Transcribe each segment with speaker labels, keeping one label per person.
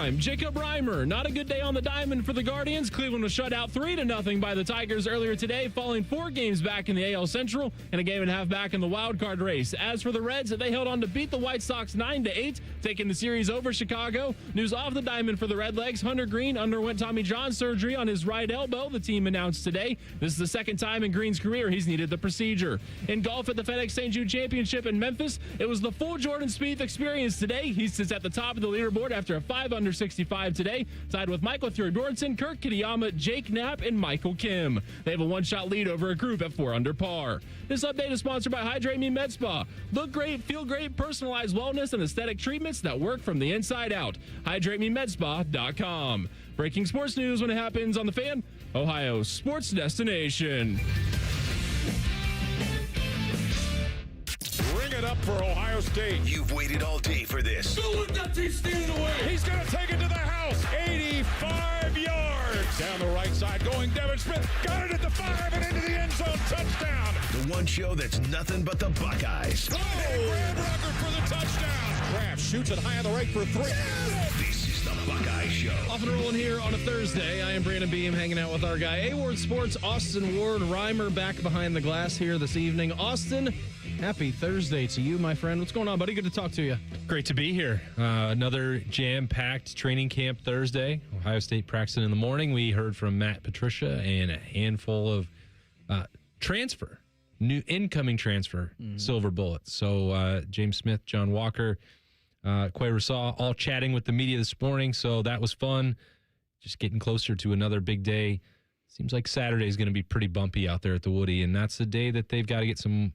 Speaker 1: time. Jacob Reimer, not a good day on the diamond for the Guardians. Cleveland was shut out 3-0 by the Tigers earlier today, falling 4 games back in the AL Central and a game and a half back in the wild card race. As for the Reds, they held on to beat the White Sox 9-8, taking the series over Chicago. News off the diamond for the Redlegs. Hunter Green underwent Tommy John surgery on his right elbow, the team announced today. This is the second time in Green's career he's needed the procedure. In golf at the FedEx St. Jude Championship in Memphis, it was the full Jordan Spieth experience today. He sits at the top of the leaderboard after a 5 under 65 today, tied with Michael Theodorsson, Kirk Kitayama, Jake Knapp, and Michael Kim. They have a one-shot lead over a group at 4 under par. This update is sponsored by Hydrate Me Med Spa. Look great, feel great, personalized wellness and aesthetic treatments that work from the inside out. HydrateMeMedSpa.com. Breaking sports news when it happens on The Fan, Ohio's sports destination.
Speaker 2: Bring it up for Ohio State.
Speaker 3: You've waited all day for this.
Speaker 2: Don't let that team steal away. He's going to take it to the house. 85 yards. Down the right side going Devin Smith. Got it at the 5 and into the end zone. Touchdown.
Speaker 3: The one show that's nothing but the Buckeyes.
Speaker 2: Oh, Graham Rucker for the touchdown. Kraft shoots it high on the right for 3.
Speaker 3: This is the Buckeye Show.
Speaker 1: Off and rolling here on a Thursday. I am Brandon Beam hanging out with our guy, A-Ward Sports, Austin Ward Reimer, back behind the glass here this evening. Austin, happy Thursday to you, my friend. What's going on, buddy? Good to talk to you.
Speaker 4: Great to be here. Another jam-packed training camp Thursday. Ohio State practicing in the morning. We heard from Matt Patricia and a handful of new incoming transfer, silver bullets. So James Smith, John Walker, Quay Rousseau, all chatting with the media this morning. So that was fun. Just getting closer to another big day. Seems like Saturday is going to be pretty bumpy out there at the Woody, and that's the day that they've got to get some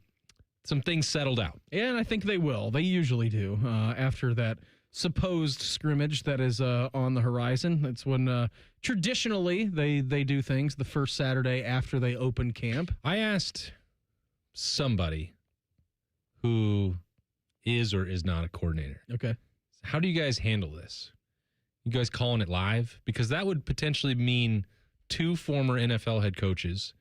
Speaker 4: things settled out.
Speaker 1: Yeah, and I think they will. They usually do. After that supposed scrimmage that is on the horizon. That's when traditionally they do things the first Saturday after they open camp.
Speaker 4: I asked somebody who is or is not a coordinator.
Speaker 1: Okay.
Speaker 4: How do you guys handle this? You guys calling it live? Because that would potentially mean 2 former NFL head coaches,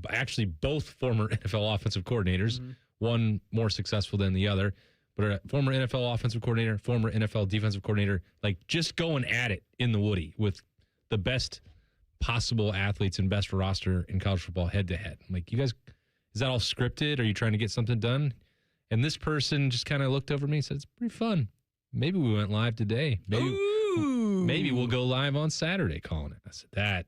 Speaker 4: actually both former NFL offensive coordinators, one more successful than the other, but a former NFL offensive coordinator, former NFL defensive coordinator, like just going at it in the Woody with the best possible athletes and best roster in college football head to head. I'm like, you guys, is that all scripted? Are you trying to get something done? And this person just kind of looked over me and said, it's pretty fun. Maybe we went live today. Maybe we'll go live on Saturday calling it. I said,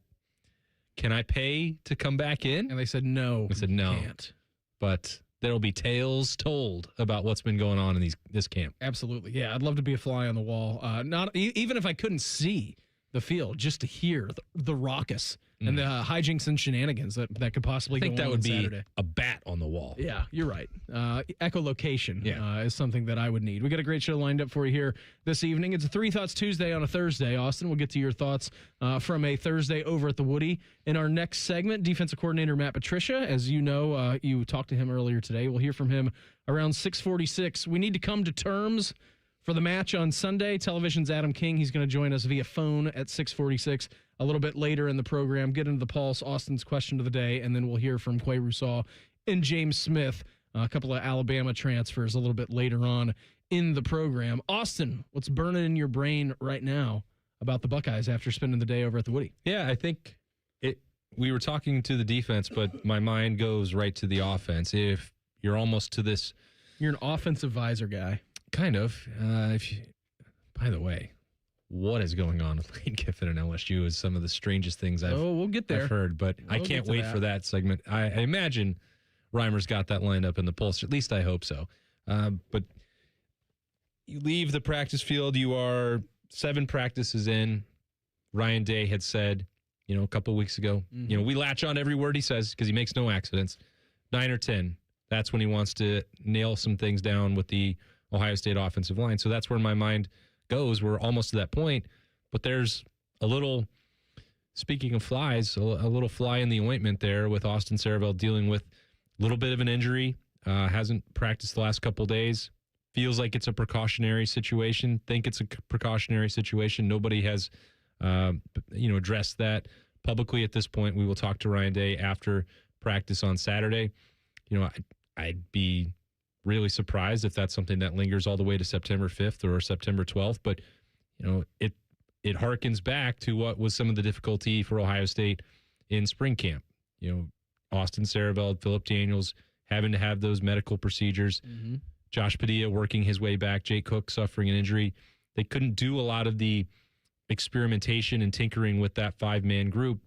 Speaker 4: can I pay to come back in?
Speaker 1: And they said, no.
Speaker 4: I said, no.
Speaker 1: Can't.
Speaker 4: But there'll be tales told about what's been going on in this camp.
Speaker 1: Absolutely. Yeah, I'd love to be a fly on the wall. Even if I couldn't see the field, just to hear the raucous and the hijinks and shenanigans that could possibly go on.
Speaker 4: I think that would be
Speaker 1: Saturday.
Speaker 4: A bat on the wall.
Speaker 1: Yeah, you're right. Echolocation is something that I would need. We got a great show lined up for you here this evening. It's a Three Thoughts Tuesday on a Thursday. Austin, we'll get to your thoughts from a Thursday over at the Woody. In our next segment, defensive coordinator Matt Patricia. As you know, you talked to him earlier today. We'll hear from him around 6:46. We need to come to terms for the match on Sunday. Television's Adam King. He's going to join us via phone at 6:46 a little bit later in the program. Get into the pulse, Austin's question of the day, and then we'll hear from Quay Rousseau and James Smith, a couple of Alabama transfers a little bit later on in the program. Austin, what's burning in your brain right now about the Buckeyes after spending the day over at the Woody?
Speaker 4: Yeah, I think we were talking to the defense, but my mind goes right to the offense. If you're almost to this...
Speaker 1: You're an offensive visor guy.
Speaker 4: Kind of. By the way, what is going on with Lane Kiffin and LSU is some of the strangest things
Speaker 1: we'll get there.
Speaker 4: I've heard, but I can't wait for that segment. I imagine Reimer's got that lined up in the pulse. At least I hope so. But you leave the practice field. You are 7 practices in. Ryan Day had said, a couple of weeks ago, we latch on every word he says because he makes no accidents. 9 or 10. That's when he wants to nail some things down with the Ohio State offensive line. So that's where my mind goes. We're almost to that point. But there's a little, speaking of flies, a little fly in the ointment there with Austin Saraville dealing with a little bit of an injury. Hasn't practiced the last couple days. Feels like it's a precautionary situation. Think it's a precautionary situation. Nobody has, addressed that publicly at this point. We will talk to Ryan Day after practice on Saturday. I'd be really surprised if that's something that lingers all the way to September 5th or September 12th. But it harkens back to what was some of the difficulty for Ohio State in spring camp. Austin Saraveld, Phillip Daniels having to have those medical procedures, Josh Padilla working his way back, Jake Cook suffering an injury. They couldn't do a lot of the experimentation and tinkering with that 5-man group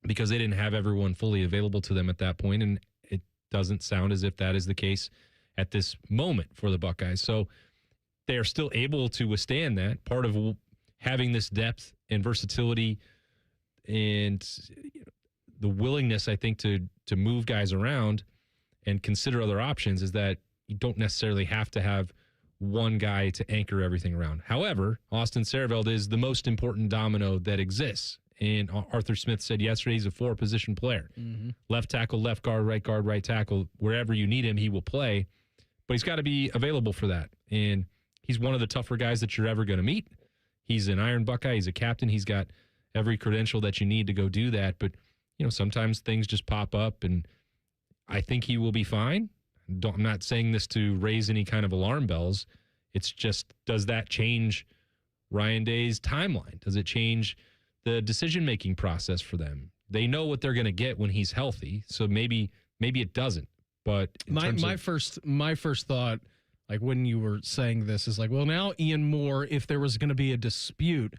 Speaker 4: because they didn't have everyone fully available to them at that point, and it doesn't sound as if that is the case at this moment for the Buckeyes. So they are still able to withstand that. Part of having this depth and versatility and the willingness, I think, to move guys around and consider other options is that you don't necessarily have to have one guy to anchor everything around. However, Austin Saraveld is the most important domino that exists. And Arthur Smith said yesterday he's a 4-position player. Left tackle, left guard, right tackle. Wherever you need him, he will play. But he's got to be available for that. And he's one of the tougher guys that you're ever going to meet. He's an Iron Buckeye. He's a captain. He's got every credential that you need to go do that. But, sometimes things just pop up, and I think he will be fine. I'm not saying this to raise any kind of alarm bells. It's just, does that change Ryan Day's timeline? Does it change the decision-making process for them? They know what they're going to get when he's healthy, so maybe it doesn't. But
Speaker 5: my first thought, like when you were saying this, is like, well, now Ian Moore, if there was going to be a dispute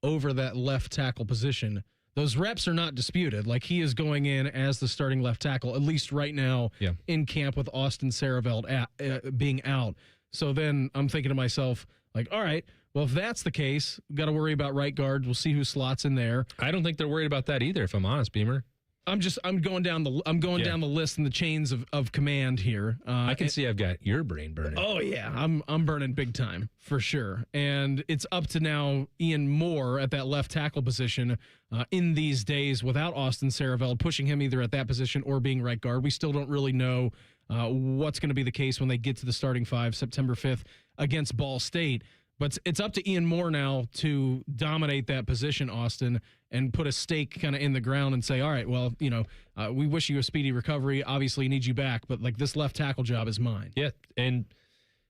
Speaker 5: over that left tackle position, those reps are not disputed. Like, he is going in as the starting left tackle, at least right now in camp with Austin Saraveld being out. So then I'm thinking to myself, like, all right, well, if that's the case, got to worry about right guard. We'll see who slots in there.
Speaker 4: I don't think they're worried about that either, if I'm honest, Beamer.
Speaker 5: I'm going down the list and the chains of command here.
Speaker 4: I can see I've got your brain burning.
Speaker 5: Oh yeah, I'm burning big time for sure. And it's up to now Ian Moore at that left tackle position in these days without Austin Saraveld, pushing him either at that position or being right guard. We still don't really know what's going to be the case when they get to the starting 5 September 5th against Ball State. But it's up to Ian Moore now to dominate that position, Austin, and put a stake kind of in the ground and say, all right, well, we wish you a speedy recovery. Obviously, need you back, but like, this left tackle job is mine.
Speaker 4: Yeah, and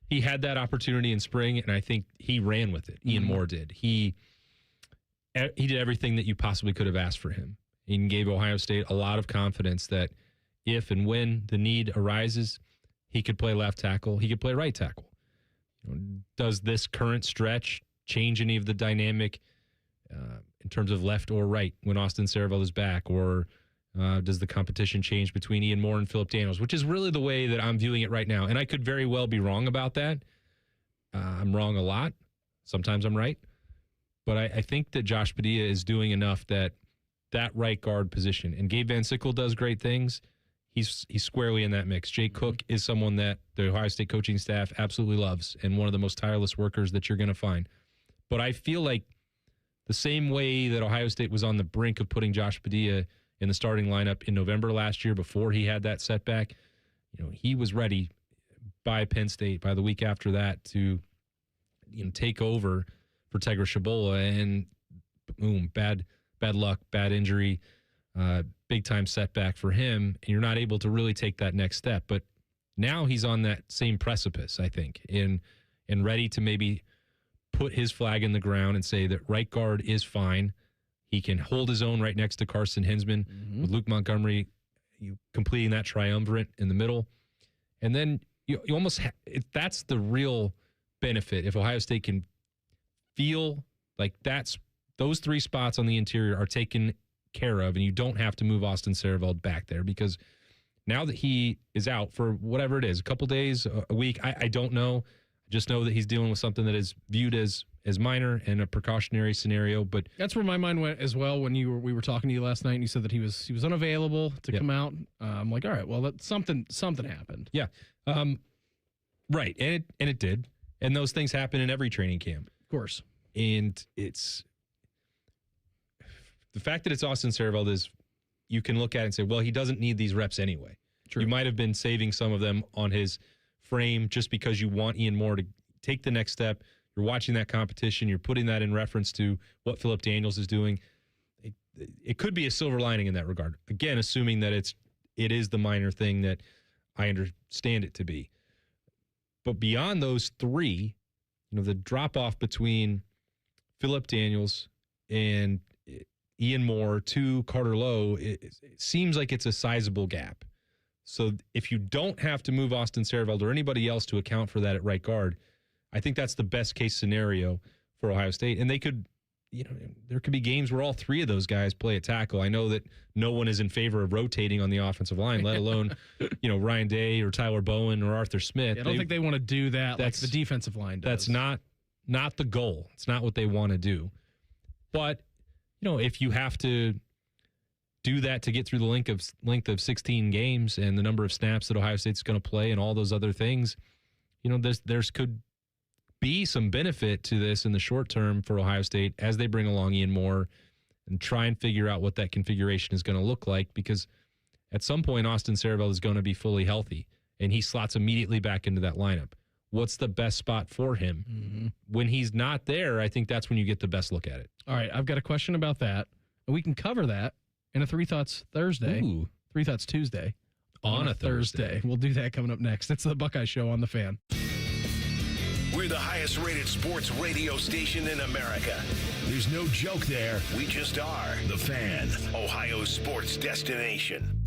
Speaker 4: he had that opportunity in spring, and I think he ran with it. Ian Moore did. He did everything that you possibly could have asked for him. He gave Ohio State a lot of confidence that if and when the need arises, he could play left tackle, he could play right tackle. Does this current stretch change any of the dynamic in terms of left or right when Austin Saraveld is back? Or does the competition change between Ian Moore and Phillip Daniels, which is really the way that I'm viewing it right now? And I could very well be wrong about that. I'm wrong a lot. Sometimes I'm right. But I think that Josh Padilla is doing enough that right guard position, and Gabe Van Sickle does great things. He's squarely in that mix. Jake Cook is someone that the Ohio State coaching staff absolutely loves and one of the most tireless workers that you're going to find. But I feel like the same way that Ohio State was on the brink of putting Josh Padilla in the starting lineup in November last year before he had that setback, he was ready by Penn State by the week after that to take over for Tegra Shabola, and boom, bad luck, bad injury. Big time setback for him, and you're not able to really take that next step. But now he's on that same precipice, I think, and ready to maybe put his flag in the ground and say that right guard is fine. He can hold his own right next to Carson Hinsman with Luke Montgomery completing that triumvirate in the middle. And then you almost that's the real benefit. If Ohio State can feel like those 3 spots on the interior are taken care of, and you don't have to move Austin Saraveld back there, because now that he is out for whatever it is, a couple days, a week, I don't know. I just know that he's dealing with something that is viewed as minor and a precautionary scenario. But
Speaker 5: that's where my mind went as well when we were talking to you last night, and you said that he was unavailable to come out. I'm like, all right, well, that something happened.
Speaker 4: Yeah, right, and it did, and those things happen in every training camp,
Speaker 5: of course.
Speaker 4: And it's the fact that it's Austin Saraveld is, you can look at it and say, well, he doesn't need these reps anyway. True. You might have been saving some of them on his frame just because you want Ian Moore to take the next step. You're watching that competition. You're putting that in reference to what Phillip Daniels is doing. It could be a silver lining in that regard. Again, assuming that it is the minor thing that I understand it to be. But beyond those 3, the drop-off between Phillip Daniels and Ian Moore to Carter Lowe, it seems like it's a sizable gap. So if you don't have to move Austin Sehraveld or anybody else to account for that at right guard, I think that's the best case scenario for Ohio State. And they could, there could be games where all three of those guys play at tackle. I know that no one is in favor of rotating on the offensive line, let alone, Ryan Day or Tyler Bowen or Arthur Smith.
Speaker 5: I don't think they want to do that like the defensive line does.
Speaker 4: That's not the goal. It's not what they want to do. But, if you have to do that to get through the length of 16 games and the number of snaps that Ohio State's going to play and all those other things, there's could be some benefit to this in the short term for Ohio State as they bring along Ian Moore and try and figure out what that configuration is going to look like, because at some point Austin Sehraveld is going to be fully healthy and he slots immediately back into that lineup. What's the best spot for him? Mm-hmm. When he's not there, I think that's when you get the best look at it.
Speaker 5: All right, I've got a question about that. And we can cover that in a 3 Thoughts Thursday.
Speaker 4: Ooh.
Speaker 5: 3 Thoughts Tuesday.
Speaker 4: On a Thursday.
Speaker 5: We'll do that coming up next. It's the Buckeye Show on The Fan.
Speaker 3: We're the highest rated sports radio station in America. There's no joke there. We just are. The Fan, Ohio's sports destination.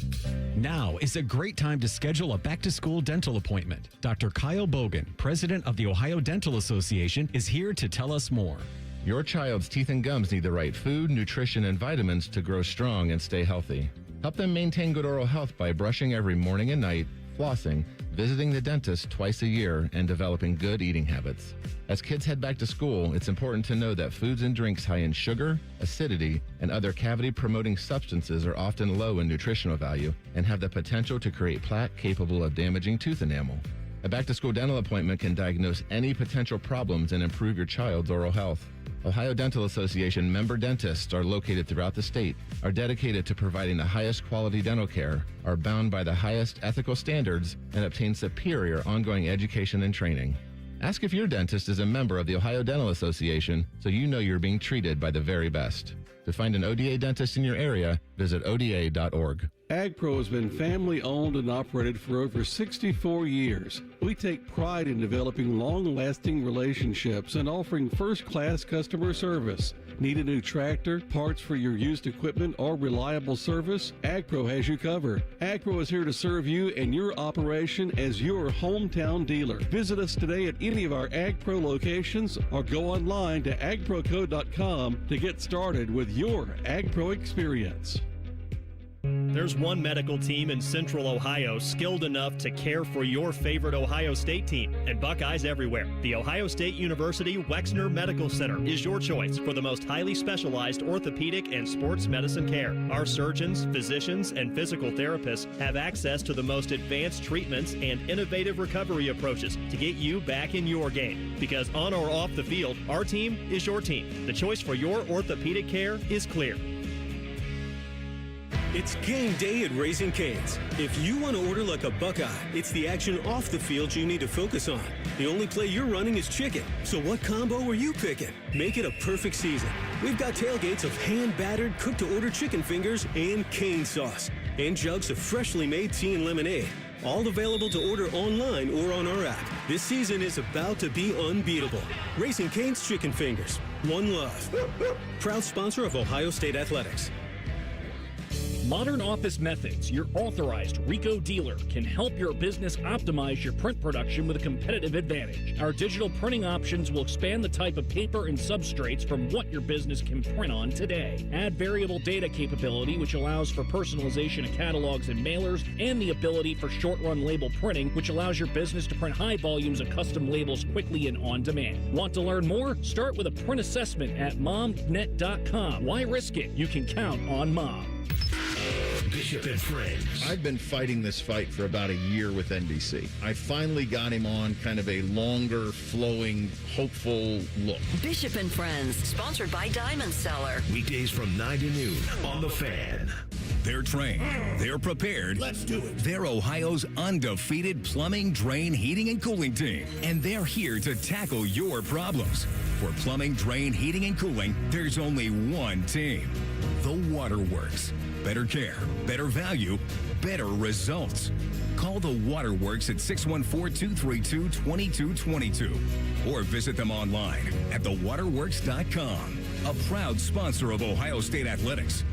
Speaker 6: Now is a great time to schedule a back-to-school dental appointment. Dr. Kyle Bogan, president of the Ohio Dental Association, is here to tell us more.
Speaker 7: Your child's teeth and gums need the right food, nutrition, and vitamins to grow strong and stay healthy. Help them maintain good oral health by brushing every morning and night, flossing, visiting the dentist twice a year, and developing good eating habits. As kids head back to school, it's important to know that foods and drinks high in sugar, acidity, and other cavity-promoting substances are often low in nutritional value and have the potential to create plaque capable of damaging tooth enamel. A back-to-school dental appointment can diagnose any potential problems and improve your child's oral health. Ohio Dental Association member dentists are located throughout the state, are dedicated to providing the highest quality dental care, are bound by the highest ethical standards, and obtain superior ongoing education and training. Ask if your dentist is a member of the Ohio Dental Association so you know you're being treated by the very best. To find an ODA dentist in your area, visit oda.org.
Speaker 8: AgPro has been family owned and operated for over 64 years. We take pride in developing long-lasting relationships and offering first-class customer service. Need a new tractor, parts for your used equipment, or reliable service? AgPro has you covered. AgPro is here to serve you and your operation as your hometown dealer. Visit us today at any of our AgPro locations or go online to agproco.com to get started with your AgPro experience.
Speaker 9: There's one medical team in Central Ohio skilled enough to care for your favorite Ohio State team, and Buckeyes everywhere. The Ohio State University Wexner Medical Center is your choice for the most highly specialized orthopedic and sports medicine care. Our surgeons, physicians, and physical therapists have access to the most advanced treatments and innovative recovery approaches to get you back in your game. Because on or off the field, our team is your team. The choice for your orthopedic care is clear.
Speaker 10: It's game day at Raising Cane's. If you want to order like a Buckeye, it's the action off the field you need to focus on. The only play you're running is chicken. So what combo are you picking? Make it a perfect season. We've got tailgates of hand-battered, cooked-to-order chicken fingers and cane sauce. And jugs of freshly made tea and lemonade. All available to order online or on our app. This season is about to be unbeatable. Raising Cane's Chicken Fingers. One love. Proud sponsor of Ohio State Athletics.
Speaker 11: Modern Office Methods, your authorized RICO dealer, can help your business optimize your print production with a competitive advantage. Our digital printing options will expand the type of paper and substrates from what your business can print on today. Add variable data capability, which allows for personalization of catalogs and mailers, and the ability for short-run label printing, which allows your business to print high volumes of custom labels quickly and on demand. Want to learn more? Start with a print assessment at momnet.com. Why risk it? You can count on Mom.
Speaker 3: Bishop and Friends.
Speaker 12: I've been fighting this fight for about a year with NBC. I finally got him on kind of a longer, flowing, hopeful look.
Speaker 13: Bishop and Friends, sponsored by Diamond Cellar.
Speaker 3: Weekdays from 9 to noon on The Fan.
Speaker 14: They're trained. They're prepared.
Speaker 3: Let's do it.
Speaker 14: They're Ohio's undefeated plumbing, drain, heating, and cooling team. And they're here to tackle your problems. For plumbing, drain, heating, and cooling, there's only one team. The Waterworks. Better care, better value, better results. Call the Waterworks at 614-232-2222 or visit them online at thewaterworks.com. A proud sponsor of Ohio State Athletics.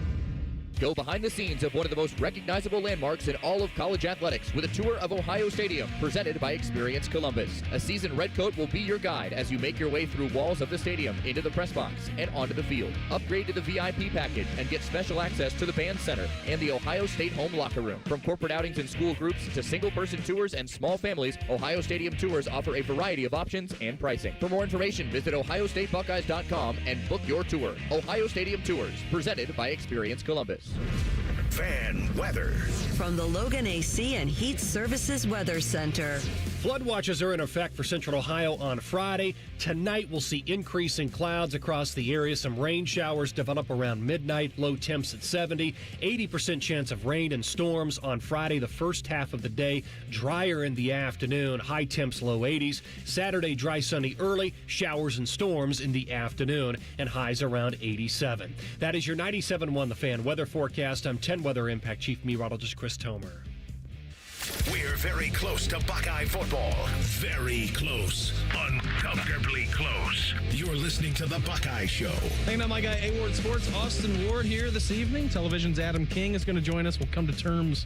Speaker 15: Go behind the scenes of one of the most recognizable landmarks in all of college athletics with a tour of Ohio Stadium presented by Experience Columbus. A seasoned redcoat will be your guide as you make your way through walls of the stadium, into the press box, and onto the field. Upgrade to the VIP package and get special access to the band center and the Ohio State home locker room. From corporate outings and school groups to single-person tours and small families, Ohio Stadium tours offer a variety of options and pricing. For more information, visit ohiostatebuckeyes.com and book your tour. Ohio Stadium Tours, presented by Experience Columbus.
Speaker 3: Fan weather.
Speaker 13: From the Logan AC and Heat Services Weather Center.
Speaker 9: Flood watches are in effect for Central Ohio on Friday. Tonight we'll see increasing clouds across the area. Some rain showers develop around midnight. Low temps at 70. 80% chance of rain and storms on Friday, the first half of the day. Drier in the afternoon. High temps low 80s. Saturday dry sunny early. Showers and storms in the afternoon. And highs around 87. That is your 97.1 The Fan weather forecast. I'm 10 Weather Impact Chief Meteorologist Chris Tomer.
Speaker 3: We're very close to Buckeye football. Very close. Uncomfortably close. You're listening to The Buckeye Show.
Speaker 5: Hanging out my guy, A-Ward Sports, Austin Ward here this evening. Television's Adam King is going to join us. We'll come to terms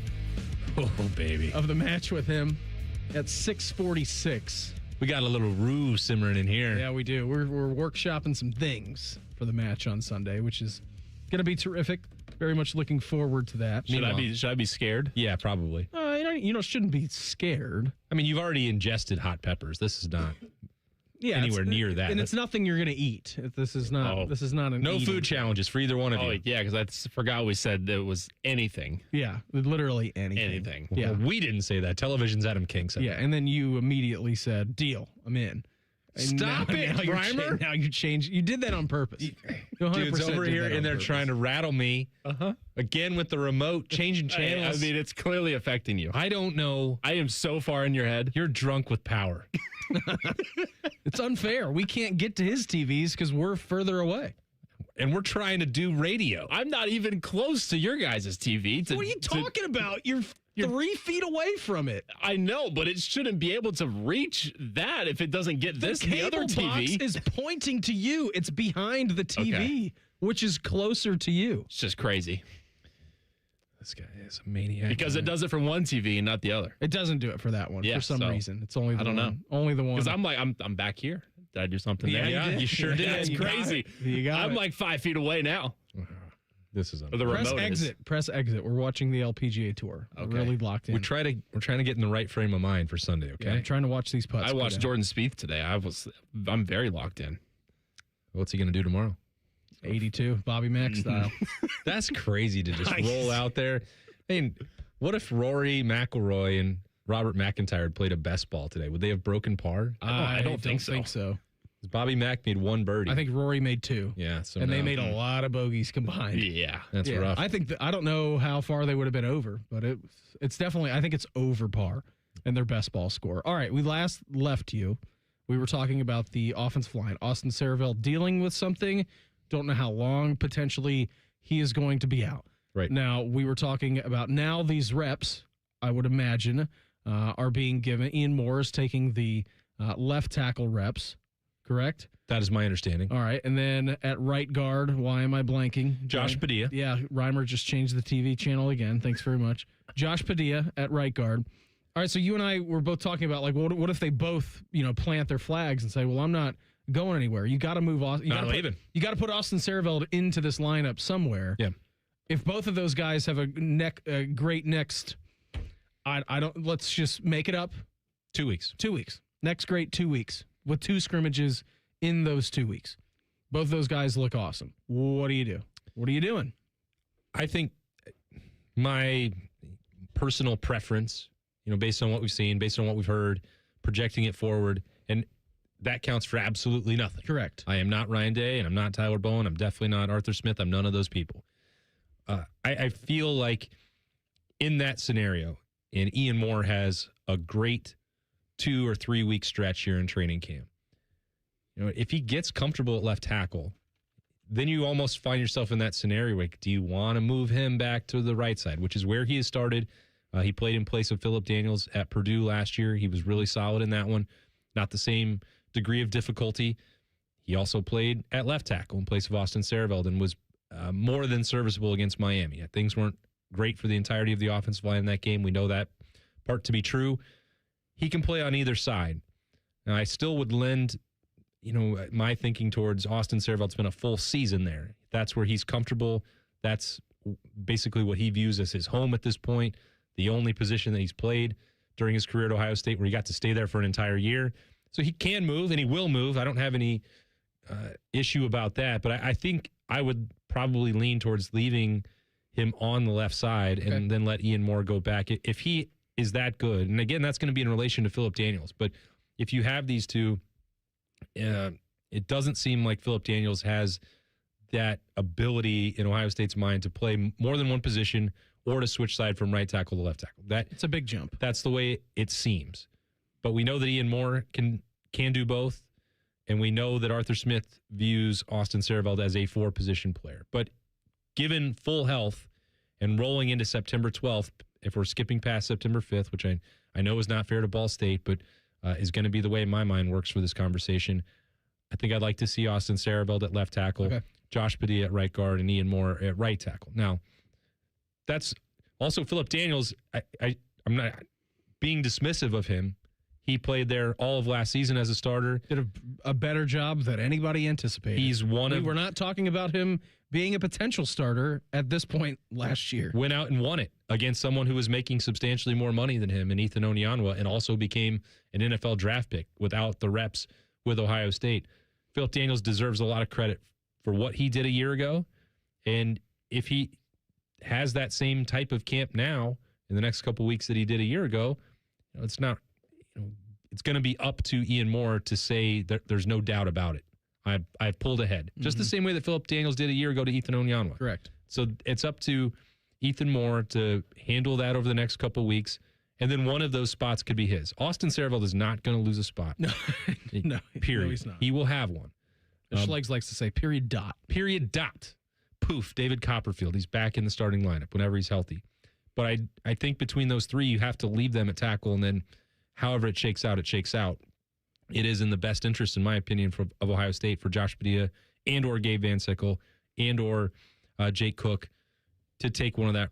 Speaker 4: baby,
Speaker 5: of the match with him at 6:46.
Speaker 4: We got a little roux simmering in here.
Speaker 5: Yeah, we do. We're workshopping some things for the match on Sunday, which is going to be terrific. Very much looking forward to that.
Speaker 4: Should I be scared? Yeah, probably.
Speaker 5: Shouldn't be scared.
Speaker 4: I mean, you've already ingested hot peppers. This is not anywhere near that.
Speaker 5: And it's nothing you're going to eat. This is not. This is not an
Speaker 4: no food challenges for either one of you.
Speaker 1: Yeah, because I forgot we said that it was anything.
Speaker 5: Yeah, literally anything.
Speaker 1: Anything.
Speaker 5: Yeah,
Speaker 4: well, we didn't say that. Television's Adam King said.
Speaker 5: Yeah,
Speaker 4: that.
Speaker 5: and then you immediately said, "Deal, I'm in."
Speaker 4: Stop it, Reimer.
Speaker 5: Now you changed. You did that on purpose.
Speaker 4: Dude's over here and they're trying to rattle me. Again with the remote, changing channels.
Speaker 1: I mean, it's clearly affecting you.
Speaker 4: I don't know.
Speaker 1: I am so far in your head.
Speaker 4: You're drunk with power.
Speaker 5: It's unfair. We can't get to his TVs because we're further away.
Speaker 4: And we're trying to do radio.
Speaker 1: I'm not even close to your guys' TV.
Speaker 5: What are you talking about? You're 3 feet away from it.
Speaker 1: I know, but it shouldn't be able to reach that if it doesn't get the other TV.
Speaker 5: The box is pointing to you. It's behind the TV, which is closer to you.
Speaker 1: It's just crazy.
Speaker 4: This guy is a maniac.
Speaker 1: Because it does it from one TV and not the other.
Speaker 5: It doesn't do it for that one for some reason. It's only the one.
Speaker 1: I don't know.
Speaker 5: Only the one.
Speaker 1: Because I'm like, I'm back here. Did I do something there?
Speaker 5: Yeah,
Speaker 1: you sure did. That's crazy. I'm like 5 feet away now.
Speaker 4: This is
Speaker 1: the remote
Speaker 5: exit. Press exit. We're watching the LPGA tour. Okay. We're really locked in.
Speaker 4: We're trying to get in the right frame of mind for Sunday. Okay.
Speaker 5: Yeah, I'm trying to watch these putts.
Speaker 1: I watched Jordan Spieth today. I'm very locked in.
Speaker 4: What's he going to do tomorrow?
Speaker 5: 82, Bobby Mack style.
Speaker 4: That's crazy to just roll out there. I mean, what if Rory McIlroy and Robert McIntyre had played a best ball today? Would they have broken par?
Speaker 5: I don't think so.
Speaker 4: Bobby Mack made one birdie.
Speaker 5: I think Rory made 2.
Speaker 4: Yeah, so
Speaker 5: and they made a lot of bogeys combined.
Speaker 1: Yeah,
Speaker 4: that's rough.
Speaker 5: I think I don't know how far they would have been over, but it's definitely. I think it's over par in their best ball score. All right, we last left you. We were talking about the offensive line. Austin Saravell dealing with something. Don't know how long. Potentially, he is going to be out.
Speaker 4: Right
Speaker 5: now, we were talking about now these reps. I would imagine are being given. Ian Moore is taking the left tackle reps. Correct?
Speaker 4: That is my understanding.
Speaker 5: All right. And then at right guard, why am I blanking?
Speaker 4: Josh Padilla.
Speaker 5: Yeah, Reimer just changed the TV channel again. Thanks very much. Josh Padilla at right guard. All right, so you and I were both talking about, like, what if they both, plant their flags and say, well, I'm not going anywhere. You got to move Austin. You got to put Austin Saravell into this lineup somewhere.
Speaker 4: Yeah.
Speaker 5: If both of those guys have a great next, let's just make it up.
Speaker 4: 2 weeks.
Speaker 5: 2 weeks. Next great 2 weeks. With 2 scrimmages in those 2 weeks. Both those guys look awesome. What do you do? What are you doing?
Speaker 4: I think my personal preference, based on what we've seen, based on what we've heard, projecting it forward, and that counts for absolutely nothing.
Speaker 5: Correct.
Speaker 4: I am not Ryan Day, and I'm not Tyler Bowen. I'm definitely not Arthur Smith. I'm none of those people. I feel like in that scenario, and Ian Moore has a great 2 or 3 week stretch here in training camp. if he gets comfortable at left tackle, then you almost find yourself in that scenario where do you want to move him back to the right side, which is where he has started. He played in place of Phillip Daniels at Purdue last year. He was really solid in that one. Not the same degree of difficulty. He also played at left tackle in place of Austin Sareveld and was more than serviceable against Miami. Things weren't great for the entirety of the offensive line in that game. We know that part to be true. He can play on either side. Now, I still would lend, my thinking towards Austin Sareveld's been a full season there. That's where he's comfortable. That's basically what he views as his home at this point, the only position that he's played during his career at Ohio State where he got to stay there for an entire year. So he can move, and he will move. I don't have any issue about that, but I think I would probably lean towards leaving him on the left side and then let Ian Moore go back. If he is that good, and again, that's going to be in relation to Phillip Daniels, but if you have these two, it doesn't seem like Phillip Daniels has that ability in Ohio State's mind to play more than one position or to switch side from right tackle to left tackle. It's
Speaker 5: a big jump.
Speaker 4: That's the way it seems. But we know that Ian Moore can do both, and we know that Arthur Smith views Austin Sareveld as a four-position player. But given full health and rolling into September 12th, if we're skipping past September 5th, which I know is not fair to Ball State, but is going to be the way my mind works for this conversation, I think I'd like to see Austin Sareveld at left tackle, Josh Padilla at right guard, and Ian Moore at right tackle. Now, that's also Phillip Daniels. I'm not being dismissive of him. He played there all of last season as a starter.
Speaker 5: Did a better job than anybody anticipated. We're not talking about him being a potential starter at this point last year.
Speaker 4: Went out and won it against someone who was making substantially more money than him in Ethan Onyanwa, and also became an NFL draft pick without the reps with Ohio State. Phillip Daniels deserves a lot of credit for what he did a year ago. And if he has that same type of camp now in the next couple weeks that he did a year ago, it's not, it's going to be up to Ian Moore to say that there's no doubt about it. I've pulled ahead. Just the same way that Phillip Daniels did a year ago to Ethan Onyanwa.
Speaker 5: Correct.
Speaker 4: So it's up to Ethan Moore to handle that over the next couple weeks. And then one of those spots could be his. Austin Sareveld is not going to lose a spot.
Speaker 5: No,
Speaker 4: period.
Speaker 5: No, he's not.
Speaker 4: He will have one.
Speaker 5: Schlegel likes to say period dot.
Speaker 4: Period dot. Poof, David Copperfield. He's back in the starting lineup whenever he's healthy. But I think between those three, you have to leave them at tackle, and then however it shakes out, it shakes out. It is in the best interest, in my opinion, of Ohio State for Josh Padilla and or Gabe Van Sickle and or Jake Cook to take the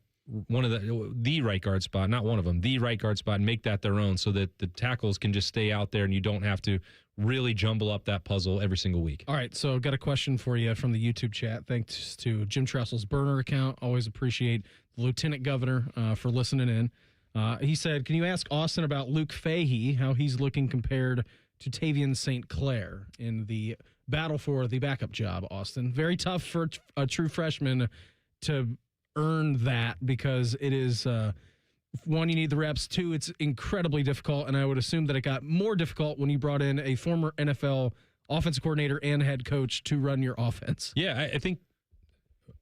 Speaker 4: right guard spot, not one of them, the right guard spot, and make that their own so that the tackles can just stay out there and you don't have to really jumble up that puzzle every single week.
Speaker 5: All right, so got a question for you from the YouTube chat. Thanks to Jim Tressel's burner account. Always appreciate the Lieutenant Governor for listening in. He said, can you ask Austin about Luke Fahey, how he's looking compared to Tavian St. Clair in the battle for the backup job, Austin? Very tough for a true freshman to earn that because it is, one, you need the reps. Two, it's incredibly difficult, and I would assume that it got more difficult when you brought in a former NFL offensive coordinator and head coach to run your offense.
Speaker 4: Yeah, I think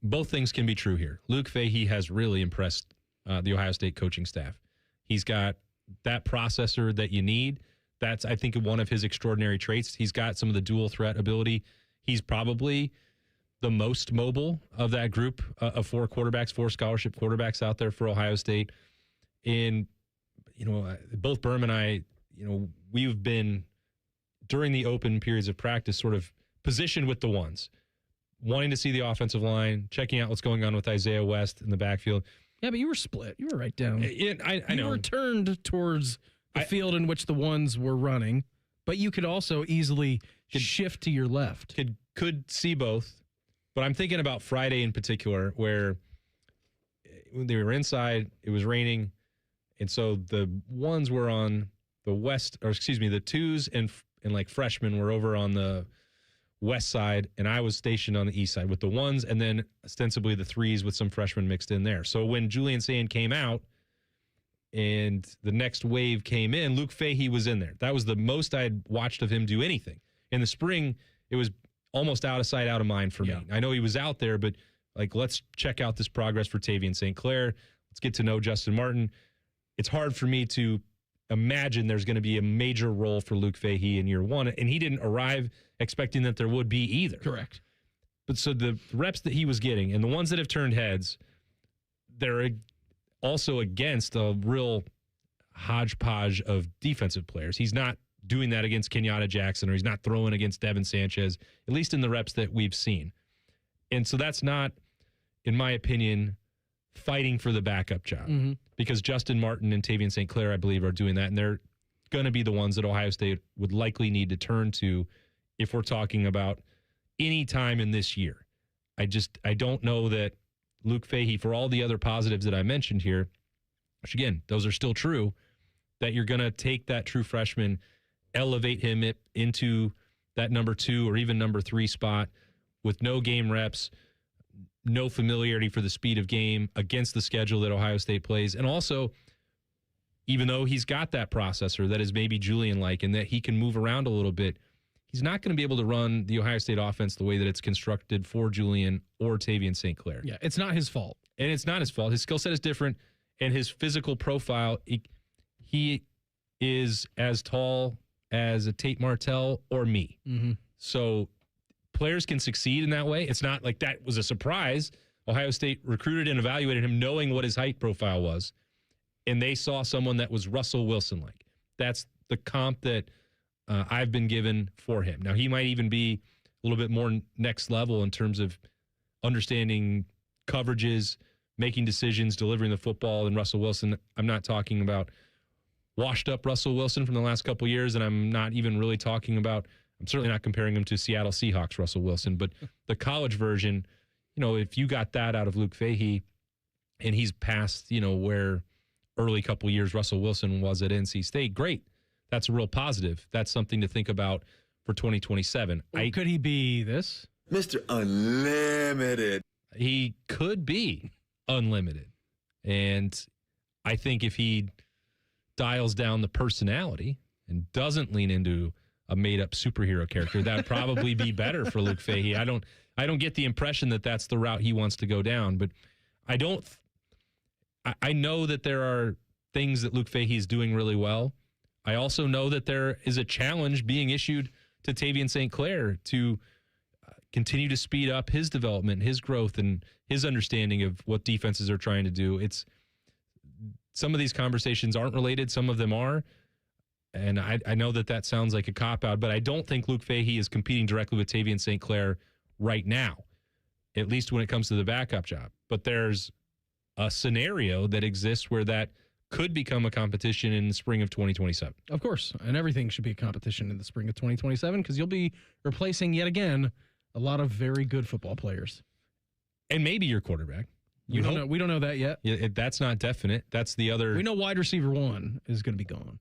Speaker 4: both things can be true here. Luke Fahey has really impressed the Ohio State coaching staff. He's got that processor that you need. That's, I think, one of his extraordinary traits. He's got some of the dual threat ability. He's probably the most mobile of that group of four scholarship quarterbacks out there for Ohio State. And, both Berm and I, we've been, during the open periods of practice, sort of positioned with the ones, wanting to see the offensive line, checking out what's going on with Isaiah West in the backfield.
Speaker 5: Yeah, but you were split. You were right down.
Speaker 4: I know.
Speaker 5: You were turned towards the field in which the ones were running, but you could also easily shift to your left.
Speaker 4: Could see both, but I'm thinking about Friday in particular, where they were inside, it was raining, and so the ones were on the twos and like freshmen were over on the west side, and I was stationed on the east side with the ones, and then ostensibly the threes with some freshmen mixed in there. So when Julian Sand came out and the next wave came in, Luke Fahey was in there. That was the most I had watched of him do anything. In the spring, it was almost out of sight, out of mind for me. I know he was out there, but let's check out this progress for Tavian St. Clair. Let's get to know Justin Martin. It's hard for me to imagine there's going to be a major role for Luke Fahey in year one, and he didn't arrive expecting that there would be either.
Speaker 5: Correct.
Speaker 4: But so the reps that he was getting, and the ones that have turned heads, they're also against a real hodgepodge of defensive players. He's not doing that against Kenyatta Jackson, or he's not throwing against Devin Sanchez, at least in the reps that we've seen. And so that's not, in my opinion, fighting for the backup job, because Justin Martin and Tavian St. Clair, I believe, are doing that, and they're going to be the ones that Ohio State would likely need to turn to if we're talking about any time in this year. I don't know that Luke Fahey, for all the other positives that I mentioned here, which again, those are still true, that you're going to take that true freshman, elevate him into that number 2 or even number 3 spot with no game reps, no familiarity for the speed of game against the schedule that Ohio State plays. And also, even though he's got that processor that is maybe Julian-like and that he can move around a little bit, he's not going to be able to run the Ohio State offense the way that it's constructed for Julian or Tavian St. Clair.
Speaker 5: Yeah, it's not his fault.
Speaker 4: And it's not his fault. His skill set is different, and his physical profile, he is as tall as a Tate Martell or me. So players can succeed in that way. It's not like that was a surprise. Ohio State recruited and evaluated him knowing what his height profile was, and they saw someone that was Russell Wilson-like. That's the comp that I've been given for him. Now, he might even be a little bit more next level in terms of understanding coverages, making decisions, delivering the football than Russell Wilson. I'm not talking about washed up Russell Wilson from the last couple of years, and I'm not even really talking about, I'm certainly not comparing him to Seattle Seahawks Russell Wilson, but the college version, if you got that out of Luke Fahey and he's past, where early couple years Russell Wilson was at NC State, great. That's a real positive. That's something to think about for 2027.
Speaker 5: Could he be this?
Speaker 16: Mr. Unlimited.
Speaker 4: He could be unlimited. And I think if he dials down the personality and doesn't lean into a made-up superhero character, that would probably be better for Luke Fahey. I don't get the impression that that's the route he wants to go down, but I know that there are things that Luke Fahey is doing really well. I also know that there is a challenge being issued to Tavian St. Clair to continue to speed up his development, his growth, and his understanding of what defenses are trying to do. Some of these conversations aren't related. Some of them are. And I know that sounds like a cop-out, but I don't think Luke Fahey is competing directly with Tavian St. Clair right now, at least when it comes to the backup job. But there's a scenario that exists where that could become a competition in the spring of 2027.
Speaker 5: Of course, and everything should be a competition in the spring of 2027 because you'll be replacing, yet again, a lot of very good football players.
Speaker 4: And maybe your quarterback.
Speaker 5: We don't know that yet.
Speaker 4: Yeah, that's not definite. That's the other.
Speaker 5: We know wide receiver 1 is going to be gone.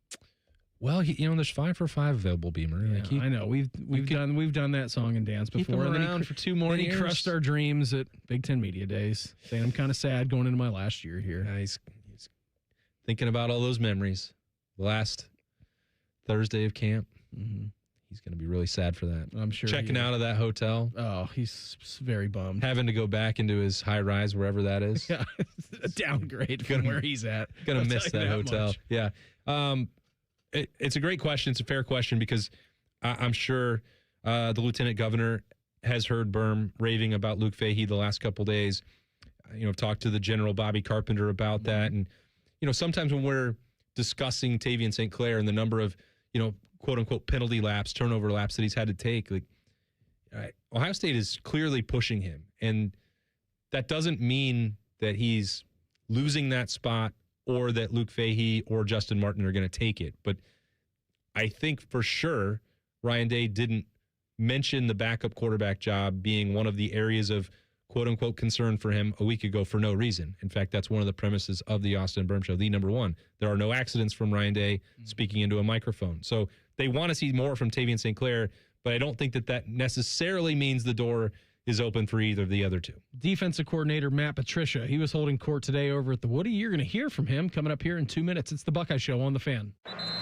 Speaker 4: Well, there's 5 for 5 available, Beamer.
Speaker 5: Yeah, I know. We've done that song and dance before.
Speaker 4: Keep him around for 2 more years.
Speaker 5: He crushed our dreams at Big Ten Media Days. Saying I'm kind of sad going into my last year here.
Speaker 4: Yeah, he's thinking about all those memories. Last Thursday of camp. He's going to be really sad for that.
Speaker 5: I'm sure.
Speaker 4: Checking out of that hotel.
Speaker 5: Oh, he's very bummed.
Speaker 4: Having to go back into his high rise, wherever that is.
Speaker 5: Yeah, a downgrade from where he's at.
Speaker 4: Going to miss that hotel.
Speaker 5: Much.
Speaker 4: Yeah. It's a great question. It's a fair question because I'm sure the lieutenant governor has heard Berm raving about Luke Fahey the last couple days. I've talked to the general Bobby Carpenter about that. And, sometimes when we're discussing Tavian St. Clair and the number of, quote unquote penalty laps, turnover laps that he's had to take, Ohio State is clearly pushing him. And that doesn't mean that he's losing that spot or that Luke Fahey or Justin Martin are going to take it. But I think for sure Ryan Day didn't mention the backup quarterback job being one of the areas of quote-unquote concern for him a week ago for no reason. In fact, that's one of the premises of the Austin Berm Show, the number one. There are no accidents from Ryan Day speaking into a microphone. So they want to see more from Tavian St. Clair, but I don't think that necessarily means the door is open for either of the other two.
Speaker 5: Defensive coordinator Matt Patricia, he was holding court today over at the Woody. You're going to hear from him coming up here in 2 minutes. It's the Buckeye Show on The Fan.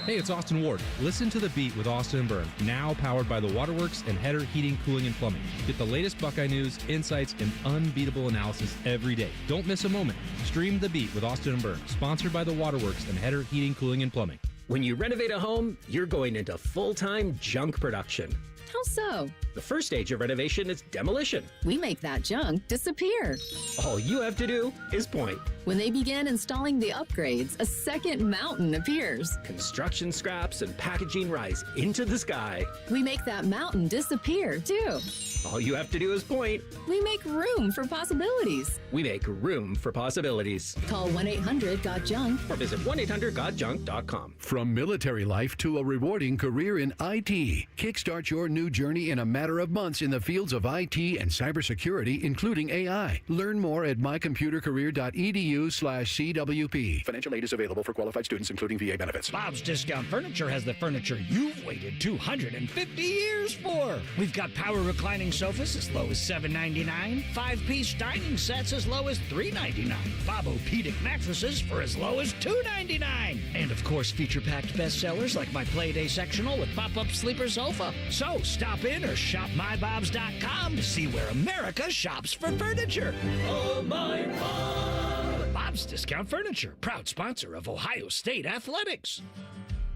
Speaker 17: Hey, it's Austin Ward. Listen to The Beat with Austin and Berm, now powered by the Waterworks and Header Heating, Cooling, and Plumbing. Get the latest Buckeye news, insights, and unbeatable analysis every day. Don't miss a moment. Stream The Beat with Austin and Berm, sponsored by the Waterworks and Header Heating, Cooling, and Plumbing.
Speaker 18: When you renovate a home, you're going into full-time junk production.
Speaker 19: How so?
Speaker 18: The first stage of renovation is demolition.
Speaker 19: We make that junk disappear.
Speaker 18: All you have to do is point.
Speaker 19: When they begin installing the upgrades, a second mountain appears.
Speaker 18: Construction scraps and packaging rise into the sky.
Speaker 19: We make that mountain disappear, too.
Speaker 18: All you have to do is point.
Speaker 19: We make room for possibilities.
Speaker 18: We make room for possibilities.
Speaker 19: Call 1-800-GOT-JUNK
Speaker 18: or visit 1-800-GOT-JUNK.com.
Speaker 20: From military life to a rewarding career in IT, kickstart your new journey in a matter of months in the fields of IT and cybersecurity, including AI. Learn more at mycomputercareer.edu/CWP. Financial aid is available for qualified students, including VA benefits.
Speaker 21: Bob's Discount Furniture has the furniture you've waited 250 years for. We've got power reclining sofas as low as $7.99, 5-piece dining sets as low as $3.99, Bobo-Pedic mattresses for as low as $2.99, and of course feature-packed bestsellers like my Playday sectional with pop-up sleeper sofa. So stop in or shop mybobs.com to see where America shops for furniture. Oh, my Bob! Bob's Discount Furniture, proud sponsor of Ohio State Athletics.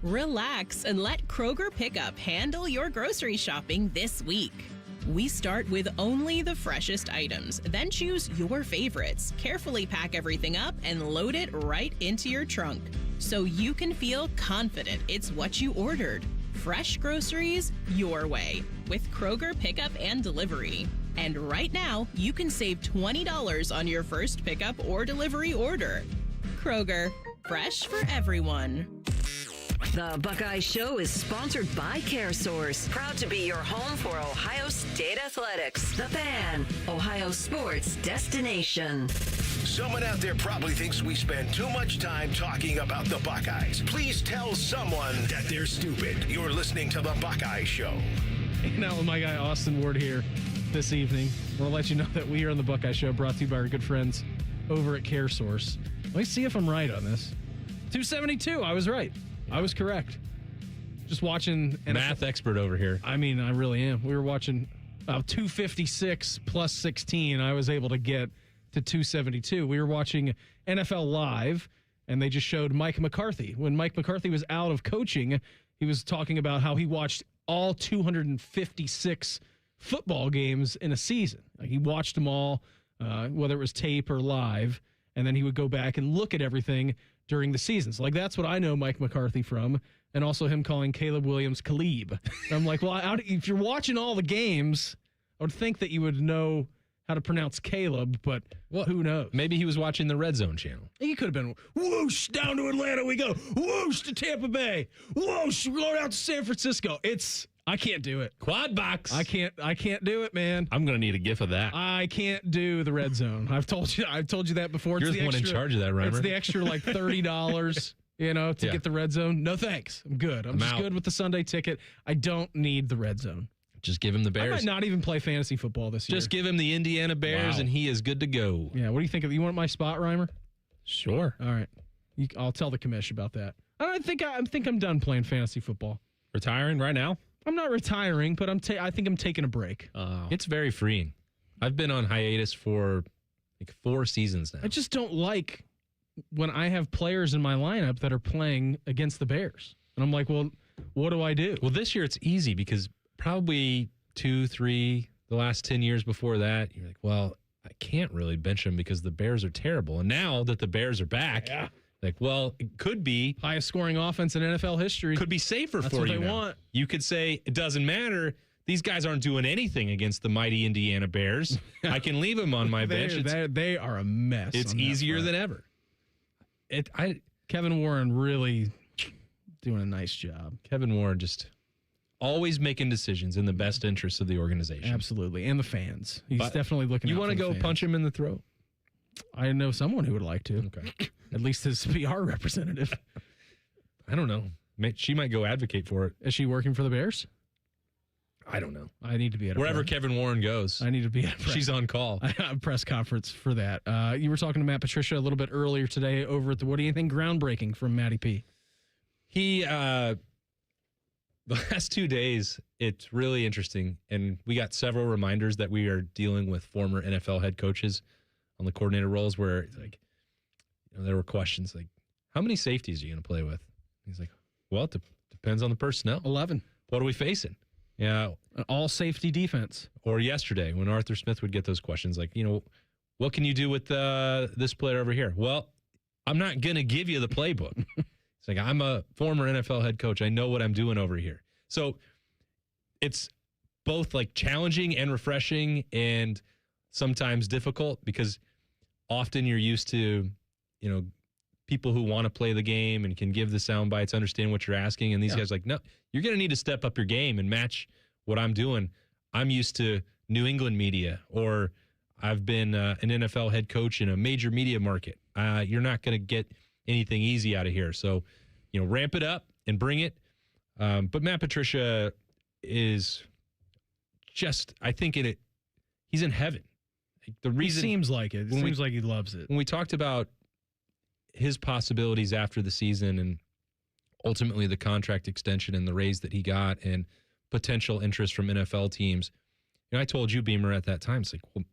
Speaker 22: Relax and let Kroger Pickup handle your grocery shopping this week. We start with only the freshest items, then choose your favorites, carefully pack everything up, and load it right into your trunk so you can feel confident it's what you ordered. Fresh groceries your way with Kroger Pickup and Delivery. And right now, you can save $20 on your first pickup or delivery order. Kroger, fresh for everyone.
Speaker 13: The Buckeye Show is sponsored by CareSource, proud to be your home for Ohio State Athletics. The Fan, Ohio sports destination.
Speaker 3: Someone out there probably thinks we spend too much time talking about the Buckeyes. Please tell someone that they're stupid. You're listening to the Buckeye Show.
Speaker 5: Hanging out with my guy Austin Ward here this evening. We'll let you know that we are on the Buckeye Show, brought to you by our good friends over at CareSource. Let me see if I'm right on this. 272, I was right. I was correct. Just watching
Speaker 4: math expert over here.
Speaker 5: I mean, I really am. We were watching 256 plus 16. I was able to get to 272. We were watching NFL Live, and they just showed Mike McCarthy. When Mike McCarthy was out of coaching, he was talking about how he watched all 256 football games in a season. Like, he watched them all, whether it was tape or live, and then he would go back and look at everything during the season. So, like, that's what I know Mike McCarthy from, and also him calling Caleb Williams Caleb. And I'm like, well, if you're watching all the games, I would think that you would know how to pronounce Caleb, but who knows?
Speaker 4: Maybe he was watching the Red Zone channel.
Speaker 5: He could have been, whoosh, down to Atlanta we go, whoosh to Tampa Bay, whoosh, we're going out to San Francisco. I can't do it.
Speaker 4: Quad box.
Speaker 5: I can't do it, man.
Speaker 4: I'm gonna need a gif of that.
Speaker 5: I can't do the Red Zone. I've told you that before.
Speaker 4: You're the one in charge of that, Reimer.
Speaker 5: It's the extra like $30, to get the Red Zone. No thanks. I'm good. I'm just good with the Sunday ticket. I don't need the Red Zone.
Speaker 4: Just give him the Bears.
Speaker 5: I might not even play fantasy football this year.
Speaker 4: Just give him the Indiana Bears, and he is good to go.
Speaker 5: Yeah. What do you think of? You want my spot, Reimer?
Speaker 4: Sure.
Speaker 5: All right. I'll tell the commish about that. I think I'm done playing fantasy football.
Speaker 4: Retiring right now?
Speaker 5: I'm not retiring, but I think I'm taking a break.
Speaker 4: It's very freeing. I've been on hiatus for like 4 seasons now.
Speaker 5: I just don't like when I have players in my lineup that are playing against the Bears. And I'm like, well, what do I do?
Speaker 4: Well, this year it's easy because probably 2, 3, the last 10 years before that, you're like, well, I can't really bench them because the Bears are terrible. And now that the Bears are back, like, well, it could be
Speaker 5: highest scoring offense in NFL history.
Speaker 4: Could be safer
Speaker 5: That's
Speaker 4: for
Speaker 5: what
Speaker 4: you.
Speaker 5: They want.
Speaker 4: You could say it doesn't matter. These guys aren't doing anything against the mighty Indiana Bears. I can leave them on my bench.
Speaker 5: They are a mess.
Speaker 4: It's easier than ever.
Speaker 5: Kevin Warren really doing a nice job.
Speaker 4: Kevin Warren just always making decisions in the best interest of the organization.
Speaker 5: Absolutely, and the fans. He's definitely looking.
Speaker 4: You want to go punch him in the throat?
Speaker 5: I know someone who would like to.
Speaker 4: Okay.
Speaker 5: At least his PR representative.
Speaker 4: I don't know. She might go advocate for it.
Speaker 5: Is she working for the Bears?
Speaker 4: I don't know.
Speaker 5: I need to be at
Speaker 4: wherever Kevin Warren goes.
Speaker 5: I need to be at
Speaker 4: she's on call.
Speaker 5: A press conference for that. You were talking to Matt Patricia a little bit earlier today over at the What Do You Think groundbreaking from Matty P.
Speaker 4: He the last 2 days, it's really interesting, and we got several reminders that we are dealing with former NFL head coaches on the coordinator roles where it's like, there were questions like, how many safeties are you going to play with? He's like, Well, it depends on the personnel.
Speaker 5: 11.
Speaker 4: What are we facing? Yeah,
Speaker 5: an all safety defense.
Speaker 4: Or yesterday when Arthur Smith would get those questions like, what can you do with this player over here? Well, I'm not going to give you the playbook. It's like, I'm a former NFL head coach. I know what I'm doing over here. So it's both like challenging and refreshing and sometimes difficult because often you're used to, people who want to play the game and can give the sound bites, understand what you're asking. And these guys are like, no, you're going to need to step up your game and match what I'm doing. I'm used to New England media, or I've been an NFL head coach in a major media market. You're not going to get anything easy out of here. So, ramp it up and bring it. But Matt Patricia is just, I think he's in heaven. The reason
Speaker 5: it seems like it. It seems like he loves it.
Speaker 4: When we talked about his possibilities after the season and ultimately the contract extension and the raise that he got and potential interest from NFL teams, I told you, Beamer, at that time, it's like, well,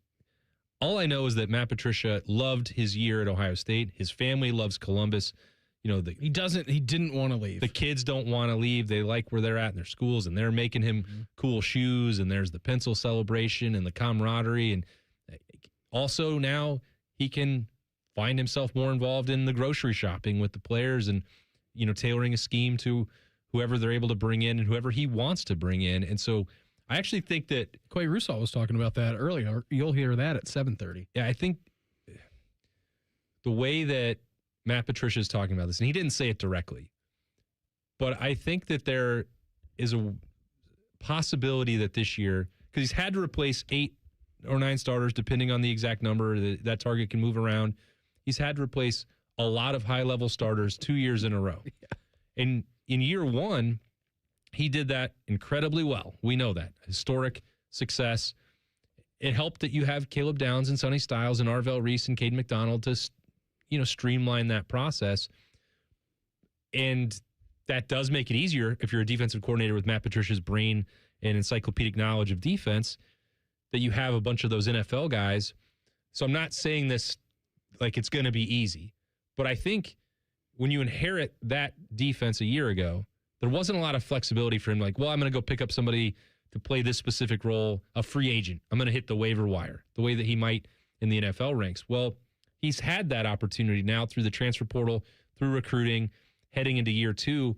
Speaker 4: all I know is that Matt Patricia loved his year at Ohio State. His family loves Columbus. He didn't want to leave. The kids don't want to leave. They like where they're at in their schools, and they're making him cool shoes, and there's the pencil celebration and the camaraderie. And also now he can find himself more involved in the grocery shopping with the players and, tailoring a scheme to whoever they're able to bring in and whoever he wants to bring in. And so I actually think that
Speaker 5: Quay Russaw was talking about that earlier. You'll hear that at 7:30.
Speaker 4: Yeah, I think the way that Matt Patricia is talking about this, and he didn't say it directly, but I think that there is a possibility that this year, because he's had to replace 8 or 9 starters, depending on the exact number, that target can move around. He's had to replace a lot of high-level starters 2 years in a row. Yeah. And in year one, he did that incredibly well. We know that. Historic success. It helped that you have Caleb Downs and Sonny Styles and Arvell Reese and Caden McDonald to, streamline that process. And that does make it easier if you're a defensive coordinator with Matt Patricia's brain and encyclopedic knowledge of defense, that you have a bunch of those NFL guys. So I'm not saying this like it's going to be easy, but I think when you inherit that defense a year ago, there wasn't a lot of flexibility for him. Like, well, I'm going to go pick up somebody to play this specific role, a free agent. I'm going to hit the waiver wire the way that he might in the NFL ranks. Well, he's had that opportunity now through the transfer portal, through recruiting, heading into year 2.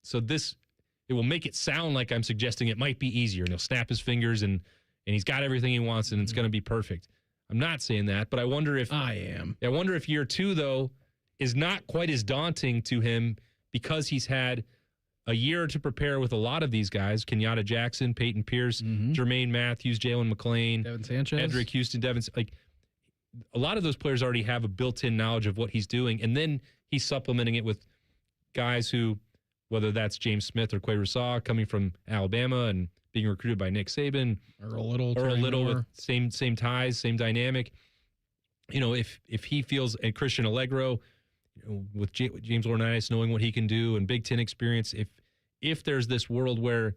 Speaker 4: So it will make it sound like I'm suggesting it might be easier, and he'll snap his fingers and he's got everything he wants and it's going to be perfect. I'm not saying that, but I wonder if year 2, though, is not quite as daunting to him because he's had a year to prepare with a lot of these guys: Kenyatta Jackson, Peyton Pierce, Jermaine Matthews, Jalen McClain,
Speaker 5: Devin Sanchez,
Speaker 4: Edric Houston, a lot of those players already have a built-in knowledge of what he's doing, and then he's supplementing it with guys who, whether that's James Smith or Quay Russaw coming from Alabama and being recruited by Nick Saban,
Speaker 5: Earl Little
Speaker 4: with same ties, same dynamic. If he feels, and Christian Allegro, with James Laurinaitis knowing what he can do and Big Ten experience, if there's this world where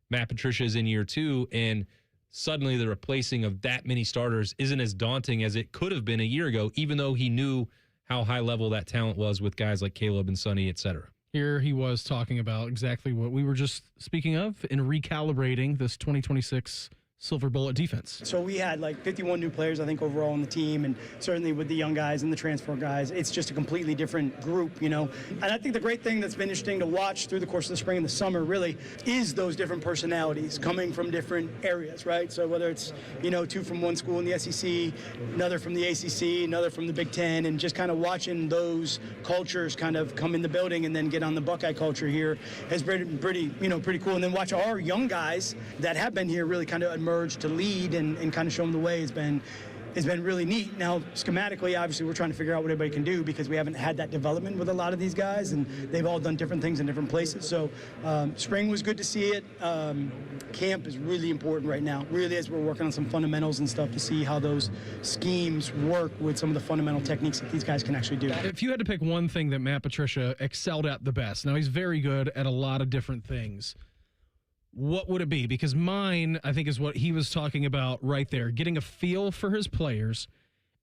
Speaker 4: Matt Patricia is in year 2 and suddenly the replacing of that many starters isn't as daunting as it could have been a year ago, even though he knew how high level that talent was with guys like Caleb and Sonny, et cetera.
Speaker 5: Here he was talking about exactly what we were just speaking of in recalibrating this 2026 Silver Bullet defense.
Speaker 2: So we had 51 new players, I think, overall on the team, and certainly with the young guys and the transfer guys, it's just a completely different group, And I think the great thing that's been interesting to watch through the course of the spring and the summer really is those different personalities coming from different areas, right? So whether it's, 2 from one school in the SEC, another from the ACC, another from the Big Ten, and just kind of watching those cultures kind of come in the building and then get on the Buckeye culture here has been pretty cool. And then watch our young guys that have been here really kind of emerge to lead and kind of show them the way has been really neat. Now, schematically, obviously, we're trying to figure out what everybody can do because we haven't had that development with a lot of these guys, and they've all done different things in different places. So spring was good to see it. Camp is really important right now, really, as we're working on some fundamentals and stuff to see how those schemes work with some of the fundamental techniques that these guys can actually do.
Speaker 5: If you had to pick one thing that Matt Patricia excelled at the best, now he's very good at a lot of different things, what would it be? Because mine, I think, is what he was talking about right there, getting a feel for his players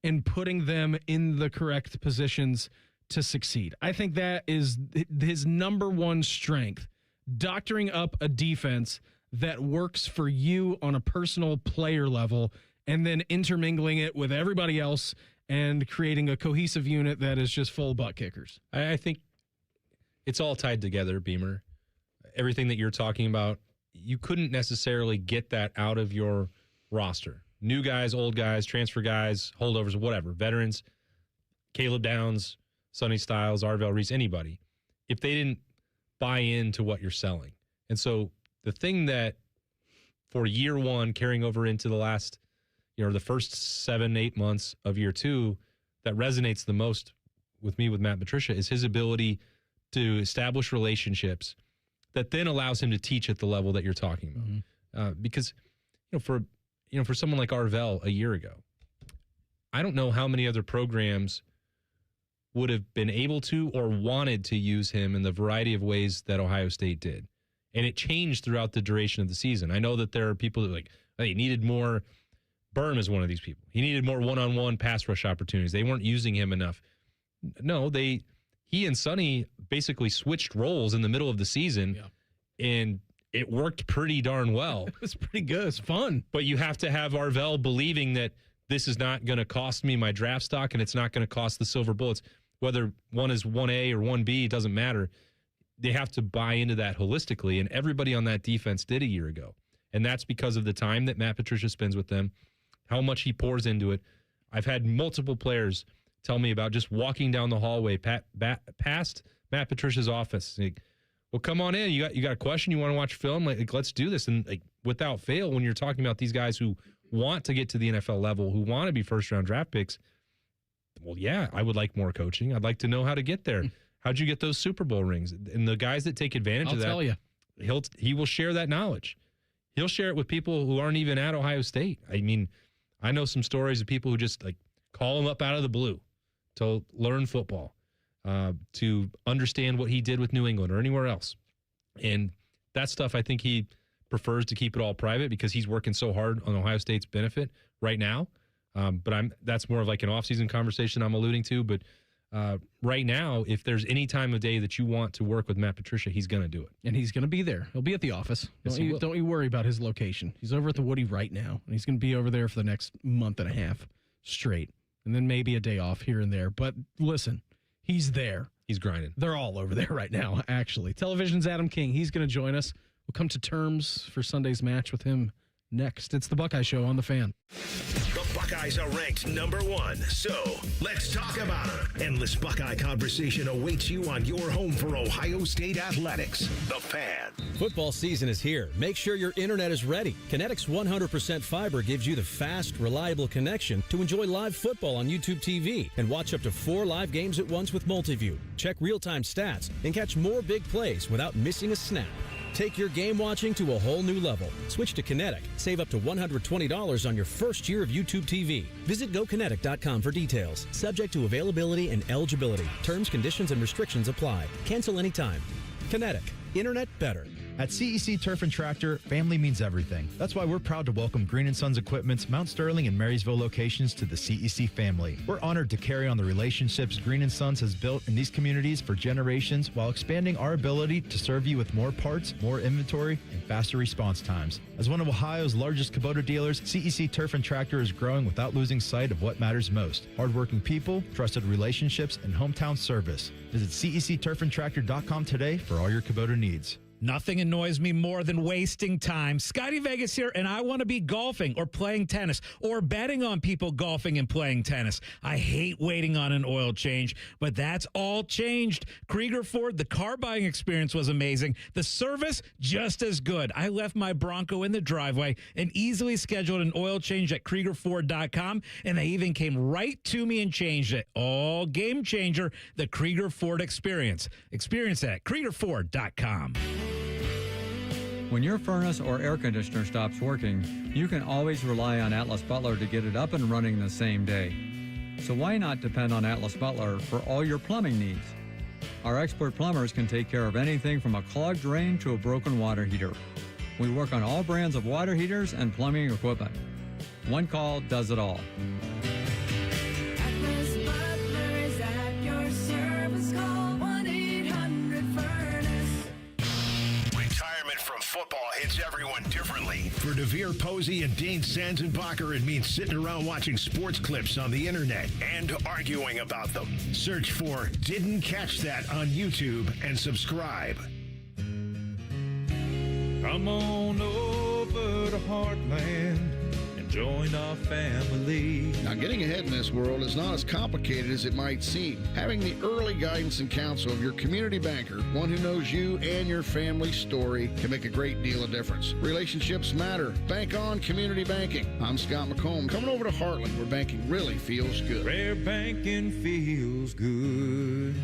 Speaker 5: and putting them in the correct positions to succeed. I think that is his number one strength, doctoring up a defense that works for you on a personal player level and then intermingling it with everybody else and creating a cohesive unit that is just full butt kickers.
Speaker 4: I think it's all tied together, Beamer. Everything that you're talking about, you couldn't necessarily get that out of your roster. New guys, old guys, transfer guys, holdovers, whatever, veterans, Caleb Downs, Sonny Styles, Arvell Reese, anybody, if they didn't buy into what you're selling. And so the thing that for year one carrying over into the last, the first 7-8 months of year two that resonates the most with me with Matt Patricia is his ability to establish relationships that then allows him to teach at the level that you're talking about. Mm-hmm. Because, for someone like Arvell a year ago, I don't know how many other programs would have been able to or wanted to use him in the variety of ways that Ohio State did. And it changed throughout the duration of the season. I know that there are people that they needed more. Berm is one of these people. He needed more one-on-one pass rush opportunities. They weren't using him enough. No, he and Sonny basically switched roles in the middle of the season, and it worked pretty darn well.
Speaker 5: It was pretty good. It's fun.
Speaker 4: But you have to have Arvell believing that this is not going to cost me my draft stock and it's not going to cost the Silver Bullets. Whether one is 1A or 1B, it doesn't matter. They have to buy into that holistically, and everybody on that defense did a year ago. And that's because of the time that Matt Patricia spends with them, how much he pours into it. I've had multiple players tell me about just walking down the hallway past Matt Patricia's office. Well, come on in. You got a question? You want to watch film? Let's do this. And without fail, when you're talking about these guys who want to get to the NFL level, who want to be first-round draft picks, well, yeah, I would like more coaching. I'd like to know how to get there. How'd you get those Super Bowl rings? And the guys that take advantage of that,
Speaker 5: tell you.
Speaker 4: He will share that knowledge. He'll share it with people who aren't even at Ohio State. I mean, I know some stories of people who just call him up out of the blue to learn football, to understand what he did with New England or anywhere else. And that stuff, I think he prefers to keep it all private because he's working so hard on Ohio State's benefit right now. But that's more of an off-season conversation I'm alluding to. But right now, if there's any time of day that you want to work with Matt Patricia, he's going to do it.
Speaker 5: And he's going to be there. He'll be at the office.
Speaker 4: Yes,
Speaker 5: Don't you worry about his location. He's over at the Woody right now, and he's going to be over there for the next month and a half straight, and then maybe a day off here and there. But listen, he's there.
Speaker 4: He's grinding.
Speaker 5: They're all over there right now, actually. Television's Adam King. He's going to join us. We'll come to terms for Sunday's match with him next. It's the Buckeye Show on The Fan.
Speaker 3: The Buckeyes are ranked #1, so let's talk about it. Endless Buckeye conversation awaits you on your home for Ohio State athletics. The Fan.
Speaker 6: Football season is here. Make sure your internet is ready. Kinetic's 100% fiber gives you the fast, reliable connection to enjoy live football on YouTube TV and watch up to 4 live games at once with Multiview. Check real-time stats and catch more big plays without missing a snap. Take your game watching to a whole new level. Switch to Kinetic. Save up to $120 on your first year of YouTube TV. Visit GoKinetic.com for details. Subject to availability and eligibility. Terms, conditions, and restrictions apply. Cancel anytime. Kinetic. Internet better.
Speaker 7: At CEC Turf and Tractor, family means everything. That's why we're proud to welcome Green & Sons Equipment's Mount Sterling and Marysville locations to the CEC family. We're honored to carry on the relationships Green & Sons has built in these communities for generations while expanding our ability to serve you with more parts, more inventory, and faster response times. As one of Ohio's largest Kubota dealers, CEC Turf and Tractor is growing without losing sight of what matters most: hardworking people, trusted relationships, and hometown service. Visit CECTurfandTractor.com today for all your Kubota needs.
Speaker 23: Nothing annoys me more than wasting time. Scotty Vegas here, and I want to be golfing or playing tennis or betting on people golfing and playing tennis. I hate waiting on an oil change, but that's all changed. Krieger Ford, the car buying experience was amazing. The service, just as good. I left my Bronco in the driveway and easily scheduled an oil change at KriegerFord.com, and they even came right to me and changed it. All game changer, the Krieger Ford experience. Experience it at KriegerFord.com.
Speaker 24: When your furnace or air conditioner stops working, you can always rely on Atlas Butler to get it up and running the same day. So why not depend on Atlas Butler for all your plumbing needs? Our expert plumbers can take care of anything from a clogged drain to a broken water heater. We work on all brands of water heaters and plumbing equipment. One call does it all.
Speaker 25: Atlas Butler is at your service.
Speaker 8: Just call 1-800-FURNACE.
Speaker 3: Retirement from football hits everyone differently. For DeVere Posey and Dane Sanzenbacher, it means sitting around watching sports clips on the internet and arguing about them. Search for Didn't Catch That on YouTube and subscribe.
Speaker 10: Come on over to Heartland and join our family.
Speaker 11: Now, getting ahead in this world is not as complicated as it might seem. Having the early guidance and counsel of your community banker, one who knows you and your family's story, can make a great deal of difference. Relationships matter. Bank on community banking. I'm Scott McComb, coming over to Heartland, where banking really feels good.
Speaker 10: Where banking feels good.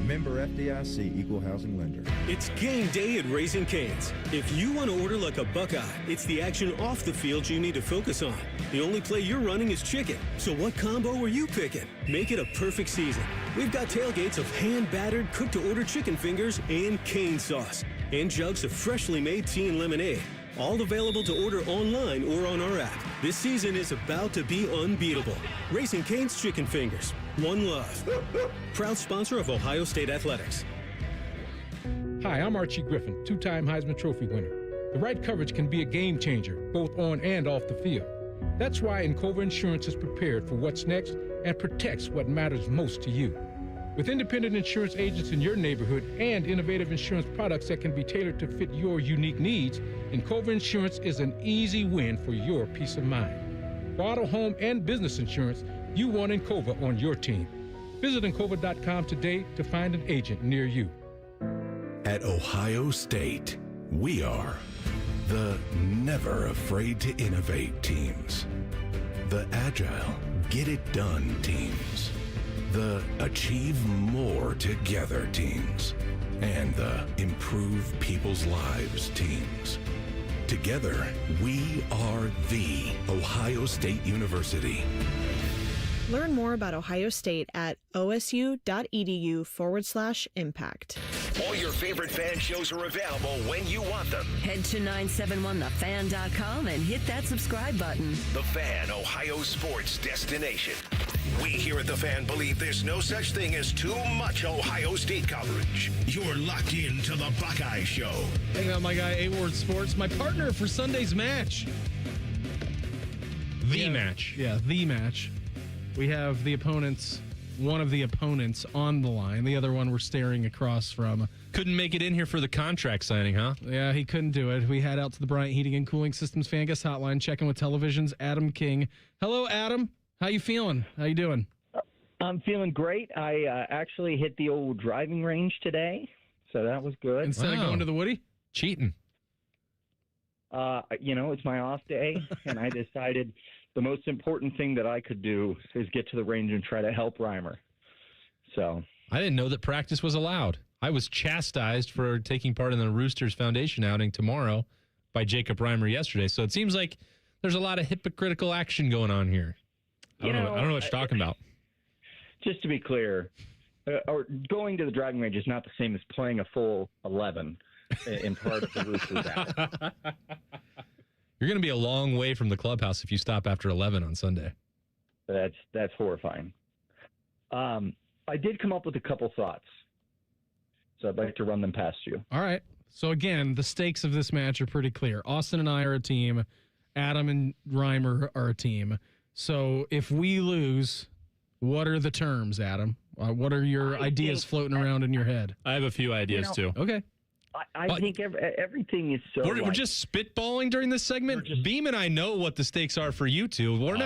Speaker 7: Member FDIC, Equal Housing Lender.
Speaker 12: It's game day at Raising Cane's. If you want to order like a Buckeye, it's the action off the field you need to focus on. The only play you're running is chicken. So what combo are you picking? Make it a perfect season. We've got tailgates of hand-battered, cooked-to-order chicken fingers and cane sauce. And jugs of freshly made tea and lemonade. All available to order online or on our app. This season is about to be unbeatable. Raising Cane's Chicken Fingers. One love. Proud sponsor of Ohio State Athletics.
Speaker 25: Hi, I'm Archie Griffin, two-time Heisman Trophy winner. The right coverage can be a game changer, both on and off the field. That's why Encova Insurance is prepared for what's next and protects what matters most to you. With independent insurance agents in your neighborhood and innovative insurance products that can be tailored to fit your unique needs, Encova Insurance is an easy win for your peace of mind. For auto, home, and business insurance, you want Encova on your team. Visit Encova.com today to find an agent near you.
Speaker 3: At Ohio State, we are the never afraid to innovate teams, the agile, get it done teams, the achieve more together teams, and the improve people's lives teams. Together, we are the Ohio State University.
Speaker 26: Learn more about Ohio State at osu.edu/impact.
Speaker 3: All your favorite fan shows are available when you want them.
Speaker 13: Head to 971thefan.com and hit that subscribe button.
Speaker 3: The Fan, Ohio sports destination. We here at The Fan believe there's no such thing as too much Ohio State coverage. You're locked into the Buckeye Show.
Speaker 5: Hanging out with my guy, A-Ward Sports, my partner for Sunday's match.
Speaker 4: The match.
Speaker 5: Yeah, the match. We have the opponents, one of the opponents on the line. The other one we're staring across from.
Speaker 4: Couldn't make it in here for the contract signing, huh?
Speaker 5: Yeah, he couldn't do it. We head out to the Bryant Heating and Cooling Systems Fan Guest Hotline, checking with television's Adam King. Hello, Adam. How you feeling? How you doing?
Speaker 27: I'm feeling great. I actually hit the old driving range today, so that was good.
Speaker 5: Instead of going to the Woody?
Speaker 4: Cheating.
Speaker 27: It's my off day, and I decided the most important thing that I could do is get to the range and try to help Reimer. So
Speaker 4: I didn't know that practice was allowed. I was chastised for taking part in the Roosters Foundation outing tomorrow by Jacob Reimer yesterday. So it seems like there's a lot of hypocritical action going on here. I don't know what you're talking about.
Speaker 27: Just to be clear, going to the driving range is not the same as playing a full 11 in part of the Roosters outing.
Speaker 4: You're going to be a long way from the clubhouse if you stop after 11 on Sunday.
Speaker 27: That's horrifying. I did come up with a couple thoughts, so I'd like to run them past you.
Speaker 5: All right. So, again, the stakes of this match are pretty clear. Austin and I are a team. Adam and Reimer are a team. So, if we lose, what are the terms, Adam? What are your ideas floating around in your head?
Speaker 4: I have a few ideas, too.
Speaker 5: Okay.
Speaker 27: I think everything is so.
Speaker 4: We're just spitballing during this segment. Beam and I know what the stakes are for you two. We're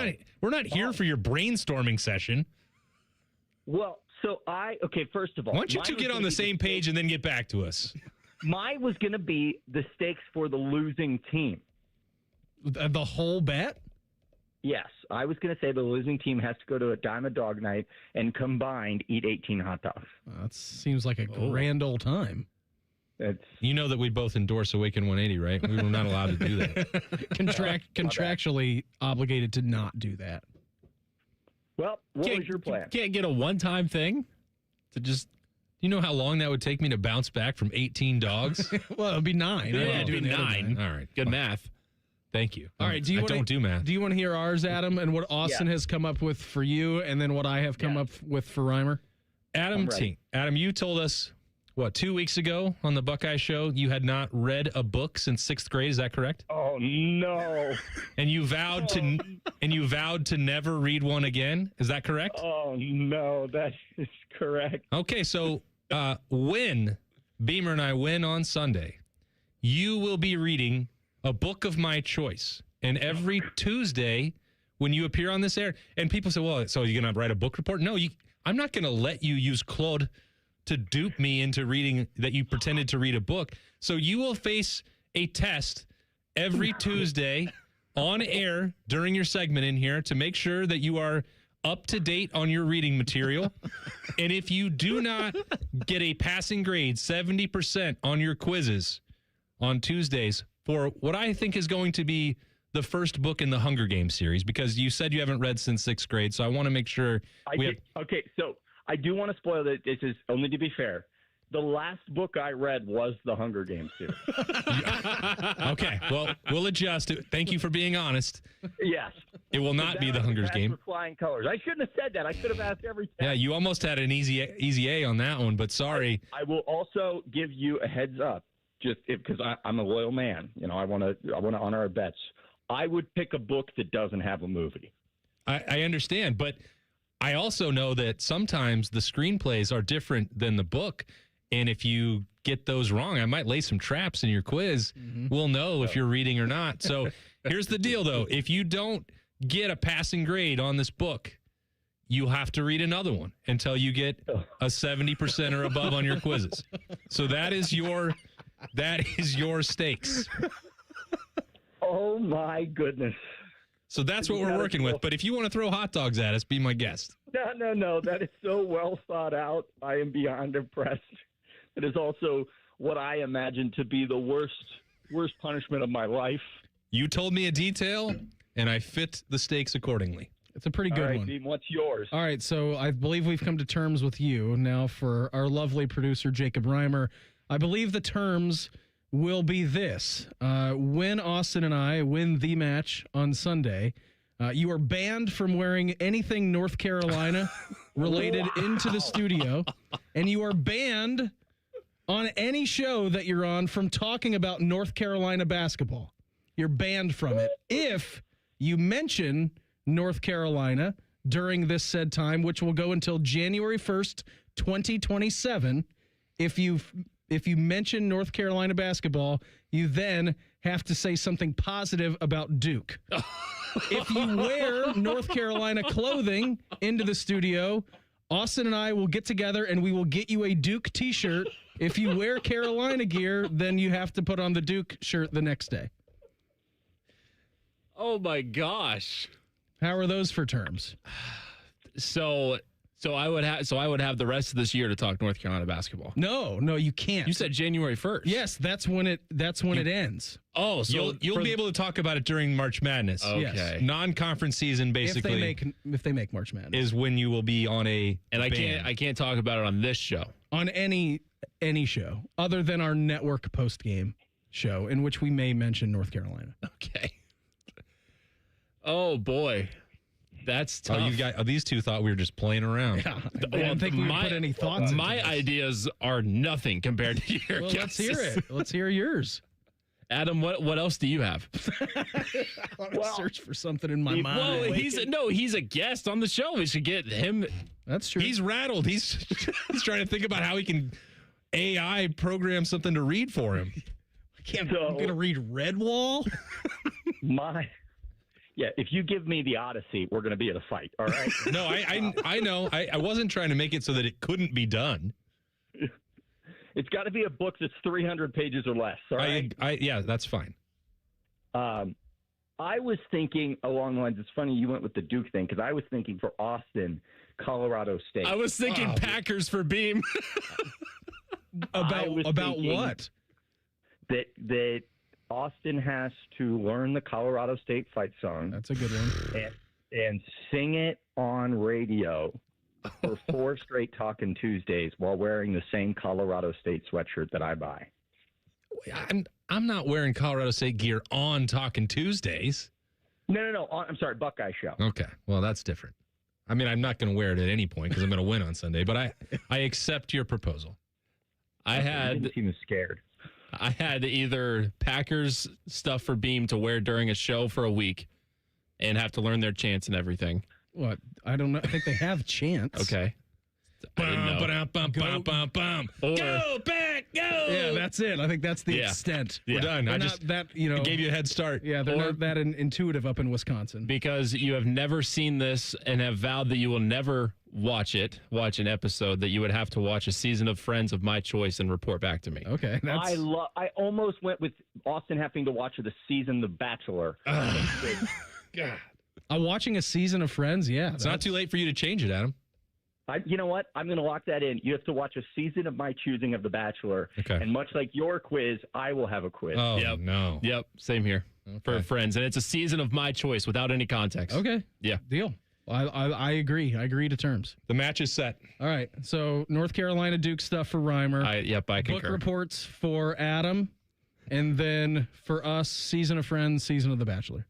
Speaker 4: not here for your brainstorming session.
Speaker 27: Well, first of all,
Speaker 4: why don't you two get on the same page and then get back to us?
Speaker 27: Mine was going to be the stakes for the losing team.
Speaker 5: The whole bet?
Speaker 27: Yes, I was going to say the losing team has to go to a Diamond Dog Night and combined eat 18 hot dogs.
Speaker 5: That seems like a grand old time.
Speaker 4: You know that we both endorse Awaken 180, right? We were not allowed to do that.
Speaker 5: Contractually obligated to not do that.
Speaker 27: Well, what was your plan?
Speaker 4: Can't get a one-time thing to just. You know how long that would take me to bounce back from 18 dogs?
Speaker 5: Well, it would be 9.
Speaker 4: Yeah, it'd be 9. All right, good math. Thank you.
Speaker 5: All right,
Speaker 4: I don't do math.
Speaker 5: Do you want to hear ours, Adam, and what Austin has come up with for you, and then what I have come up with for Reimer?
Speaker 4: Adam T. Adam, you told us, 2 weeks ago on the Buckeye Show, you had not read a book since 6th grade. Is that correct?
Speaker 27: Oh, no.
Speaker 4: And you vowed to never read one again. Is that correct?
Speaker 27: Oh, no, that is correct.
Speaker 4: Okay, so when Beamer and I win on Sunday, you will be reading a book of my choice. And every Tuesday when you appear on this air, and people say, well, so you're going to write a book report? No, I'm not going to let you use Claude to dupe me into reading that you pretended to read a book. So you will face a test every Tuesday on air during your segment in here to make sure that you are up to date on your reading material. And if you do not get a passing grade, 70% on your quizzes on Tuesdays for what I think is going to be the first book in the Hunger Games series, because you said you haven't read since 6th grade, so I want to make sure
Speaker 27: Okay, so I do want to spoil that. This is only to be fair. The last book I read was the Hunger Games series.
Speaker 4: Okay, well, we'll adjust it. Thank you for being honest.
Speaker 27: Yes.
Speaker 4: It will not be the Hunger Games.
Speaker 27: Flying colors. I shouldn't have said that. I should have asked every time.
Speaker 4: Yeah, you almost had an easy A on that one, but sorry.
Speaker 27: I will also give you a heads up, just because I'm a loyal man. I want to honor our bets. I would pick a book that doesn't have a movie.
Speaker 4: I understand, but I also know that sometimes the screenplays are different than the book, and if you get those wrong, I might lay some traps in your quiz. We'll know if you're reading or not. So here's the deal, though. If you don't get a passing grade on this book, you have to read another one until you get a 70% or above on your quizzes. So that is your stakes.
Speaker 27: Oh, my goodness.
Speaker 4: So that's what we're working with. But if you want to throw hot dogs at us, be my guest.
Speaker 27: No. That is so well thought out. I am beyond impressed. It is also what I imagine to be the worst punishment of my life.
Speaker 4: You told me a detail, and I fit the stakes accordingly.
Speaker 5: It's a pretty good one.
Speaker 27: Dean, what's yours?
Speaker 5: All right, so I believe we've come to terms with you now for our lovely producer, Jacob Reimer. I believe the terms will be this. When Austin and I win the match on Sunday, you are banned from wearing anything North Carolina related into the studio, and you are banned on any show that you're on from talking about North Carolina basketball. You're banned from it. If you mention North Carolina during this said time, which will go until January 1st, 2027, if you mention North Carolina basketball, you then have to say something positive about Duke. If you wear North Carolina clothing into the studio, Austin and I will get together and we will get you a Duke t-shirt. If you wear Carolina gear, then you have to put on the Duke shirt the next day.
Speaker 1: Oh my gosh.
Speaker 5: How are those for terms?
Speaker 1: So I would have the rest of this year to talk North Carolina basketball.
Speaker 5: No, you can't.
Speaker 1: You said January 1st.
Speaker 5: Yes, that's when it ends.
Speaker 1: Oh, so
Speaker 4: you'll be able to talk about it during March Madness.
Speaker 1: Okay.
Speaker 5: Yes.
Speaker 4: Non-conference season basically.
Speaker 5: If they make March Madness
Speaker 4: is when you will be on a
Speaker 1: and I can't talk about it on this show.
Speaker 5: On any show other than our network post-game show in which we may mention North Carolina.
Speaker 1: Okay. Oh boy. That's tough.
Speaker 4: These two thought we were just playing around.
Speaker 5: Yeah, I didn't think we put any thoughts into
Speaker 1: my
Speaker 5: this.
Speaker 1: Ideas are nothing compared to your
Speaker 5: Well, let's
Speaker 1: guesses.
Speaker 5: hear it. Let's hear yours.
Speaker 1: Adam, what else do you have?
Speaker 5: I want to search for something in my mind.
Speaker 1: Well, he's a guest on the show. We should get him.
Speaker 5: That's true.
Speaker 4: He's rattled. He's trying to think about how he can AI program something to read for him.
Speaker 5: I'm going to read Redwall.
Speaker 27: Yeah, if you give me the Odyssey, we're going to be at a fight, all right?
Speaker 4: No, I know. I wasn't trying to make it so that it couldn't be done.
Speaker 27: It's got to be a book that's 300 pages or less, all right?
Speaker 4: Yeah, that's fine.
Speaker 27: I was thinking along the lines, it's funny you went with the Duke thing, because I was thinking for Austin, Colorado State.
Speaker 1: I was thinking Packers for Beam.
Speaker 5: About what?
Speaker 27: That Austin has to learn the Colorado State fight song.
Speaker 5: That's a good one.
Speaker 27: And sing it on radio for 4 straight Talkin' Tuesdays while wearing the same Colorado State sweatshirt that I buy.
Speaker 4: I'm not wearing Colorado State gear on Talkin' Tuesdays.
Speaker 27: No. I'm sorry, Buckeye Show.
Speaker 4: Okay, well, that's different. I mean, I'm not going to wear it at any point because I'm going to win on Sunday, but I accept your proposal.
Speaker 27: You didn't seem scared.
Speaker 1: I had either Packers stuff for Beam to wear during a show for a week and have to learn their chants and everything.
Speaker 5: What? I don't know. I think they have chants.
Speaker 1: Okay.
Speaker 4: Or,
Speaker 5: Go back, go. Yeah, that's it. I think that's the extent.
Speaker 4: We're done.
Speaker 5: They're
Speaker 4: I
Speaker 5: not
Speaker 4: just
Speaker 5: that,
Speaker 4: gave you a head start.
Speaker 5: Yeah, they're not that intuitive up in Wisconsin.
Speaker 1: Because you have never seen this and have vowed that you will never watch an episode, that you would have to watch a season of Friends of my choice and report back to me.
Speaker 5: Okay.
Speaker 27: I almost went with Austin having to watch the season The Bachelor.
Speaker 4: God.
Speaker 5: Watching a season of Friends, yeah.
Speaker 4: It's not too late for you to change it, Adam.
Speaker 27: You know what? I'm going to lock that in. You have to watch a season of my choosing of The Bachelor.
Speaker 4: Okay.
Speaker 27: And much like your quiz, I will have a quiz.
Speaker 4: Oh, no.
Speaker 1: Yep, same here for Friends. And it's a season of my choice without any context.
Speaker 5: Okay.
Speaker 1: Yeah.
Speaker 5: Deal. I agree. I agree to terms.
Speaker 4: The match is set.
Speaker 5: All right. So North Carolina Duke stuff for Reimer.
Speaker 1: I concur.
Speaker 5: Book reports for Adam. And then for us, season of Friends, season of The Bachelor.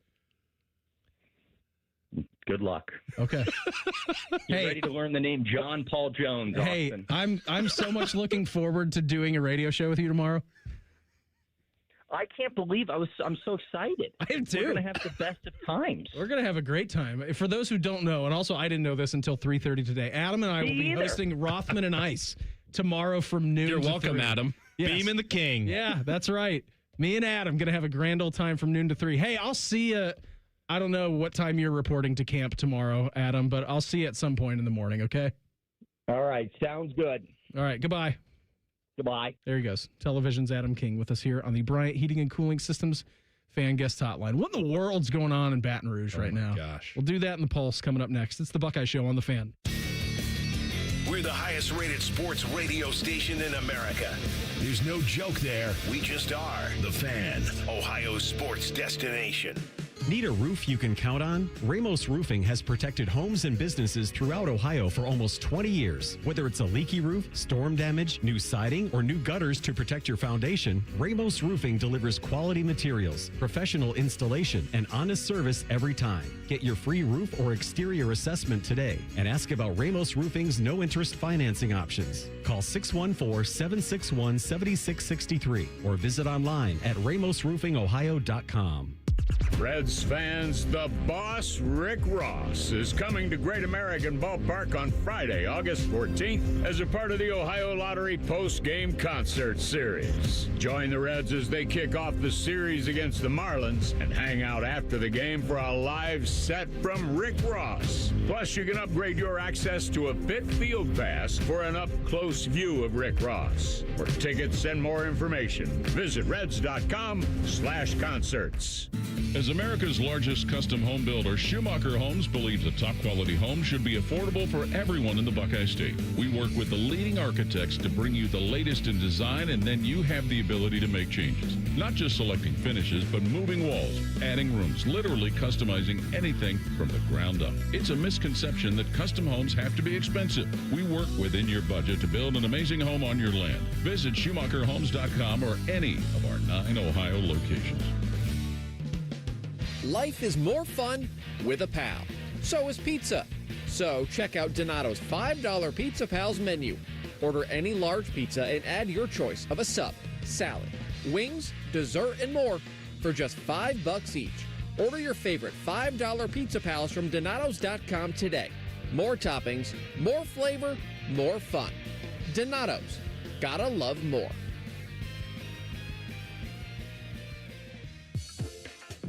Speaker 27: Good luck.
Speaker 5: Okay.
Speaker 27: You're ready to learn the name John Paul Jones, Austin.
Speaker 5: Hey, I'm so much looking forward to doing a radio show with you tomorrow.
Speaker 27: I can't believe I'm so excited.
Speaker 5: I am too.
Speaker 27: We're going to have the best of times.
Speaker 5: We're going to have a great time. For those who don't know, and also I didn't know this until 3:30 today, Adam and I will be hosting Rothman and Ice tomorrow from noon.
Speaker 1: You're welcome,
Speaker 5: 3.
Speaker 1: Adam.
Speaker 5: Yes.
Speaker 4: Beam and the King.
Speaker 5: Yeah, that's right. Me and Adam going to have a grand old time from noon to 3. Hey, I'll see you. I don't know what time you're reporting to camp tomorrow, Adam, but I'll see you at some point in the morning, okay?
Speaker 27: All right. Sounds good.
Speaker 5: All right. Goodbye.
Speaker 27: Goodbye.
Speaker 5: There he goes. Television's Adam King with us here on the Bryant Heating and Cooling Systems Fan Guest Hotline. What in the world's going on in Baton Rouge right now?
Speaker 4: Gosh.
Speaker 5: We'll do that in the Pulse coming up next. It's the Buckeye Show on the Fan.
Speaker 3: We're the highest rated sports radio station in America. There's no joke there. We just are. The Fan, Ohio's sports destination.
Speaker 8: Need a roof you can count on? Ramos Roofing has protected homes and businesses throughout Ohio for almost 20 years. Whether it's a leaky roof, storm damage, new siding, or new gutters to protect your foundation, Ramos Roofing delivers quality materials, professional installation, and honest service every time. Get your free roof or exterior assessment today and ask about Ramos Roofing's no-interest financing options. Call 614-761-7663 or visit online at ramosroofingohio.com.
Speaker 9: Reds fans, the boss, Rick Ross, is coming to Great American Ballpark on Friday, August 14th, as a part of the Ohio Lottery post-game concert series. Join the Reds as they kick off the series against the Marlins and hang out after the game for a live set from Rick Ross. Plus, you can upgrade your access to a Fit Field Pass for an up-close view of Rick Ross. For tickets and more information, visit reds.com/concerts.
Speaker 14: As America's largest custom home builder, Schumacher Homes believes a top-quality home should be affordable for everyone in the Buckeye State. We work with the leading architects to bring you the latest in design, and then you have the ability to make changes. Not just selecting finishes, but moving walls, adding rooms, literally customizing anything from the ground up. It's a misconception that custom homes have to be expensive. We work within your budget to build an amazing home on your land. Visit SchumacherHomes.com or any of our 9 Ohio locations.
Speaker 15: Life is more fun with a pal. So is pizza. So check out Donato's $5 Pizza Pals menu. Order any large pizza and add your choice of a sub, salad, wings, dessert, and more for just $5 each. Order your favorite $5 Pizza Pals from Donatos.com today. More toppings, more flavor, more fun. Donato's. Gotta love more.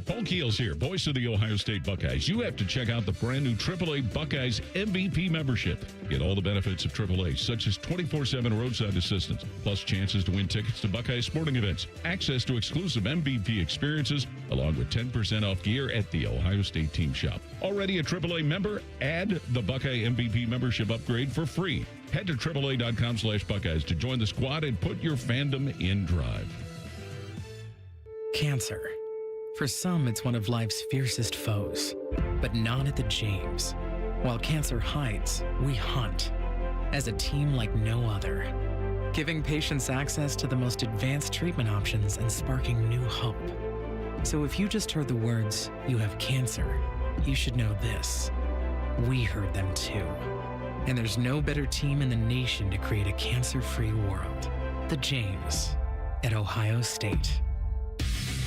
Speaker 14: Paul Keels here, voice of the Ohio State Buckeyes. You have to check out the brand new AAA Buckeyes MVP membership. Get all the benefits of AAA, such as 24/7 roadside assistance, plus chances to win tickets to Buckeye sporting events, access to exclusive MVP experiences, along with 10% off gear at the Ohio State team shop. Already a AAA member? Add the Buckeye MVP membership upgrade for free. Head to AAA.com/Buckeyes to join the squad and put your fandom in drive.
Speaker 16: Cancer. For some, it's one of life's fiercest foes, but not at the James. While cancer hides, we hunt as a team like no other, giving patients access to the most advanced treatment options and sparking new hope. So if you just heard the words, "you have cancer," you should know this. we heard them too. And there's no better team in the nation to create a cancer-free world. The James at Ohio State.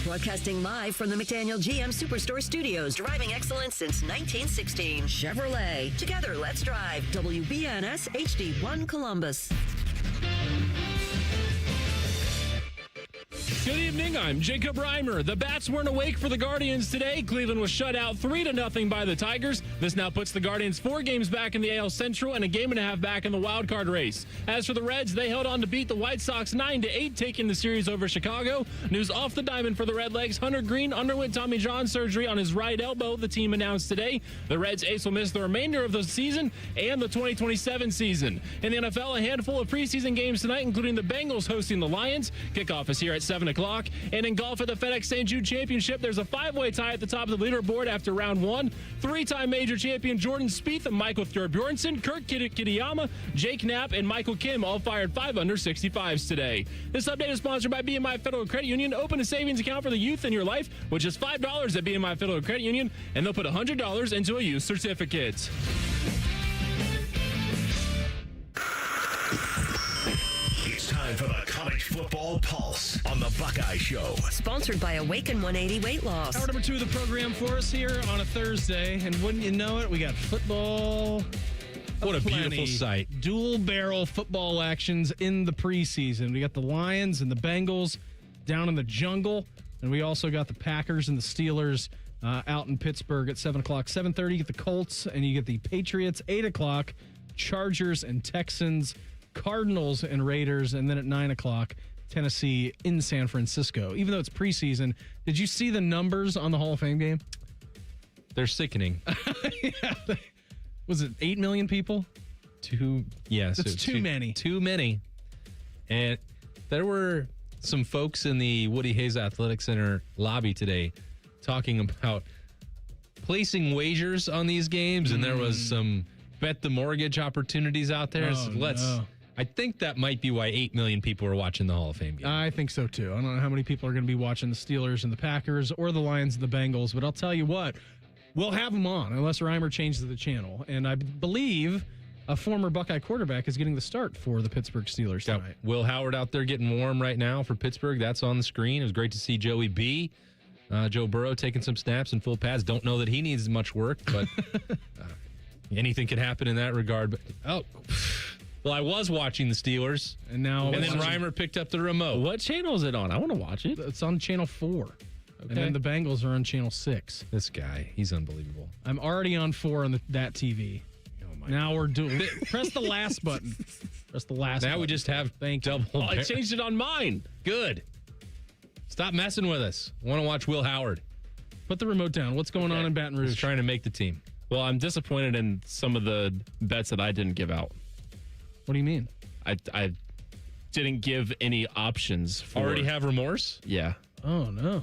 Speaker 13: Broadcasting live from the McDaniel GM Superstore Studios. Driving excellence since 1916. Chevrolet. Together, let's drive. WBNS HD1 Columbus.
Speaker 1: Good evening, I'm Jacob Reimer. The Bats weren't awake for the Guardians today. Cleveland was shut out 3-0 by the Tigers. This now puts the Guardians 4 games back in the AL Central and a game and a half back in the wild card race. As for the Reds, they held on to beat the White Sox 9-8, taking the series over Chicago. News off the diamond for the Redlegs. Hunter Green underwent Tommy John surgery on his right elbow, the team announced today. The Reds ace will miss the remainder of the season and the 2027 season. In the NFL, a handful of preseason games tonight, including the Bengals hosting the Lions. Kickoff is here at 7 o'clock. And in golf at the FedEx St. Jude Championship, there's a 5-way tie at the top of the leaderboard after round 1. 3-time major champion Jordan Spieth and Michael Thorbjornsen, Kurt Kitayama, Jake Knapp, and Michael Kim all fired 5 under 65s today. This update is sponsored by BMI Federal Credit Union. Open a savings account for the youth in your life, which is $5 at BMI Federal Credit Union, and they'll put $100 into a youth certificate.
Speaker 3: Time for the College Football Pulse on the Buckeye Show.
Speaker 13: Sponsored by Awaken 180 Weight Loss.
Speaker 5: Hour number 2 of the program for us here on a Thursday. And wouldn't you know it, we got football.
Speaker 4: What a beautiful sight.
Speaker 5: Dual barrel football actions in the preseason. We got the Lions and the Bengals down in the jungle. And we also got the Packers and the Steelers out in Pittsburgh at 7 o'clock. 7:30, you get the Colts and you get the Patriots. 8 o'clock, Chargers and Texans. Cardinals and Raiders, and then at 9 o'clock, Tennessee in San Francisco. Even though it's preseason, did you see the numbers on the Hall of Fame game?
Speaker 4: They're sickening.
Speaker 5: Yeah. Was it 8 million people?
Speaker 4: Yes.
Speaker 5: That's too many.
Speaker 4: Too many. And there were some folks in the Woody Hayes Athletic Center lobby today talking about placing wagers on these games, and there was some bet the mortgage opportunities out there. So I think that might be why 8 million people are watching the Hall of Fame game.
Speaker 5: I think so, too. I don't know how many people are going to be watching the Steelers and the Packers or the Lions and the Bengals, but I'll tell you what, we'll have them on unless Reimer changes the channel. And I believe a former Buckeye quarterback is getting the start for the Pittsburgh Steelers tonight.
Speaker 4: Will Howard out there getting warm right now for Pittsburgh. That's on the screen. It was great to see Joey B. Joe Burrow taking some snaps in full pads. Don't know that he needs much work, but anything could happen in that regard. But well, I was watching the Steelers, and then Reimer picked up the remote.
Speaker 1: What channel is it on? I want to watch it.
Speaker 5: It's on Channel 4. Okay. And then the Bengals are on Channel 6.
Speaker 4: This guy, he's unbelievable.
Speaker 5: I'm already on 4 on that TV. Now we're doing press the last button. Press the last button.
Speaker 4: Now we just have double.
Speaker 1: Oh, I changed it on mine.
Speaker 4: Good. Stop messing with us. I want to watch Will Howard.
Speaker 5: Put the remote down. What's going on in Baton Rouge?
Speaker 4: He's trying to make the team.
Speaker 1: Well, I'm disappointed in some of the bets that I didn't give out.
Speaker 5: What do you mean?
Speaker 1: I didn't give any options.
Speaker 4: Already have remorse?
Speaker 1: Yeah.
Speaker 5: Oh, no.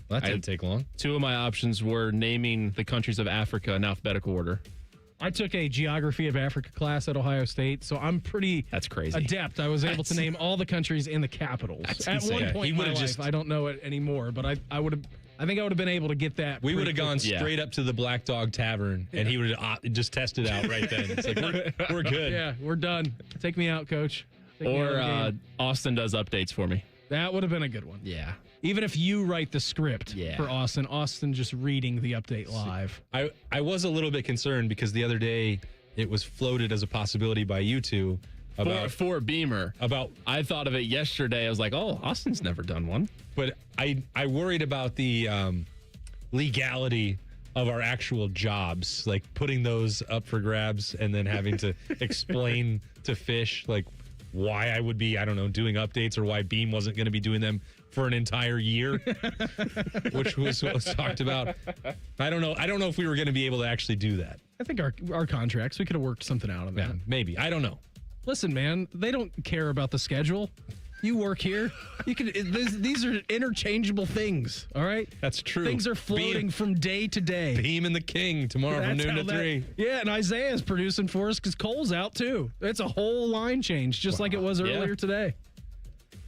Speaker 4: That didn't take long.
Speaker 1: 2 of my options were naming the countries of Africa in alphabetical order.
Speaker 5: I took a geography of Africa class at Ohio State, so I'm pretty adept. I was able to name all the countries and the capitals. At one point in my life, I don't know it anymore, but I think I would have been able to get that.
Speaker 4: We would have gone straight up to the Black Dog Tavern, and he would have just tested out right then. It's like, we're good.
Speaker 5: Yeah, we're done. Take me out, coach.
Speaker 1: Or Austin does updates for me.
Speaker 5: That would have been a good one.
Speaker 1: Yeah.
Speaker 5: Even if you write the script for Austin just reading the update live.
Speaker 4: I was a little bit concerned because the other day it was floated as a possibility by you two about
Speaker 1: for Beamer. I thought of it yesterday. I was like, oh, Austin's never done one.
Speaker 4: But I worried about the legality of our actual jobs, like putting those up for grabs and then having to explain to Fish like why I would be, I don't know, doing updates or why Beam wasn't going to be doing them for an entire year, which was what was talked about. I don't know if we were going to be able to actually do that.
Speaker 5: I think our contracts, we could have worked something out on that.
Speaker 4: Yeah, maybe. I don't know.
Speaker 5: Listen, man, they don't care about the schedule. You work here. You can. These are interchangeable things. All right.
Speaker 4: That's true.
Speaker 5: Things are floating from day to day.
Speaker 4: Beam and the King tomorrow from noon to 3.
Speaker 5: Yeah, and Isaiah's producing for us because Cole's out too. It's a whole line change, just like it was earlier today.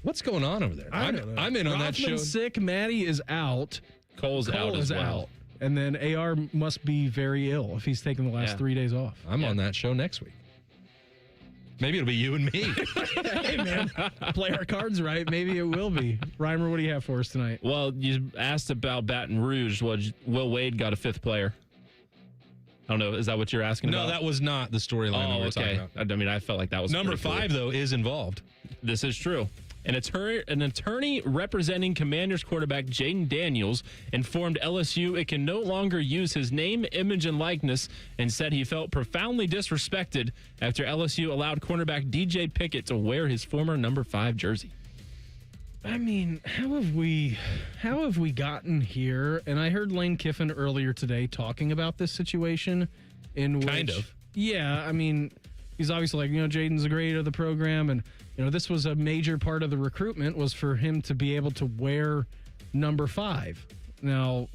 Speaker 4: What's going on over there?
Speaker 5: I don't know.
Speaker 4: I'm in on that show.
Speaker 5: Sick. Maddie is out.
Speaker 1: Cole's out as well.
Speaker 5: And then AR must be very ill if he's taking the last 3 days off.
Speaker 4: I'm on that show next week. Maybe it'll be you and me.
Speaker 5: Hey, man, play our cards right. Maybe it will be. Reimer, what do you have for us tonight?
Speaker 1: Well, you asked about Baton Rouge. Will Wade got a fifth player? I don't know. Is that what you're asking about?
Speaker 4: No, that was not the storyline that we were talking about.
Speaker 1: I mean, I felt like that was
Speaker 4: number 5, though, is involved.
Speaker 1: This is true. An attorney representing Commanders quarterback Jaden Daniels informed LSU it can no longer use his name, image, and likeness, and said he felt profoundly disrespected after LSU allowed cornerback DJ Pickett to wear his former number 5 jersey.
Speaker 5: I mean, how have we gotten here? And I heard Lane Kiffin earlier today talking about this situation. Kind of. Yeah, I mean, he's obviously like, Jaden's the great of the program, and this was a major part of the recruitment was for him to be able to wear number 5. Now,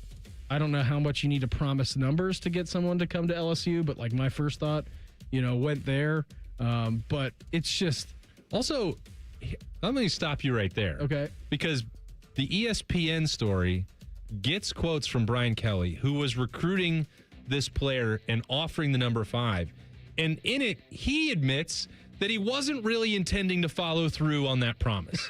Speaker 5: I don't know how much you need to promise numbers to get someone to come to LSU, but like my first thought, went there. But it's just
Speaker 4: also, let me stop you right there.
Speaker 5: Okay.
Speaker 4: Because the ESPN story gets quotes from Brian Kelly, who was recruiting this player and offering the number 5. And in it, he admits that he wasn't really intending to follow through on that promise.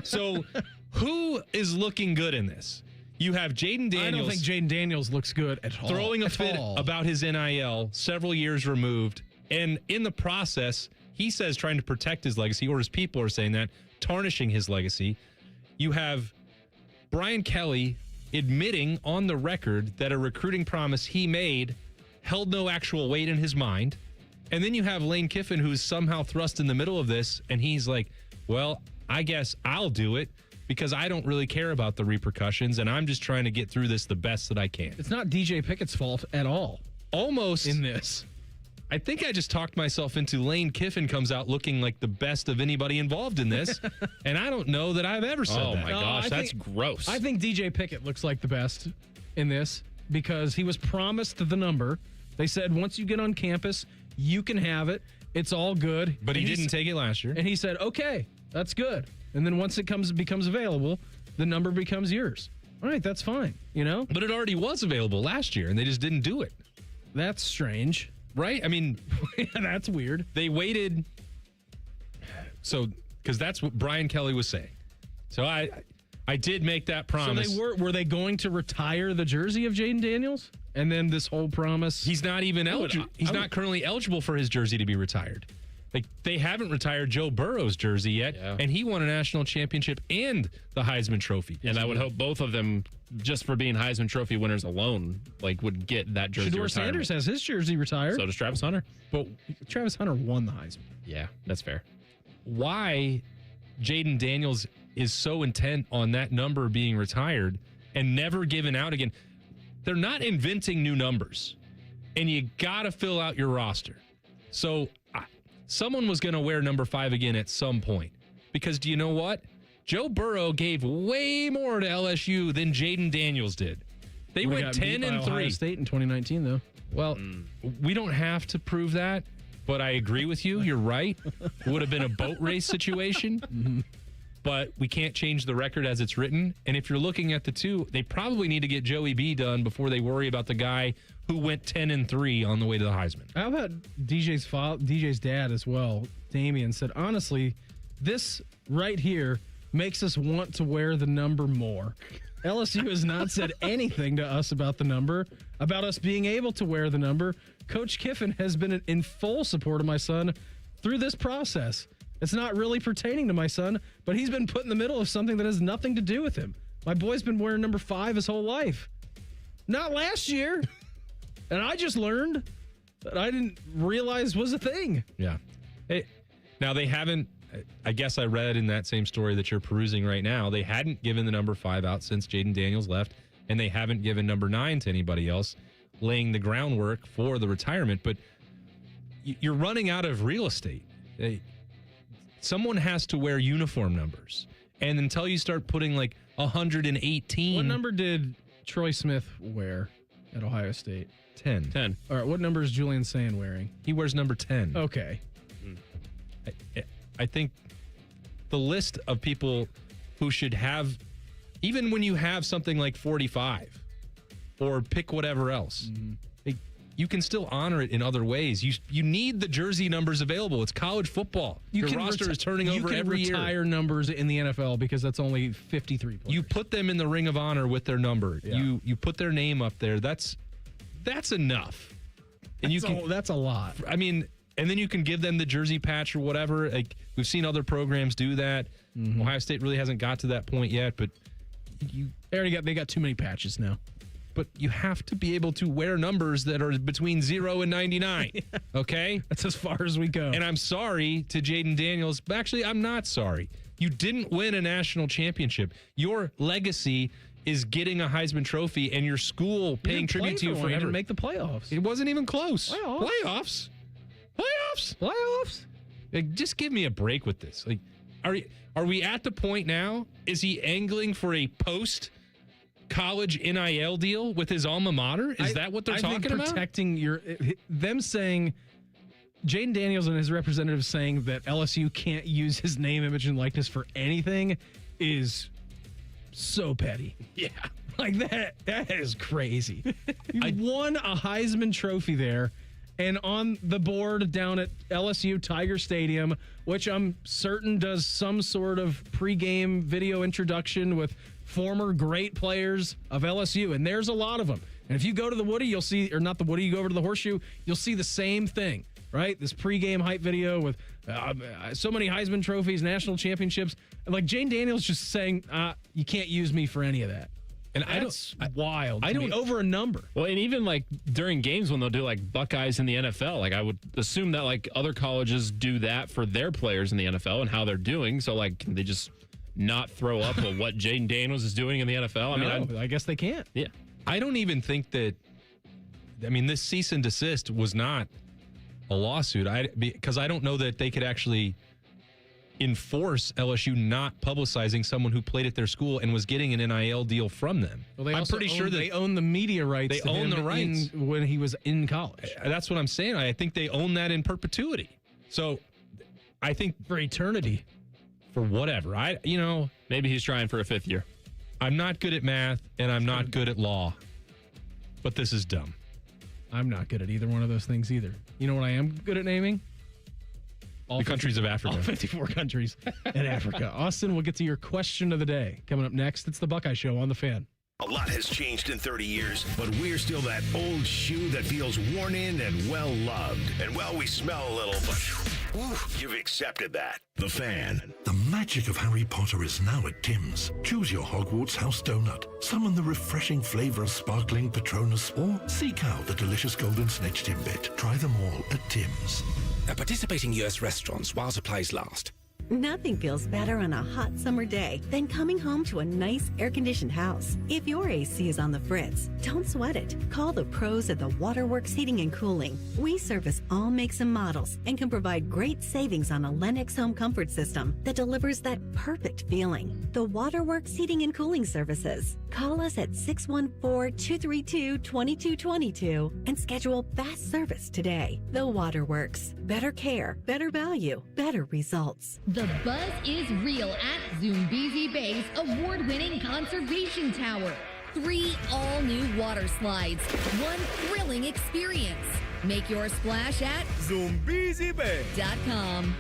Speaker 4: So who is looking good in this? You have Jaden Daniels.
Speaker 5: I don't think Jaden Daniels looks good at all.
Speaker 4: Throwing a fit about his NIL several years removed. And in the process, he says trying to protect his legacy, or his people are saying that, tarnishing his legacy. You have Brian Kelly admitting on the record that a recruiting promise he made held no actual weight in his mind. And then you have Lane Kiffin, who's somehow thrust in the middle of this, and he's like, well, I guess I'll do it because I don't really care about the repercussions, and I'm just trying to get through this the best that I can.
Speaker 5: It's not DJ Pickett's fault at all.
Speaker 4: Almost.
Speaker 5: In this.
Speaker 4: I think I just talked myself into Lane Kiffin comes out looking like the best of anybody involved in this, and I don't know that I've ever said that.
Speaker 1: Oh, my gosh, that's gross.
Speaker 5: I think DJ Pickett looks like the best in this because he was promised the number. They said, once you get on campus, you can have it. It's all good.
Speaker 4: But he didn't take it last year.
Speaker 5: And he said, okay, that's good. And then once it becomes available, the number becomes yours. All right, that's fine,
Speaker 4: But it already was available last year, and they just didn't do it.
Speaker 5: That's strange.
Speaker 4: Right? I mean,
Speaker 5: that's weird.
Speaker 4: They waited. So, because that's what Brian Kelly was saying. So I did make that promise.
Speaker 5: So were they going to retire the jersey of Jaden Daniels? And then this whole promise.
Speaker 4: He's not even eligible. He's not currently eligible for his jersey to be retired. Like, they haven't retired Joe Burrow's jersey yet, and he won a national championship and the Heisman Trophy.
Speaker 1: And I would hope both of them, just for being Heisman Trophy winners alone, would get that jersey
Speaker 5: Shedeur Sanders has his jersey retired.
Speaker 1: So does Travis Hunter.
Speaker 5: But Travis Hunter won the Heisman.
Speaker 1: Yeah, that's fair.
Speaker 4: Why Jaden Daniels is so intent on that number being retired and never given out again. They're not inventing new numbers, and you got to fill out your roster. So someone was going to wear number 5 again at some point, because do you know what? Joe Burrow gave way more to LSU than Jaden Daniels did. They went 10-3.
Speaker 5: Ohio State in 2019, though.
Speaker 4: Well, we don't have to prove that, but I agree with you. You're right. It would have been a boat race situation. But we can't change the record as it's written. And if you're looking at the two, they probably need to get Joey B done before they worry about the guy who went 10-3 on the way to the Heisman.
Speaker 5: How about DJ's dad as well? Damian said, honestly, this right here makes us want to wear the number more. LSU has not said anything to us about the number, about us being able to wear the number. Coach Kiffin has been in full support of my son through this process. It's not really pertaining to my son, but he's been put in the middle of something that has nothing to do with him. My boy's been wearing number 5 his whole life. Not last year. And I just learned that I didn't realize was a thing.
Speaker 4: Yeah. Now, they haven't, I guess I read in that same story that you're perusing right now, they hadn't given the number 5 out since Jaden Daniels left, and they haven't given number 9 to anybody else, laying the groundwork for the retirement. But you're running out of real estate. Someone has to wear uniform numbers. And until you start putting like 118.
Speaker 5: What number did Troy Smith wear at Ohio State?
Speaker 4: 10.
Speaker 5: All right. What number is Julian Sand wearing?
Speaker 4: He wears number 10.
Speaker 5: Okay.
Speaker 4: I think the list of people who should have, even when you have something like 45, or pick whatever else. You can still honor it in other ways. You need the jersey numbers available. It's college football. Your roster is turning over every year.
Speaker 5: You can retire numbers in the NFL because that's only 53 players.
Speaker 4: You put them in the Ring of Honor with their number. Yeah. You put their name up there. That's enough. And
Speaker 5: that's a lot.
Speaker 4: I mean, and then you can give them the jersey patch or whatever. Like we've seen other programs do that. Ohio State really hasn't got to that point yet, but
Speaker 5: they got too many patches now.
Speaker 4: But you have to be able to wear numbers that are between 0 and 99. Okay?
Speaker 5: That's as far as we go.
Speaker 4: And I'm sorry to Jaden Daniels. But actually, I'm not sorry. You didn't win a national championship. Your legacy is getting a Heisman Trophy and your school paying tribute to you forever.
Speaker 5: You didn't make the playoffs.
Speaker 4: It wasn't even close.
Speaker 5: Playoffs.
Speaker 4: Like, just give me a break with this. Like, are we at the point now? Is he angling for a post-college NIL deal with his alma mater? Is that what they're talking about?
Speaker 5: Protecting them saying, Jaden Daniels and his representatives saying that LSU can't use his name, image, and likeness for anything is so petty.
Speaker 4: Yeah.
Speaker 5: Like that is crazy. You won a Heisman Trophy there, and on the board down at LSU Tiger Stadium, which I'm certain does some sort of pregame video introduction with former great players of LSU, and there's a lot of them. And if you go to the Woody, you'll see, or not the Woody, you go over to the Horseshoe, you'll see the same thing, right? This pregame hype video with so many Heisman trophies, national championships. And like Jane Daniels just saying, you can't use me for any of that. And that's wild. I don't over a number.
Speaker 1: Well, and even like during games when they'll do like Buckeyes in the NFL, like I would assume that like other colleges do that for their players in the NFL and how they're doing. So like they just not throw up with what Jaden Daniels is doing in the NFL.
Speaker 5: I guess they can't.
Speaker 1: Yeah.
Speaker 4: I don't even think that. I mean, this cease and desist was not a lawsuit. Because I don't know that they could actually enforce LSU not publicizing someone who played at their school and was getting an NIL deal from them.
Speaker 5: Well, I'm pretty sure that
Speaker 4: they
Speaker 5: own the media rights.
Speaker 4: They own the rights
Speaker 5: when he was in college.
Speaker 4: That's what I'm saying. I think they own that in perpetuity. So I think
Speaker 5: for eternity.
Speaker 4: For whatever.
Speaker 1: Maybe he's trying for a fifth year.
Speaker 4: I'm not good at math and I'm not good at law. But this is dumb.
Speaker 5: I'm not good at either one of those things either. You know what I am good at naming?
Speaker 4: The countries of Africa.
Speaker 5: All 54 countries in Africa. Austin, we'll get to your question of the day. Coming up next, it's the Buckeye Show on The Fan.
Speaker 3: A lot has changed in 30 years, but we're still that old shoe that feels worn in and well-loved. And well, we smell a little, but you've accepted that. The Fan.
Speaker 2: The magic of Harry Potter is now at Tim's. Choose your Hogwarts house donut, summon the refreshing flavor of sparkling Patronus, or seek out the delicious golden snitch Timbit. Try them all at Tim's.
Speaker 17: At participating U.S. restaurants while supplies last.
Speaker 18: Nothing feels better on a hot summer day than coming home to a nice air-conditioned house. If your AC is on the fritz, don't sweat it. Call the pros at the Waterworks Heating and Cooling. We service all makes and models and can provide great savings on a Lennox home comfort system that delivers that perfect feeling. The Waterworks Heating and Cooling Services. Call us at 614-232-2222 and schedule fast service today. The Waterworks. Better care, better value, better results.
Speaker 19: The buzz is real at Zoombezi Bay's award-winning conservation tower. 3 all-new water slides, 1 thrilling experience. Make your splash at ZoombeziBay.com.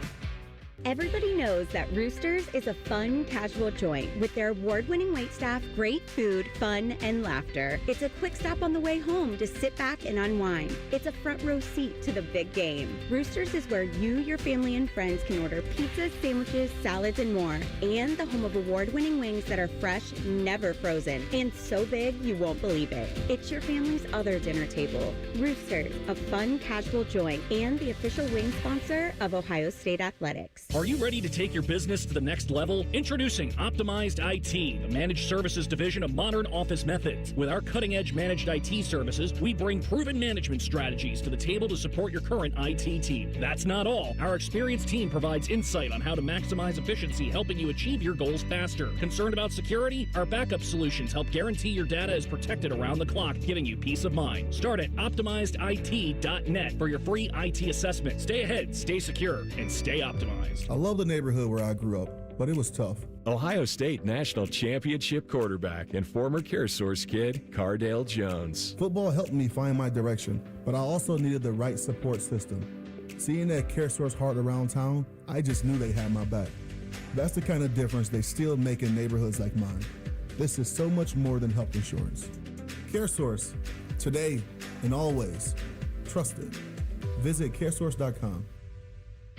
Speaker 20: Everybody knows that Roosters is a fun, casual joint with their award-winning waitstaff, great food, fun, and laughter. It's a quick stop on the way home to sit back and unwind. It's a front row seat to the big game. Roosters is where you, your family, and friends can order pizzas, sandwiches, salads, and more. And the home of award-winning wings that are fresh, never frozen, and so big you won't believe it. It's your family's other dinner table. Roosters, a fun, casual joint, and the official wing sponsor of Ohio State Athletics.
Speaker 21: Are you ready to take your business to the next level? Introducing Optimized IT, the managed services division of Modern Office Methods. With our cutting-edge managed IT services, we bring proven management strategies to the table to support your current IT team. That's not all. Our experienced team provides insight on how to maximize efficiency, helping you achieve your goals faster. Concerned about security? Our backup solutions help guarantee your data is protected around the clock, giving you peace of mind. Start at OptimizedIT.net for your free IT assessment. Stay ahead, stay secure, and stay optimized.
Speaker 22: I love the neighborhood where I grew up.
Speaker 6: but it was tough.
Speaker 7: Ohio State national championship quarterback and former CareSource kid, Cardale Jones.
Speaker 6: Football helped me find my direction, but I also needed the right support system. Seeing that CareSource heart around town, I just knew they had my back. That's the kind of difference they still make in neighborhoods like mine. This is so much more than health insurance. CareSource, today and always, trusted. Visit caresource.com.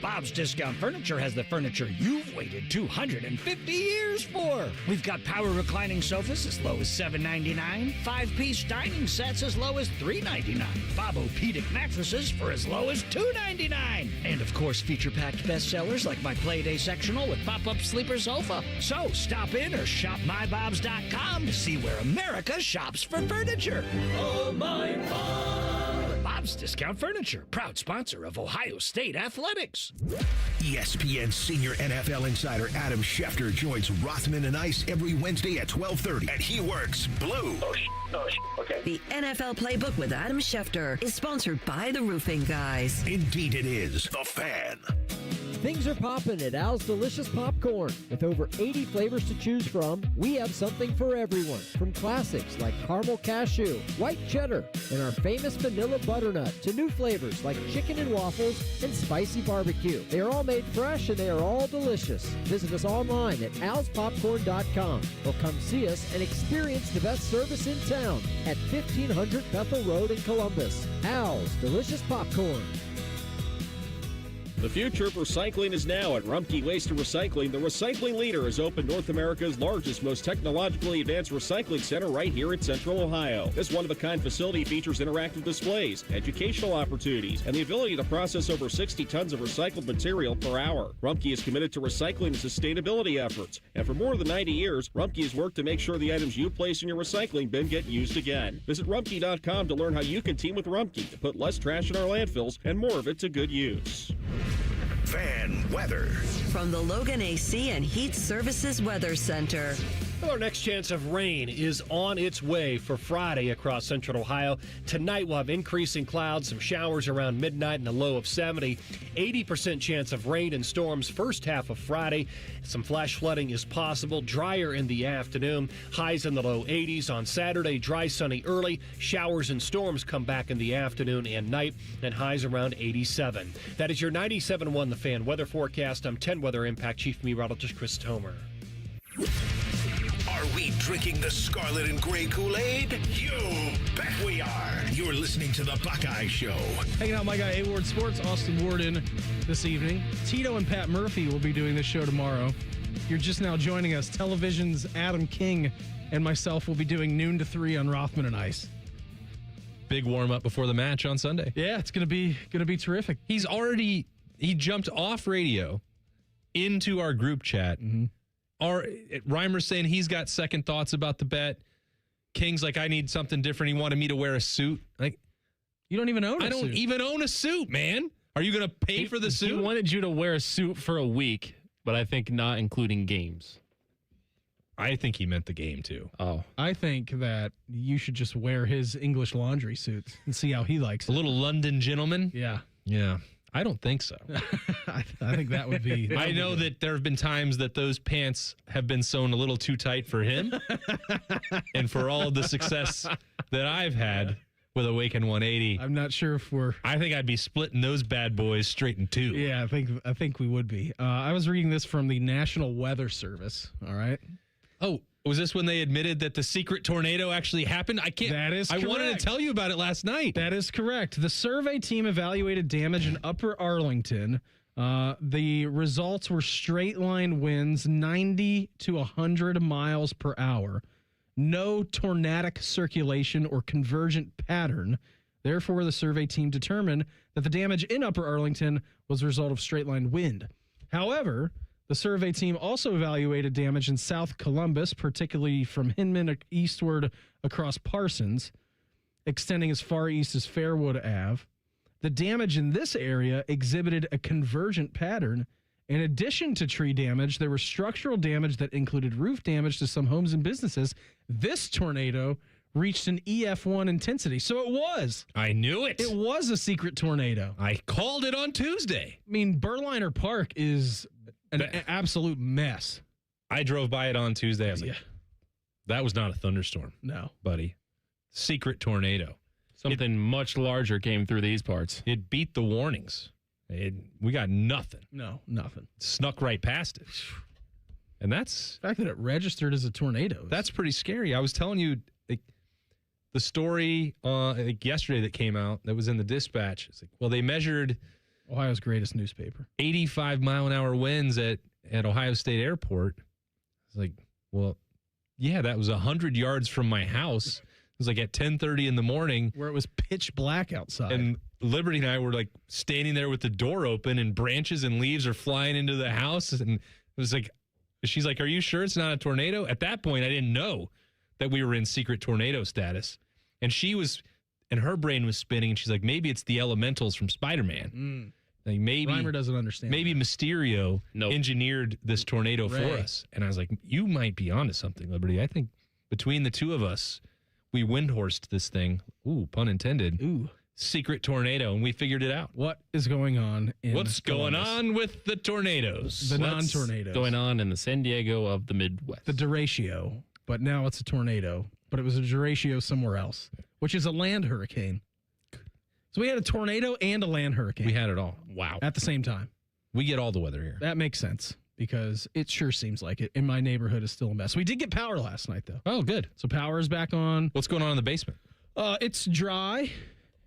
Speaker 10: Bob's Discount Furniture has the furniture you've waited 250 years for. We've got power reclining sofas as low as $7.99, 5-piece dining sets as low as $3.99, Bobo-pedic mattresses for as low as $2.99, and of course feature-packed bestsellers like my Playday sectional with pop-up sleeper sofa. So stop in or shop mybobs.com to see where America shops for furniture. Oh, my Bob! Bob's Discount Furniture, proud sponsor of Ohio State Athletics.
Speaker 3: ESPN senior NFL insider Adam Schefter joins Rothman and Ice every Wednesday at 12:30, and he works blue.
Speaker 13: Okay. The NFL Playbook with Adam Schefter is sponsored by the Roofing Guys.
Speaker 3: Indeed it is. The Fan.
Speaker 11: Things are popping at Al's Delicious Popcorn. With over 80 flavors to choose from, we have something for everyone. From classics like caramel cashew, white cheddar, and our famous vanilla butternut, to new flavors like chicken and waffles and spicy barbecue. They are all made fresh and they are all delicious. Visit us online at alspopcorn.com or come see us and experience the best service in town at 1500 Bethel Road in Columbus. Al's Delicious Popcorn.
Speaker 22: The future of recycling is now at Rumpke Waste and Recycling. The recycling leader has opened North America's largest, most technologically advanced recycling center right here in Central Ohio. This one-of-a-kind facility features interactive displays, educational opportunities, and the ability to process over 60 tons of recycled material per hour. Rumpke is committed to recycling and sustainability efforts, and for more than 90 years, Rumpke has worked to make sure the items you place in your recycling bin get used again. Visit Rumpke.com to learn how you can team with Rumpke to put less trash in our landfills and more of it to good use.
Speaker 3: Fan weather.
Speaker 13: From the Logan AC and Heat Services Weather Center.
Speaker 23: Well, our next chance of rain is on its way for Friday across central Ohio. Tonight we'll have increasing clouds, some showers around midnight and a low of 70. 80% chance of rain and storms first half of Friday. Some flash flooding is possible, drier in the afternoon. Highs in the low 80s on Saturday, dry, sunny early. Showers and storms come back in the afternoon and night, and highs around 87. That is your 97.1 The Fan weather forecast. I'm 10 Weather Impact Chief Meteorologist Chris Tomer.
Speaker 3: Are we drinking the scarlet and gray Kool-Aid? You bet we are. You're listening to the Buckeye Show.
Speaker 5: Hanging out with my guy, A-Ward Sports, Austin Warden, this evening. Tito and Pat Murphy will be doing this show tomorrow. You're just now joining us. Television's Adam King and myself will be doing noon to 3 on Rothman and Ice.
Speaker 4: Big warm-up before the match on Sunday.
Speaker 5: Yeah, it's gonna be terrific.
Speaker 4: He jumped off radio into our group chat.
Speaker 5: Mm-hmm.
Speaker 4: Reimer's saying he's got second thoughts about the bet. King's like, I need something different. He wanted me to wear a suit. Like,
Speaker 5: you don't even own a suit.
Speaker 4: I don't even own a suit, man. Are you going to pay for the suit?
Speaker 1: He wanted you to wear a suit for a week, but I think not including games.
Speaker 4: I think he meant the game, too.
Speaker 1: Oh.
Speaker 5: I think that you should just wear his English laundry suits and see how he likes it.
Speaker 4: A little London gentleman?
Speaker 5: Yeah.
Speaker 4: Yeah. I don't think so.
Speaker 5: I think that would be...
Speaker 4: I know that there have been times that those pants have been sewn a little too tight for him. And for all of the success that I've had with Awaken 180.
Speaker 5: I'm not sure if we're...
Speaker 4: I think I'd be splitting those bad boys straight in two.
Speaker 5: Yeah, I think we would be. I was reading this from the National Weather Service, all right?
Speaker 4: Oh, was this when they admitted that the secret tornado actually happened?
Speaker 5: That is correct.
Speaker 4: I wanted to tell you about it last night.
Speaker 5: That is correct. The survey team evaluated damage in Upper Arlington. The results were straight line winds 90 to 100 miles per hour. No tornadic circulation or convergent pattern. Therefore, the survey team determined that the damage in Upper Arlington was a result of straight line wind. However, the survey team also evaluated damage in South Columbus, particularly from Hinman eastward across Parsons, extending as far east as Fairwood Ave. The damage in this area exhibited a convergent pattern. In addition to tree damage, there was structural damage that included roof damage to some homes and businesses. This tornado reached an EF1 intensity. So it was.
Speaker 4: I knew it.
Speaker 5: It was a secret tornado.
Speaker 4: I called it on Tuesday.
Speaker 5: I mean, Berliner Park is An absolute mess.
Speaker 4: I drove by it on Tuesday. I was like, that was not a thunderstorm.
Speaker 5: No.
Speaker 4: Buddy. Secret tornado.
Speaker 1: Something much larger came through these parts.
Speaker 4: It beat the warnings. We got nothing.
Speaker 5: No, nothing.
Speaker 4: Snuck right past it. And that's...
Speaker 5: The fact that it registered as a tornado.
Speaker 4: That's pretty scary. I was telling you the story yesterday that came out that was in the Dispatch. It's like, well, they measured...
Speaker 5: Ohio's greatest newspaper.
Speaker 4: 85-mile-an-hour winds at Ohio State Airport. It's like, well, yeah, that was 100 yards from my house. It was like at 10:30 in the morning.
Speaker 5: Where it was pitch black outside.
Speaker 4: And Liberty and I were like standing there with the door open and branches and leaves are flying into the house. And it was like, she's like, are you sure it's not a tornado? At that point, I didn't know that we were in secret tornado status. And her brain was spinning. And she's like, maybe it's the elementals from Spider-Man. Like maybe
Speaker 5: Reimer doesn't understand.
Speaker 4: Maybe that. Mysterio engineered this tornado for us. And I was like, you might be onto something, Liberty. I think between the two of us, we windhorsed this thing. Ooh, pun intended.
Speaker 5: Ooh.
Speaker 4: Secret tornado, and we figured it out.
Speaker 5: What is going on in
Speaker 4: What's going on with the tornadoes?
Speaker 5: The non-tornadoes.
Speaker 1: Going on in the San Diego of the Midwest.
Speaker 5: The derecho, but now it's a tornado. But it was a derecho somewhere else, which is a land hurricane. So we had a tornado and a land hurricane.
Speaker 4: We had it all.
Speaker 1: Wow.
Speaker 5: At the same time.
Speaker 4: We get all the weather here.
Speaker 5: That makes sense because it sure seems like it. In my neighborhood is still a mess. We did get power last night, though.
Speaker 4: Oh, good.
Speaker 5: So power is back on.
Speaker 4: What's going on in the basement?
Speaker 5: It's dry.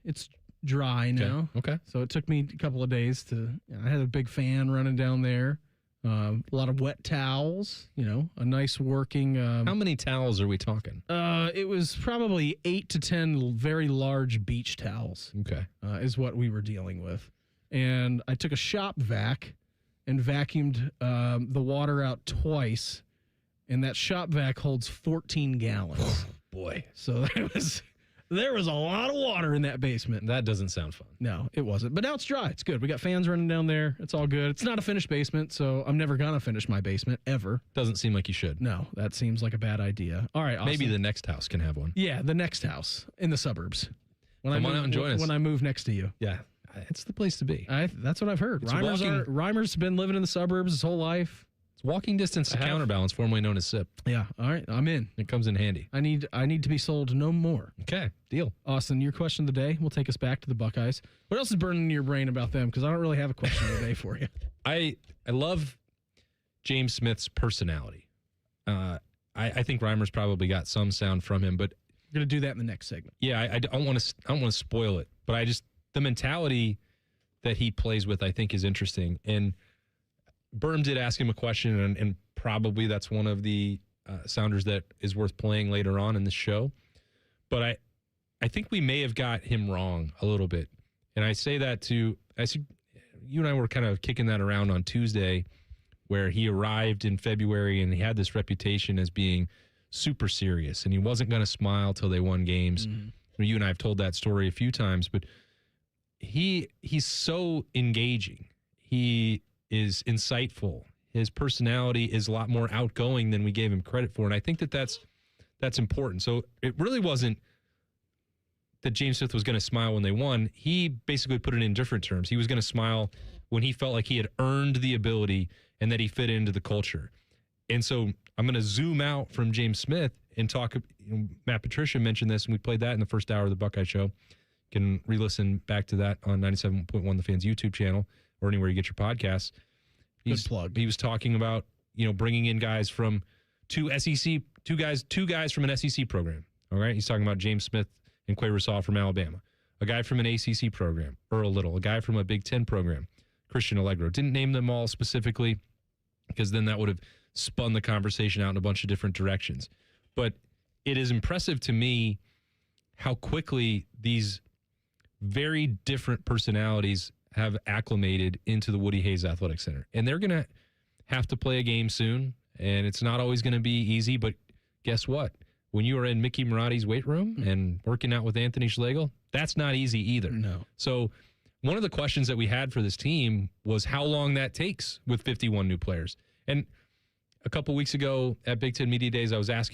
Speaker 5: It's dry now.
Speaker 4: Okay.
Speaker 5: So it took me a couple of days I had a big fan running down there. A lot of wet towels, a nice working.
Speaker 4: How many towels are we talking?
Speaker 5: It was probably 8 to 10 very large beach towels.
Speaker 4: Okay.
Speaker 5: Is what we were dealing with. And I took a shop vac and vacuumed the water out twice. And that shop vac holds 14 gallons.
Speaker 4: Boy.
Speaker 5: So there was a lot of water in that basement.
Speaker 4: That doesn't sound fun.
Speaker 5: No, it wasn't. But now it's dry. It's good. We got fans running down there. It's all good. It's not a finished basement, so I'm never going to finish my basement, ever.
Speaker 4: Doesn't seem like you should.
Speaker 5: No, that seems like a bad idea. All right, Austin.
Speaker 4: Maybe the next house can have one.
Speaker 5: Yeah, the next house in the suburbs.
Speaker 4: Come on out and join us.
Speaker 5: When I move next to you.
Speaker 4: Yeah, it's the place to be.
Speaker 5: That's what I've heard. Reimer's been living in the suburbs his whole life.
Speaker 4: It's walking distance to Counterbalance, formerly known as SIP.
Speaker 5: Yeah, all right, I'm in.
Speaker 4: It comes in handy.
Speaker 5: I need to be sold no more.
Speaker 4: Okay, deal.
Speaker 5: Austin, your question of the day will take us back to the Buckeyes. What else is burning in your brain about them? Because I don't really have a question of the day for you.
Speaker 4: I love James Smith's personality. I think Reimer's probably got some sound from him, but
Speaker 5: we're gonna do that in the next segment.
Speaker 4: Yeah, I don't want to spoil it, but the mentality that he plays with, I think, is interesting. And Berm did ask him a question, and probably that's one of the Sounders that is worth playing later on in the show. But I think we may have got him wrong a little bit. And I say that you and I were kind of kicking that around on Tuesday, where he arrived in February and he had this reputation as being super serious, and he wasn't going to smile till they won games. Mm-hmm. You and I have told that story a few times, but he's so engaging. He is insightful. His personality is a lot more outgoing than we gave him credit for, and I think that's important. So it really wasn't that James Smith was going to smile when they won. He basically put it in different terms. He was going to smile when he felt like he had earned the ability and that he fit into the culture. And so I'm going to zoom out from James Smith and talk. Matt Patricia mentioned this, and we played that in the first hour of the Buckeye Show. You can re-listen back to that on 97.1 The Fan's YouTube channel or anywhere you get your podcasts.
Speaker 5: Good plug.
Speaker 4: He was talking about bringing in guys from two guys from an SEC program. All right, he's talking about James Smith and Quay Rasaw from Alabama, a guy from an ACC program, Earl Little, a guy from a Big Ten program, Christian Allegro. Didn't name them all specifically because then that would have spun the conversation out in a bunch of different directions. But it is impressive to me how quickly these very different personalities have acclimated into the Woody Hayes Athletic Center. And they're going to have to play a game soon, and it's not always going to be easy, but guess what? When you are in Mickey Maratti's weight room and working out with Anthony Schlegel, that's not easy either.
Speaker 5: No.
Speaker 4: So one of the questions that we had for this team was how long that takes with 51 new players. And a couple weeks ago at Big Ten Media Days, I asked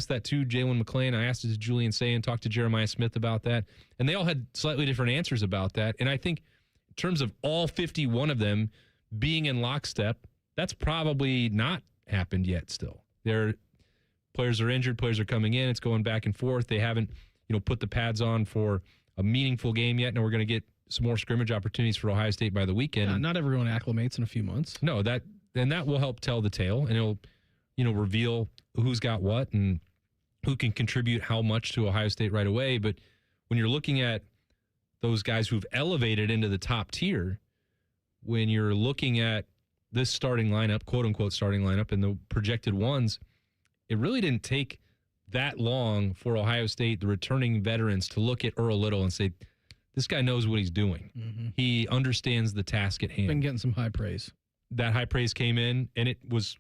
Speaker 4: that to Jalen McClain. I asked it to Julian Sayin, talked to Jeremiah Smith about that. And they all had slightly different answers about that. And I think in terms of all 51 of them being in lockstep, That's probably not happened yet still. Players are injured, players are coming in, it's going back and forth. They haven't, put the pads on for a meaningful game yet. Now we're going to get some more scrimmage opportunities for Ohio State by the weekend.
Speaker 5: Yeah, not everyone acclimates in a few months.
Speaker 4: No, that will help tell the tale, and it'll, reveal who's got what and who can contribute how much to Ohio State right away. But when you're looking at those guys who've elevated into the top tier, when you're looking at this starting lineup, quote unquote starting lineup, and the projected ones, it really didn't take that long for Ohio State, the returning veterans, to look at Earl Little and say, this guy knows what he's doing.
Speaker 5: Mm-hmm.
Speaker 4: He understands the task at hand.
Speaker 5: Been getting some high praise.
Speaker 4: That high praise came in, and it was,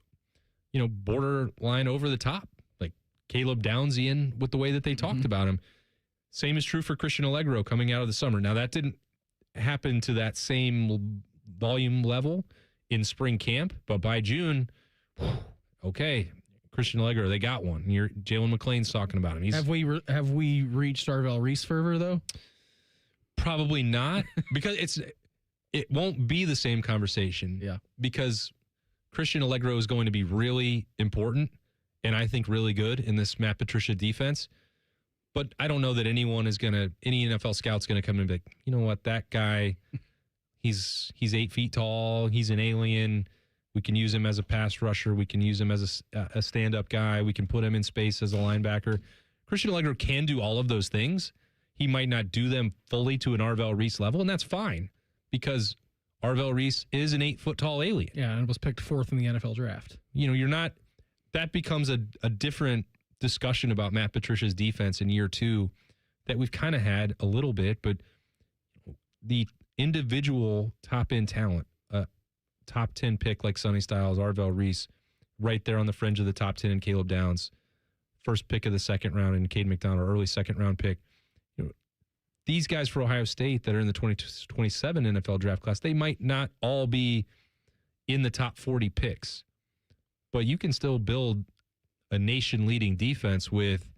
Speaker 4: borderline over the top. Like Caleb Downsian with the way that they talked about him. Same is true for Christian Allegro coming out of the summer. Now, that didn't happen to that same volume level in spring camp, but by June, okay, Christian Allegro, they got one. Jalen McClain's talking about him.
Speaker 5: Have we reached Arvell Reese fervor, though?
Speaker 4: Probably not, because it won't be the same conversation.
Speaker 5: Yeah.
Speaker 4: Because Christian Allegro is going to be really important and I think really good in this Matt Patricia defense. But I don't know that any NFL scout's going to come in and be like, you know what, that guy, he's 8 feet tall. He's an alien. We can use him as a pass rusher. We can use him as a stand-up guy. We can put him in space as a linebacker. Christian Allegro can do all of those things. He might not do them fully to an Arvell Reese level, and that's fine because Arvell Reese is an 8-foot-tall alien.
Speaker 5: Yeah, and was picked 4th in the NFL draft.
Speaker 4: That becomes a different discussion about Matt Patricia's defense in year 2 that we've kind of had a little bit, but the individual top-end talent, top 10 pick like Sonny Styles, Arvell Reese, right there on the fringe of the top 10 in Caleb Downs, first pick of the second round in Cade McDonald, early second-round pick. These guys for Ohio State that are in the 2027 NFL draft class, they might not all be in the top 40 picks, but you can still build a nation-leading defense with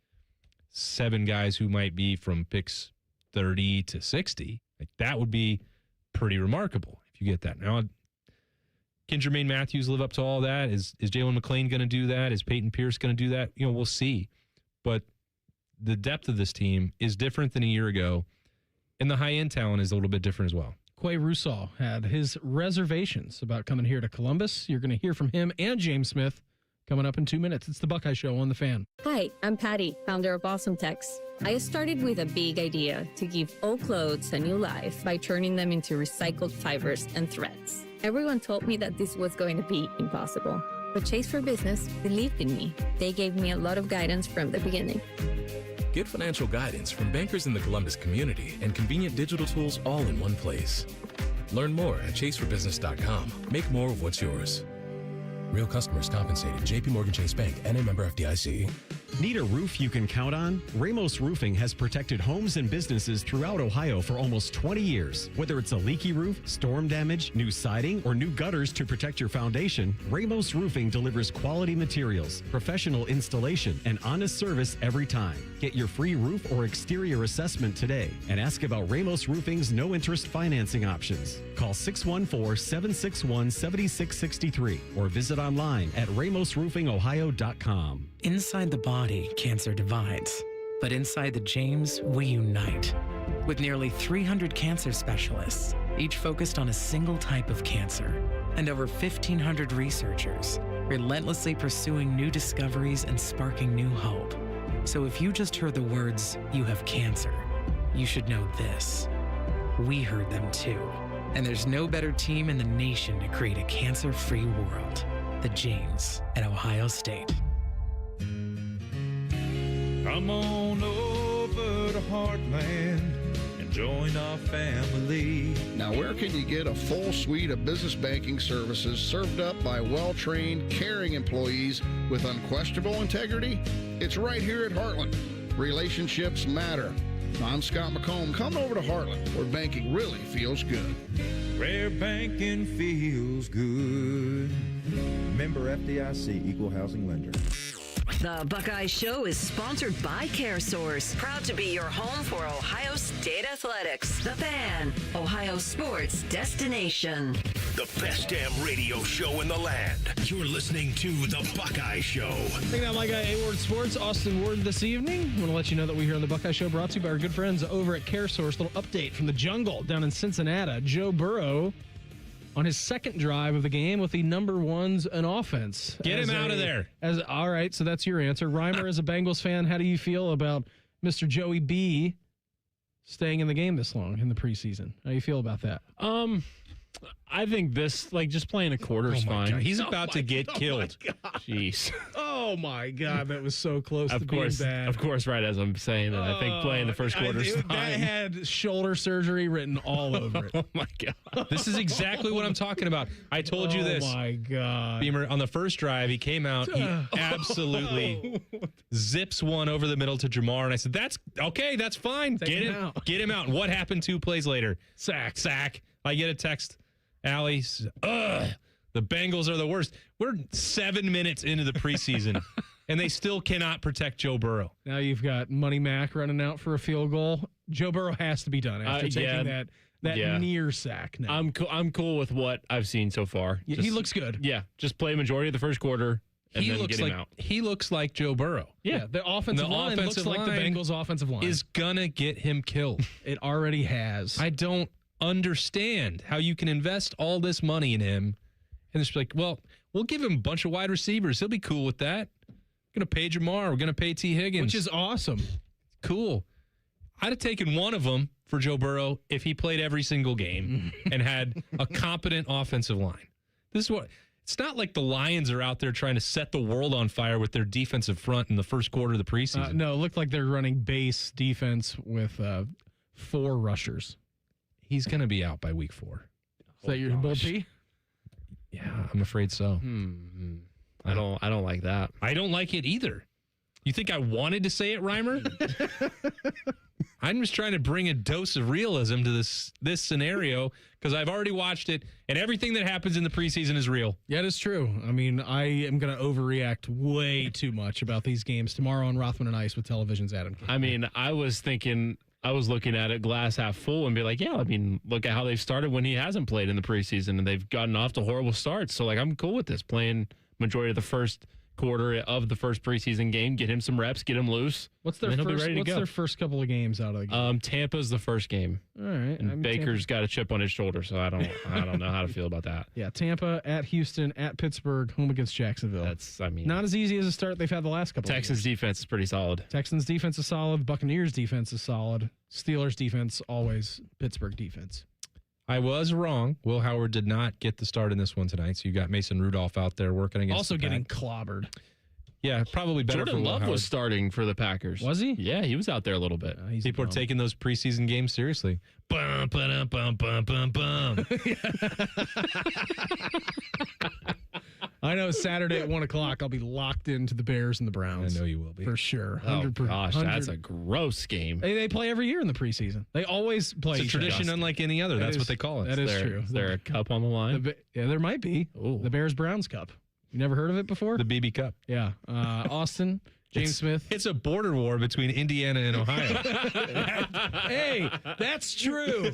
Speaker 4: 7 guys who might be from picks 30 to 60. Like, that would be pretty remarkable if you get that. Now, can Jermaine Matthews live up to all that? Is Jalen McClain going to do that? Is Peyton Pierce going to do that? We'll see. But the depth of this team is different than a year ago, and the high-end talent is a little bit different as well.
Speaker 5: Quay Russaw had his reservations about coming here to Columbus. You're going to hear from him and James Smith coming up in 2 minutes. It's the Buckeye Show on The Fan.
Speaker 8: Hi, I'm Patty, founder of Awesome Tex. I started with a big idea to give old clothes a new life by turning them into recycled fibers and threads. Everyone told me that this was going to be impossible, but Chase for Business believed in me. They gave me a lot of guidance from the beginning.
Speaker 9: Get financial guidance from bankers in the Columbus community and convenient digital tools all in one place. Learn more at chaseforbusiness.com. Make more of what's yours. Real customers compensated. J.P. Morgan Chase Bank, N.A. member FDIC.
Speaker 12: Need a roof you can count on? Ramos Roofing has protected homes and businesses throughout Ohio for almost 20 years. Whether it's a leaky roof, storm damage, new siding, or new gutters to protect your foundation, Ramos Roofing delivers quality materials, professional installation, and honest service every time. Get your free roof or exterior assessment today and ask about Ramos Roofing's no-interest financing options. Call 614-761-7663 or visit online at ramosroofingohio.com.
Speaker 16: Inside the body, cancer divides. But inside the James, we unite. With nearly 300 cancer specialists, each focused on a single type of cancer, and over 1,500 researchers, relentlessly pursuing new discoveries and sparking new hope. So if you just heard the words, "you have cancer," you should know this. We heard them too. And there's no better team in the nation to create a cancer-free world. The James at Ohio State.
Speaker 24: Come on over to Heartland and join our family.
Speaker 25: Now, where can you get a full suite of business banking services served up by well-trained, caring employees with unquestionable integrity? It's right here at Heartland. Relationships matter. I'm Scott McComb. Come over to Heartland, where banking really feels good.
Speaker 24: Where banking feels good.
Speaker 26: Member FDIC, Equal Housing Lender.
Speaker 13: The Buckeye Show is sponsored by CareSource, proud to be your home for Ohio State athletics. The Fan, Ohio sports destination.
Speaker 3: The best damn radio show in the land. You're listening to The Buckeye Show.
Speaker 5: Checking out Buckeye A-Ward Sports, Austin Ward this evening. I want to let you know that we here on The Buckeye Show brought to you by our good friends over at CareSource. Little update from the jungle down in Cincinnati. Joe Burrow on his second drive of the game with the number ones in offense.
Speaker 4: Get him out of there.
Speaker 5: All right, so that's your answer. Reimer, as a Bengals fan, how do you feel about Mr. Joey B staying in the game this long in the preseason? How do you feel about that?
Speaker 1: I think this, just playing a quarter is fine.
Speaker 4: God. He's about to get killed.
Speaker 1: Jeez.
Speaker 5: Oh, my God. That was so close to being bad.
Speaker 1: Of course, right as I'm saying that. I think playing the first quarter is fine.
Speaker 5: That had shoulder surgery written all over it.
Speaker 1: Oh, my God.
Speaker 4: This is exactly what I'm talking about. I told you this.
Speaker 5: Oh, my God.
Speaker 4: Beamer, on the first drive, he came out. He absolutely zips one over the middle to Jamar. And I said, that's okay. That's fine. Get him out. Get him out. And what happened 2 plays later? Sack. I get a text. Allie, the Bengals are the worst. We're 7 minutes into the preseason, and they still cannot protect Joe Burrow.
Speaker 5: Now you've got Money Mac running out for a field goal. Joe Burrow has to be done after taking that near sack. Now.
Speaker 1: I'm cool with what I've seen so far.
Speaker 5: He looks good.
Speaker 1: Yeah, just play a majority of the first quarter and then get him out.
Speaker 4: He looks like Joe Burrow.
Speaker 5: Yeah, the offensive line looks like the Bengals' offensive line.
Speaker 4: Is gonna get him killed.
Speaker 5: It already has.
Speaker 4: I don't understand how you can invest all this money in him and just be like, well, we'll give him a bunch of wide receivers. He'll be cool with that. We're going to pay Jamar. We're going to pay T. Higgins.
Speaker 5: Which is awesome.
Speaker 4: Cool. I'd have taken one of them for Joe Burrow if he played every single game and had a competent offensive line. This is what it's not like the Lions are out there trying to set the world on fire with their defensive front in the first quarter of the preseason.
Speaker 5: No, it looked like they're running base defense with 4 rushers.
Speaker 4: He's going to be out by week 4.
Speaker 5: Is that your bold P?
Speaker 4: Yeah, I'm afraid so.
Speaker 1: I don't like that.
Speaker 4: I don't like it either. You think I wanted to say it, Reimer? I'm just trying to bring a dose of realism to this scenario because I've already watched it, and everything that happens in the preseason is real.
Speaker 5: Yeah, it is true. I mean, I am going to overreact way too much about these games tomorrow on Rothman and Ice with Television's Adam King.
Speaker 1: I mean, I was looking at it glass half full and be like, yeah, I mean, look at how they've started when he hasn't played in the preseason, and they've gotten off to horrible starts. So, I'm cool with this, playing majority of the first quarter of the first preseason game, get him some reps, get him loose.
Speaker 5: What's their first couple of games out of the game?
Speaker 1: Tampa's the first game.
Speaker 5: All right.
Speaker 1: And Baker's got a chip on his shoulder, so I don't know how to feel about that.
Speaker 5: Yeah, Tampa at Houston, at Pittsburgh, home against Jacksonville. Not as easy as a start they've had the last couple
Speaker 1: Texans
Speaker 5: of years.
Speaker 1: defense is pretty solid.
Speaker 5: Texans defense is solid. Buccaneers defense is solid. Steelers defense, always Pittsburgh defense.
Speaker 4: I was wrong. Will Howard did not get the start in this one tonight, so you got Mason Rudolph out there working against
Speaker 5: also getting clobbered.
Speaker 4: Yeah, probably better
Speaker 1: Jordan
Speaker 4: for Will
Speaker 1: Love
Speaker 4: Howard.
Speaker 1: was starting for the Packers.
Speaker 5: Was he?
Speaker 1: Yeah, he was out there a little bit.
Speaker 4: People are taking those preseason games seriously. Bum, ba-dum, bum, bum, bum, bum.
Speaker 5: I know Saturday at 1 o'clock I'll be locked into the Bears and the Browns.
Speaker 4: I know you will be.
Speaker 5: For sure.
Speaker 1: Oh, gosh, that's a gross game.
Speaker 5: They play every year in the preseason. They always play.
Speaker 4: It's a tradition unlike any other. That's what they call it.
Speaker 5: That is true.
Speaker 1: Is there a cup on the line?
Speaker 5: Yeah, there might be.
Speaker 1: Ooh.
Speaker 5: The Bears-Browns Cup. You never heard of it before?
Speaker 4: The BB Cup.
Speaker 5: Yeah. Austin, James Smith.
Speaker 4: It's a border war between Indiana and Ohio.
Speaker 5: Hey, that's true.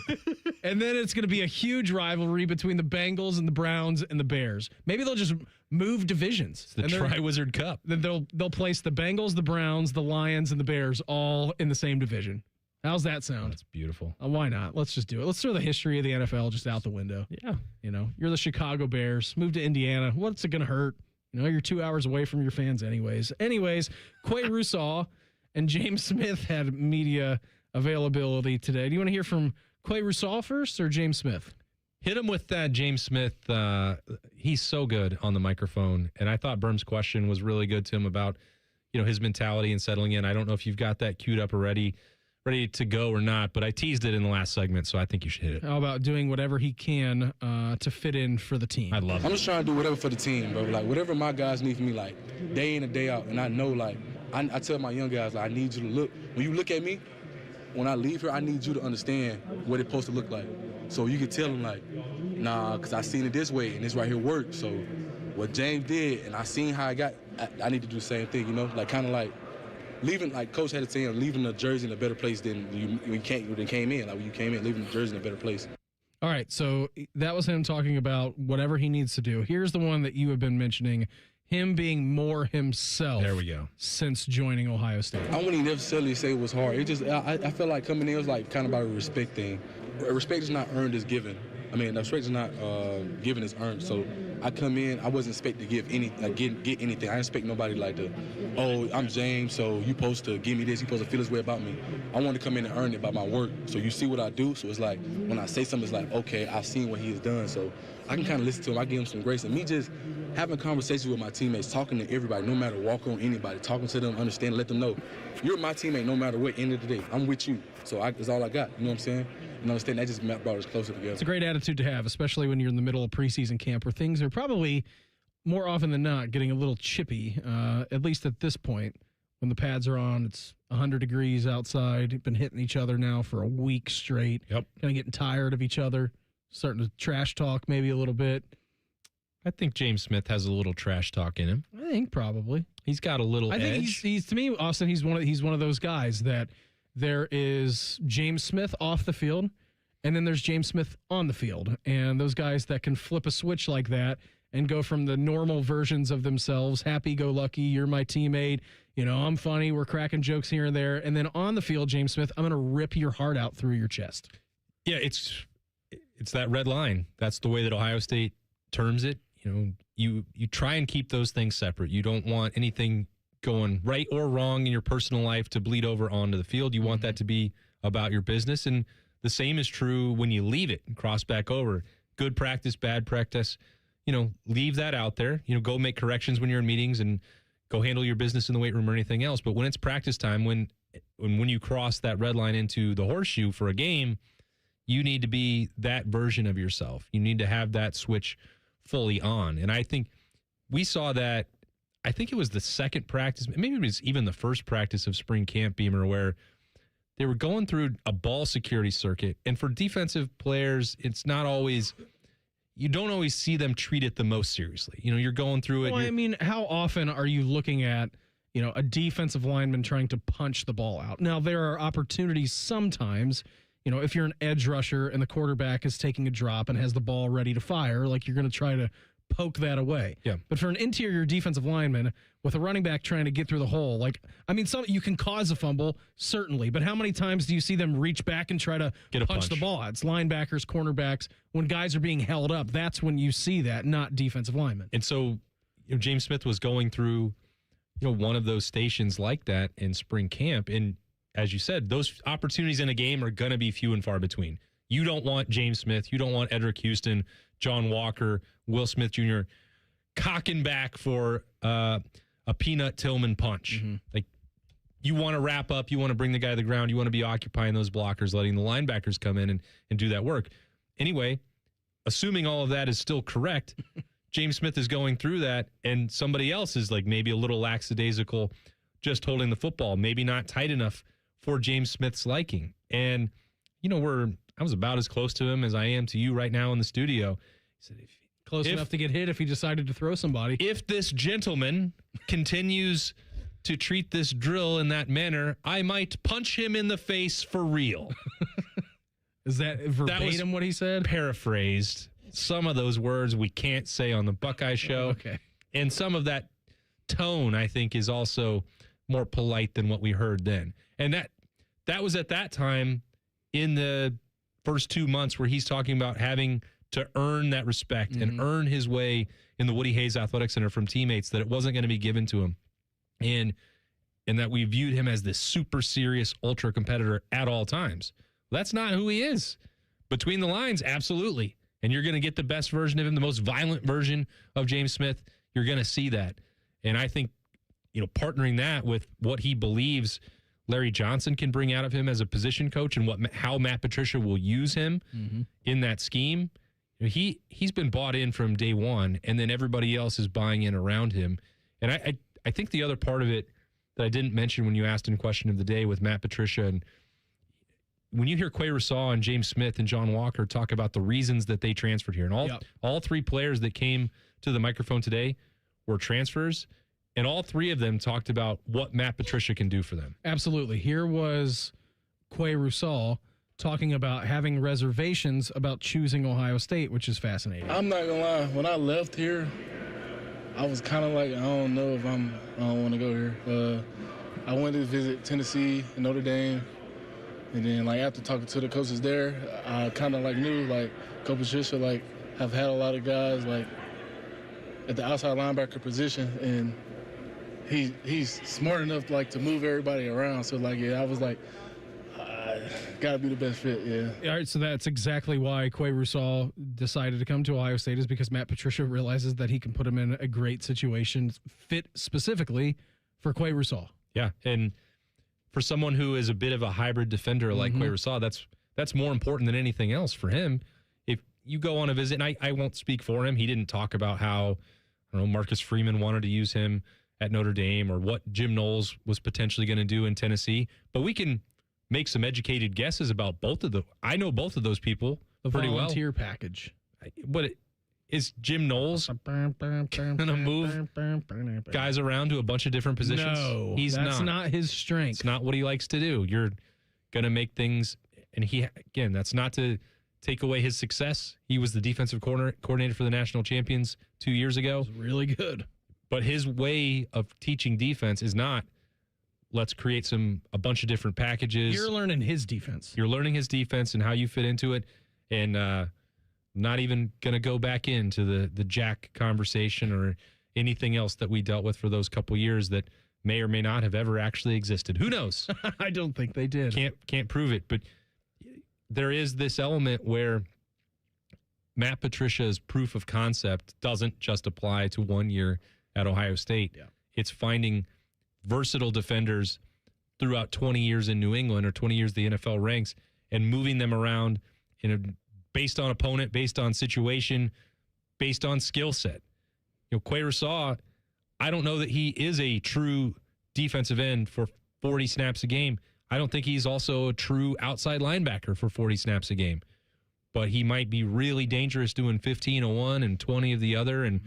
Speaker 5: And then it's going to be a huge rivalry between the Bengals and the Browns and the Bears. Maybe they'll just move divisions.
Speaker 4: It's the Tri-Wizard Cup.
Speaker 5: Then they'll place the Bengals, the Browns, the Lions, and the Bears all in the same division. How's that sound?
Speaker 4: That's beautiful.
Speaker 5: Why not? Let's just do it. Let's throw the history of the NFL just out the window.
Speaker 1: Yeah.
Speaker 5: You're the Chicago Bears. Move to Indiana. What's it going to hurt? You're 2 hours away from your fans anyways. Quay Rousseau and James Smith had media availability today. Do you want to hear from Quay Rousseau first or James Smith?
Speaker 4: Hit him with that, James Smith. He's so good on the microphone. And I thought Berm's question was really good to him about, his mentality and settling in. I don't know if you've got that queued up already, ready to go or not, but I teased it in the last segment, so I think you should hit it.
Speaker 5: How about doing whatever he can to fit in for the team?
Speaker 4: I love it.
Speaker 2: I'm just trying to do whatever for the team, bro. Whatever my guys need from me, day in and day out. And I know, I tell my young guys, I need you to look. When you look at me, when I leave here, I need you to understand what it's supposed to look like. So you can tell them, nah, because I seen it this way, and this right here worked. So what James did, and I seen how I got, I need to do the same thing, leaving, Coach had to say, leaving the jersey in a better place than when you came in. When you came in, leaving the jersey in a better place.
Speaker 5: All right, so that was him talking about whatever he needs to do. Here's the one that you have been mentioning, him being more himself.
Speaker 4: There we go.
Speaker 5: Since joining Ohio State.
Speaker 2: I wouldn't necessarily say it was hard. It just I feel like coming in was like kind of about a respect thing. Respect is not earned, it's given. I mean, respect is not given, it's earned. So I come in, I wasn't expected to give get anything. I didn't expect nobody like to, oh, I'm James, so you supposed to give me this, you supposed to feel this way about me. I want to come in and earn it by my work. So you see what I do, so it's like when I say something, it's like, okay, I've seen what he has done, so I can kind of listen to him, I give him some grace. And me just having conversations with my teammates, talking to everybody, no matter walk on anybody, talking to them, understand, let them know, you're my teammate no matter what, end of the day. I'm with you. So that's all I got, you know what I'm saying? And understand that just brought us closer together.
Speaker 5: It's a great attitude to have, especially when you're in the middle of preseason camp where things are probably more often than not getting a little chippy, at least at this point. When the pads are on, it's 100 degrees outside. Been hitting each other now for a week straight.
Speaker 4: Yep.
Speaker 5: Kind of getting tired of each other, starting to trash talk maybe a little bit.
Speaker 4: I think James Smith has a little trash talk in him.
Speaker 5: I think probably.
Speaker 4: He's got a little edge.
Speaker 5: I think he's to me, Austin, he's one of those guys that there is James Smith off the field, and then there's James Smith on the field. And those guys that can flip a switch like that and go from the normal versions of themselves, happy-go-lucky, you're my teammate, I'm funny, we're cracking jokes here and there, and then on the field, James Smith, I'm going to rip your heart out through your chest.
Speaker 4: Yeah, it's that red line. That's the way that Ohio State terms it. You try and keep those things separate. You don't want anything going right or wrong in your personal life to bleed over onto the field. You want that to be about your business. And the same is true when you leave it and cross back over. Good practice, bad practice, leave that out there. Go make corrections when you're in meetings and go handle your business in the weight room or anything else. But when it's practice time, when you cross that red line into the horseshoe for a game, you need to be that version of yourself. You need to have that switch fully on. And I think we saw that, I think it was the second practice, maybe it was even the first practice of spring camp, Beamer, where they were going through a ball security circuit. And for defensive players, it's not always, you don't always see them treat it the most seriously. You're going through it.
Speaker 5: Well, I mean, how often are you looking at, a defensive lineman trying to punch the ball out? Now, there are opportunities sometimes, if you're an edge rusher and the quarterback is taking a drop and has the ball ready to fire, like you're going to try to poke that away.
Speaker 4: Yeah.
Speaker 5: But for an interior defensive lineman with a running back trying to get through the hole, you can cause a fumble, certainly, but how many times do you see them reach back and try to punch the ball out? It's linebackers, cornerbacks. When guys are being held up, that's when you see that, not defensive linemen.
Speaker 4: And so James Smith was going through one of those stations like that in spring camp, and as you said, those opportunities in a game are going to be few and far between. You don't want James Smith. You don't want Edric Houston, John Walker, Will Smith Jr. cocking back for a Peanut Tillman punch.
Speaker 5: Mm-hmm.
Speaker 4: Like, you want to wrap up. You want to bring the guy to the ground. You want to be occupying those blockers, letting the linebackers come in and do that work. Anyway, assuming all of that is still correct, James Smith is going through that, and somebody else is like maybe a little lackadaisical just holding the football, maybe not tight enough for James Smith's liking. And, I was about as close to him as I am to you right now in the studio. He said,
Speaker 5: Close enough to get hit if he decided to throw somebody.
Speaker 4: If this gentleman continues to treat this drill in that manner, I might punch him in the face for real.
Speaker 5: Is that verbatim what he said?
Speaker 4: Paraphrased. Some of those words we can't say on the Buckeye Show.
Speaker 5: Okay.
Speaker 4: And some of that tone, I think, is also more polite than what we heard then. And that was at that time in the first 2 months where he's talking about having to earn that respect and earn his way in the Woody Hayes Athletic Center from teammates, that it wasn't going to be given to him. And that we viewed him as this super serious ultra competitor at all times. Well, that's not who he is. Between the lines, absolutely. And you're going to get the best version of him, the most violent version of James Smith. You're going to see that. And I think, partnering that with what he believes Larry Johnson can bring out of him as a position coach and how Matt Patricia will use him in that scheme. He's been bought in from day one, and then everybody else is buying in around him. And I think the other part of it that I didn't mention when you asked in question of the day with Matt Patricia, and when you hear Quay Rousseau and James Smith and John Walker talk about the reasons that they transferred here, and all three players that came to the microphone today were transfers, and all three of them talked about what Matt Patricia can do for them.
Speaker 5: Absolutely. Here was Quay Rousseau talking about having reservations about choosing Ohio State, which is fascinating.
Speaker 2: I'm not gonna lie. When I left here, I was kind of like, I don't know if I don't want to go here. I went to visit Tennessee and Notre Dame, and then like after talking to the coaches there, I kind of like knew like Coach Patricia like have had a lot of guys like at the outside linebacker position, and he's smart enough like to move everybody around. So like I was like, gotta be the best fit, yeah.
Speaker 5: All right, so that's exactly why Quay Rousseau decided to come to Ohio State, is because Matt Patricia realizes that he can put him in a great situation, fit specifically for Quay Rousseau.
Speaker 4: Yeah, and for someone who is a bit of a hybrid defender like Quay Rousseau, that's more important than anything else for him. If you go on a visit, and I won't speak for him, he didn't talk about how, I don't know, Marcus Freeman wanted to use him at Notre Dame or what Jim Knowles was potentially going to do in Tennessee, but we can make some educated guesses about both of them. I know both of those people pretty well.
Speaker 5: The volunteer package.
Speaker 4: Is Jim Knowles going to move guys around to a bunch of different positions?
Speaker 5: No,
Speaker 4: he's
Speaker 5: that's not his strength.
Speaker 4: It's not what he likes to do. You're going to make things, and that's not to take away his success. He was the defensive coordinator for the national champions 2 years ago.
Speaker 5: It was really good.
Speaker 4: But his way of teaching defense is not, let's create a bunch of different packages.
Speaker 5: You're learning his defense.
Speaker 4: You're learning his defense and how you fit into it, and not even going to go back into the Jack conversation or anything else that we dealt with for those couple years that may or may not have ever actually existed. Who knows?
Speaker 5: I don't think they did.
Speaker 4: Can't prove it, but there is this element where Matt Patricia's proof of concept doesn't just apply to 1 year at Ohio State.
Speaker 5: Yeah.
Speaker 4: It's finding versatile defenders throughout 20 years in New England or 20 years the NFL ranks and moving them around based on opponent, based on situation, based on skill set. Quay Rousseau, I don't know that he is a true defensive end for 40 snaps a game. I don't think he's also a true outside linebacker for 40 snaps a game. But he might be really dangerous doing 15 of one and 20 of the other, and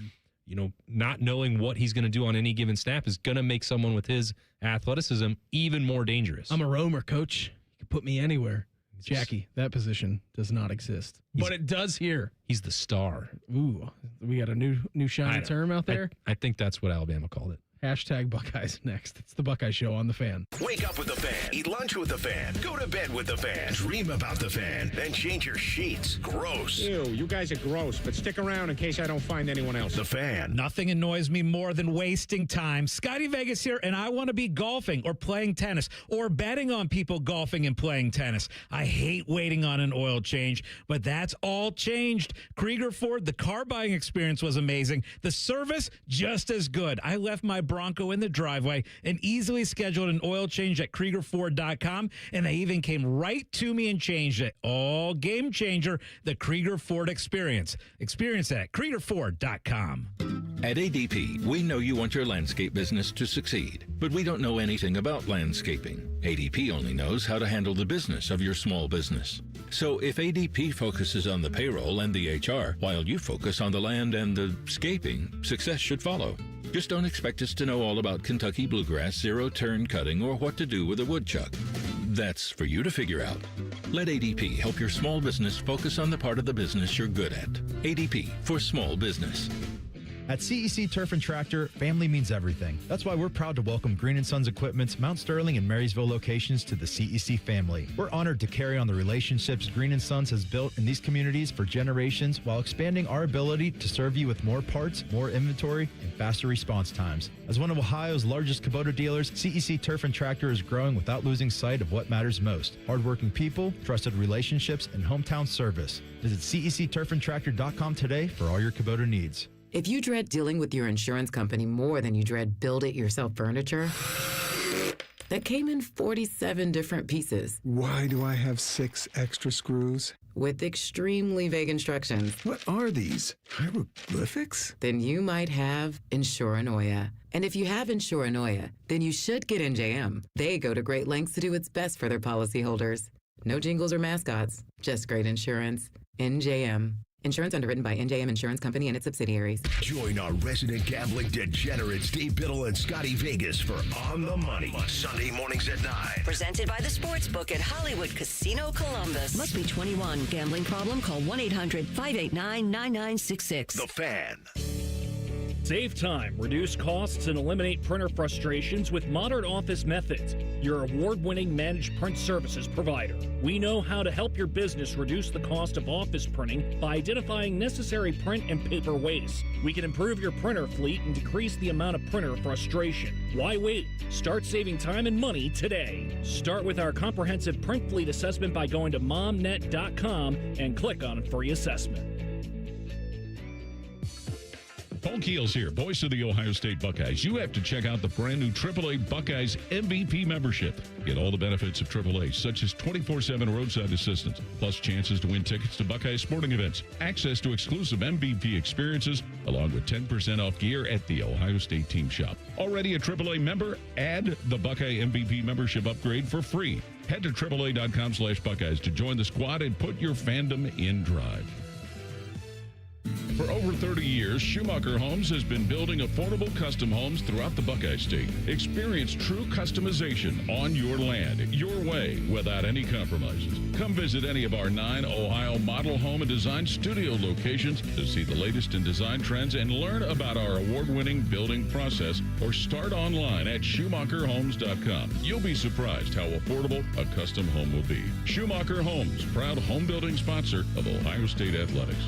Speaker 4: not knowing what he's going to do on any given snap is going to make someone with his athleticism even more dangerous.
Speaker 5: I'm a roamer, coach. You can put me anywhere. Jackie, that position does not exist. But it does here.
Speaker 4: He's the star.
Speaker 5: Ooh, we got a new shiny term out there?
Speaker 4: I think that's what Alabama called it.
Speaker 5: Hashtag Buckeyes next. It's the Buckeye Show on The Fan.
Speaker 3: Wake up with the Fan. Eat lunch with the Fan. Go to bed with the Fan. Dream about the Fan. Then change your sheets. Gross.
Speaker 14: Ew, you guys are gross, but stick around in case I don't find anyone else.
Speaker 3: The Fan.
Speaker 15: Nothing annoys me more than wasting time. Scotty Vegas here, and I want to be golfing or playing tennis or betting on people golfing and playing tennis. I hate waiting on an oil change, but that's all changed. Krieger Ford, the car buying experience was amazing. The service, just as good. I left my Bronco in the driveway and easily scheduled an oil change at KriegerFord.com, and they even came right to me and changed it. All game changer, the Krieger Ford experience. Experience that at KriegerFord.com.
Speaker 17: At ADP, we know you want your landscape business to succeed, but we don't know anything about landscaping. ADP only knows how to handle the business of your small business. So if ADP focuses on the payroll and the HR, while you focus on the land and the scaping, success should follow. Just don't expect us to know all about Kentucky bluegrass, zero-turn cutting, or what to do with a woodchuck. That's for you to figure out. Let ADP help your small business focus on the part of the business you're good at. ADP for small business.
Speaker 18: At CEC Turf and Tractor, family means everything. That's why we're proud to welcome Green & Sons Equipment's Mount Sterling and Marysville locations to the CEC family. We're honored to carry on the relationships Green & Sons has built in these communities for generations while expanding our ability to serve you with more parts, more inventory, and faster response times. As one of Ohio's largest Kubota dealers, CEC Turf and Tractor is growing without losing sight of what matters most: hardworking people, trusted relationships, and hometown service. Visit CECTurfandTractor.com today for all your Kubota needs.
Speaker 19: If you dread dealing with your insurance company more than you dread build-it-yourself furniture, that came in 47 different pieces.
Speaker 20: Why do I have 6 extra screws?
Speaker 19: With extremely vague instructions.
Speaker 20: What are these? Hieroglyphics?
Speaker 19: Then you might have Insuranoia. And if you have Insuranoia, then you should get NJM. They go to great lengths to do what's best for their policyholders. No jingles or mascots, just great insurance. NJM. Insurance underwritten by NJM Insurance Company and its subsidiaries.
Speaker 3: Join our resident gambling degenerates, Dave Biddle and Scotty Vegas for On the Money. Sunday mornings at 9.
Speaker 13: Presented by the Sportsbook at Hollywood Casino Columbus. Must be 21. Gambling problem? Call 1-800-589-9966.
Speaker 3: The Fan.
Speaker 6: Save time, reduce costs, and eliminate printer frustrations with modern office methods. Your award-winning managed print services provider. We know how to help your business reduce the cost of office printing by identifying necessary print and paper waste. We can improve your printer fleet and decrease the amount of printer frustration. Why wait? Start saving time and money today. Start with our comprehensive print fleet assessment by going to momnet.com and click on free assessment.
Speaker 7: Paul Keels here, voice of the Ohio State Buckeyes. You have to check out the brand new AAA Buckeyes MVP membership. Get all the benefits of AAA, such as 24/7 roadside assistance, plus chances to win tickets to Buckeye sporting events, access to exclusive MVP experiences, along with 10% off gear at the Ohio State team shop. Already a AAA member? Add the Buckeye MVP membership upgrade for free. Head to AAA.com/Buckeyes to join the squad and put your fandom in drive. For over 30 years, Schumacher Homes has been building affordable custom homes throughout the Buckeye State. Experience true customization on your land, your way, without any compromises. Come visit any of our 9 Ohio model home and design studio locations to see the latest in design trends and learn about our award-winning building process, or start online at SchumacherHomes.com. You'll be surprised how affordable a custom home will be. Schumacher Homes, proud home building sponsor of Ohio State Athletics.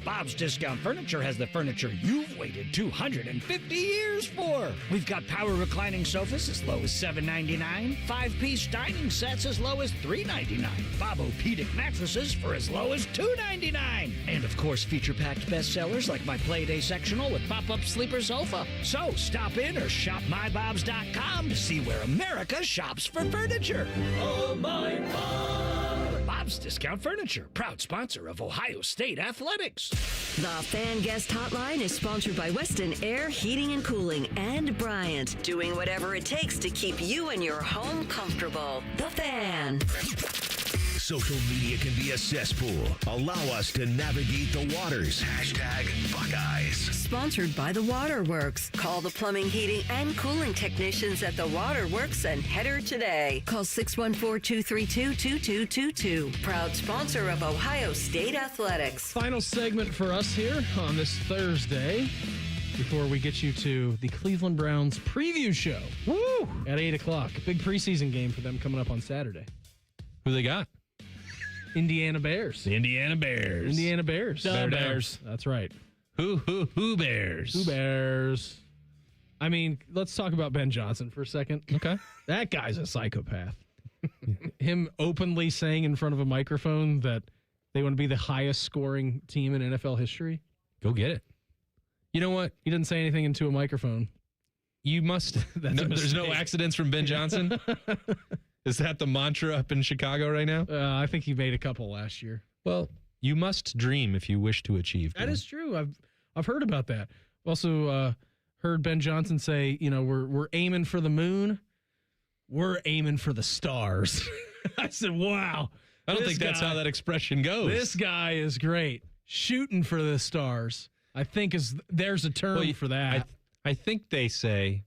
Speaker 10: Bob's Discount Furniture has the furniture you've waited 250 years for. We've got power reclining sofas as low as $7.99, 5-piece dining sets as low as $3.99, Bobo-Pedic mattresses for as low as $2.99, and of course feature-packed bestsellers like my Playday sectional with pop-up sleeper sofa. So stop in or shop mybobs.com to see where America shops for furniture. Oh my Bob! Bob's Discount Furniture, proud sponsor of Ohio State Athletics.
Speaker 13: The Fan Guest Hotline is sponsored by Weston Air Heating and Cooling and Bryant, doing whatever it takes to keep you and your home comfortable. The Fan.
Speaker 3: Social media can be a cesspool. Allow us to navigate the waters. #Buckeyes.
Speaker 13: Sponsored by The Waterworks. Call the plumbing, heating, and cooling technicians at The Waterworks and header today. Call 614-232-2222. Proud sponsor of Ohio State Athletics.
Speaker 5: Final segment for us here on this Thursday before we get you to the Cleveland Browns preview show. Woo! At 8 o'clock. Big preseason game for them coming up on Saturday.
Speaker 4: Who they got?
Speaker 5: Indiana Bears.
Speaker 4: The Indiana Bears.
Speaker 5: Indiana Bears.
Speaker 4: The Bears.
Speaker 5: That's right.
Speaker 4: Who Bears?
Speaker 5: Who Bears? I mean, let's talk about Ben Johnson for a second.
Speaker 4: Okay.
Speaker 5: That guy's a psychopath. Him openly saying in front of a microphone that they want to be the highest scoring team in NFL history.
Speaker 4: Go get it. You know what?
Speaker 5: He didn't say anything into a microphone.
Speaker 4: You must. There's no accidents from Ben Johnson? Is that the mantra up in Chicago right now?
Speaker 5: I think he made a couple last year.
Speaker 4: Well, you must dream if you wish to achieve.
Speaker 5: That is true. I've heard about that. Also heard Ben Johnson say, we're aiming for the moon. We're aiming for the stars. I said, wow.
Speaker 4: I don't think that's how that expression goes.
Speaker 5: This guy is great. Shooting for the stars. I think there's a term for that.
Speaker 4: I think they say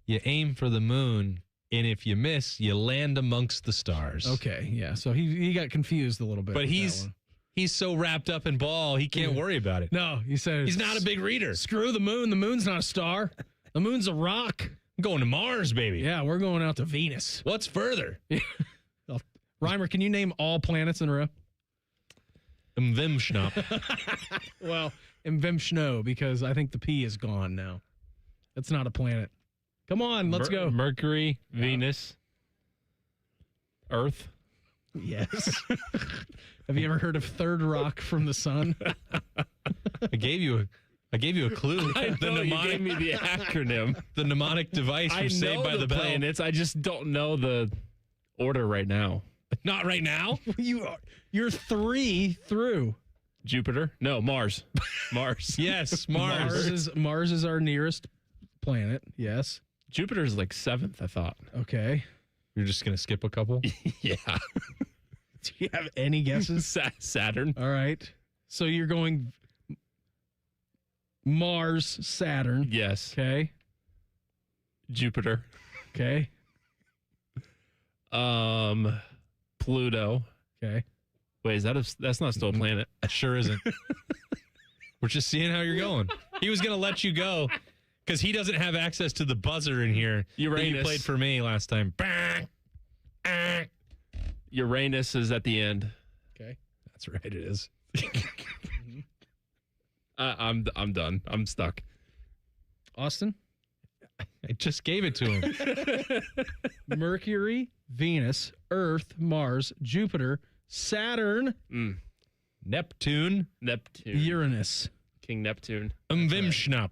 Speaker 4: you aim for the moon, and if you miss, you land amongst the stars.
Speaker 5: Okay, yeah. So he got confused a little bit.
Speaker 4: But he's so wrapped up in ball, he can't worry about it.
Speaker 5: No, he says
Speaker 4: he's not a big reader.
Speaker 5: Screw the moon. The moon's not a star. The moon's a rock.
Speaker 4: I'm going to Mars, baby.
Speaker 5: Yeah, we're going out to Venus.
Speaker 4: What's further?
Speaker 5: Reimer, can you name all planets in a row?
Speaker 4: Mvimshnop.
Speaker 5: Well, Mvimshno, because I think the P is gone now. That's not a planet. Come on, let's go.
Speaker 4: Mercury, Venus, Earth.
Speaker 5: Yes. Have you ever heard of Third Rock from the Sun?
Speaker 4: I gave you a clue.
Speaker 1: I know you gave me the acronym.
Speaker 4: The mnemonic device from Saved by the Bell.
Speaker 1: Planets. I just don't know the order right now.
Speaker 4: Not right now.
Speaker 5: You're 3 through.
Speaker 1: Jupiter? No, Mars. Mars.
Speaker 4: Yes, Mars.
Speaker 5: Mars is our nearest planet. Yes.
Speaker 1: Jupiter's like 7th, I thought.
Speaker 5: Okay.
Speaker 4: You're just going to skip a couple?
Speaker 1: Yeah.
Speaker 5: Do you have any guesses?
Speaker 1: Saturn.
Speaker 5: All right. So you're going Mars, Saturn.
Speaker 1: Yes.
Speaker 5: Okay.
Speaker 1: Jupiter.
Speaker 5: Okay.
Speaker 1: Pluto.
Speaker 5: Okay.
Speaker 1: Wait, that's not still a planet?
Speaker 4: It sure isn't. We're just seeing how you're going. He was going to let you go because he doesn't have access to the buzzer in here.
Speaker 1: Uranus.
Speaker 4: You played for me last time.
Speaker 1: Uranus is at the end.
Speaker 5: Okay.
Speaker 4: That's right, it is.
Speaker 1: I'm done. I'm stuck.
Speaker 5: Austin?
Speaker 4: I just gave it to him.
Speaker 5: Mercury, Venus, Earth, Mars, Jupiter, Saturn,
Speaker 4: Neptune,
Speaker 5: Uranus,
Speaker 1: King Neptune,
Speaker 4: Vimschnap.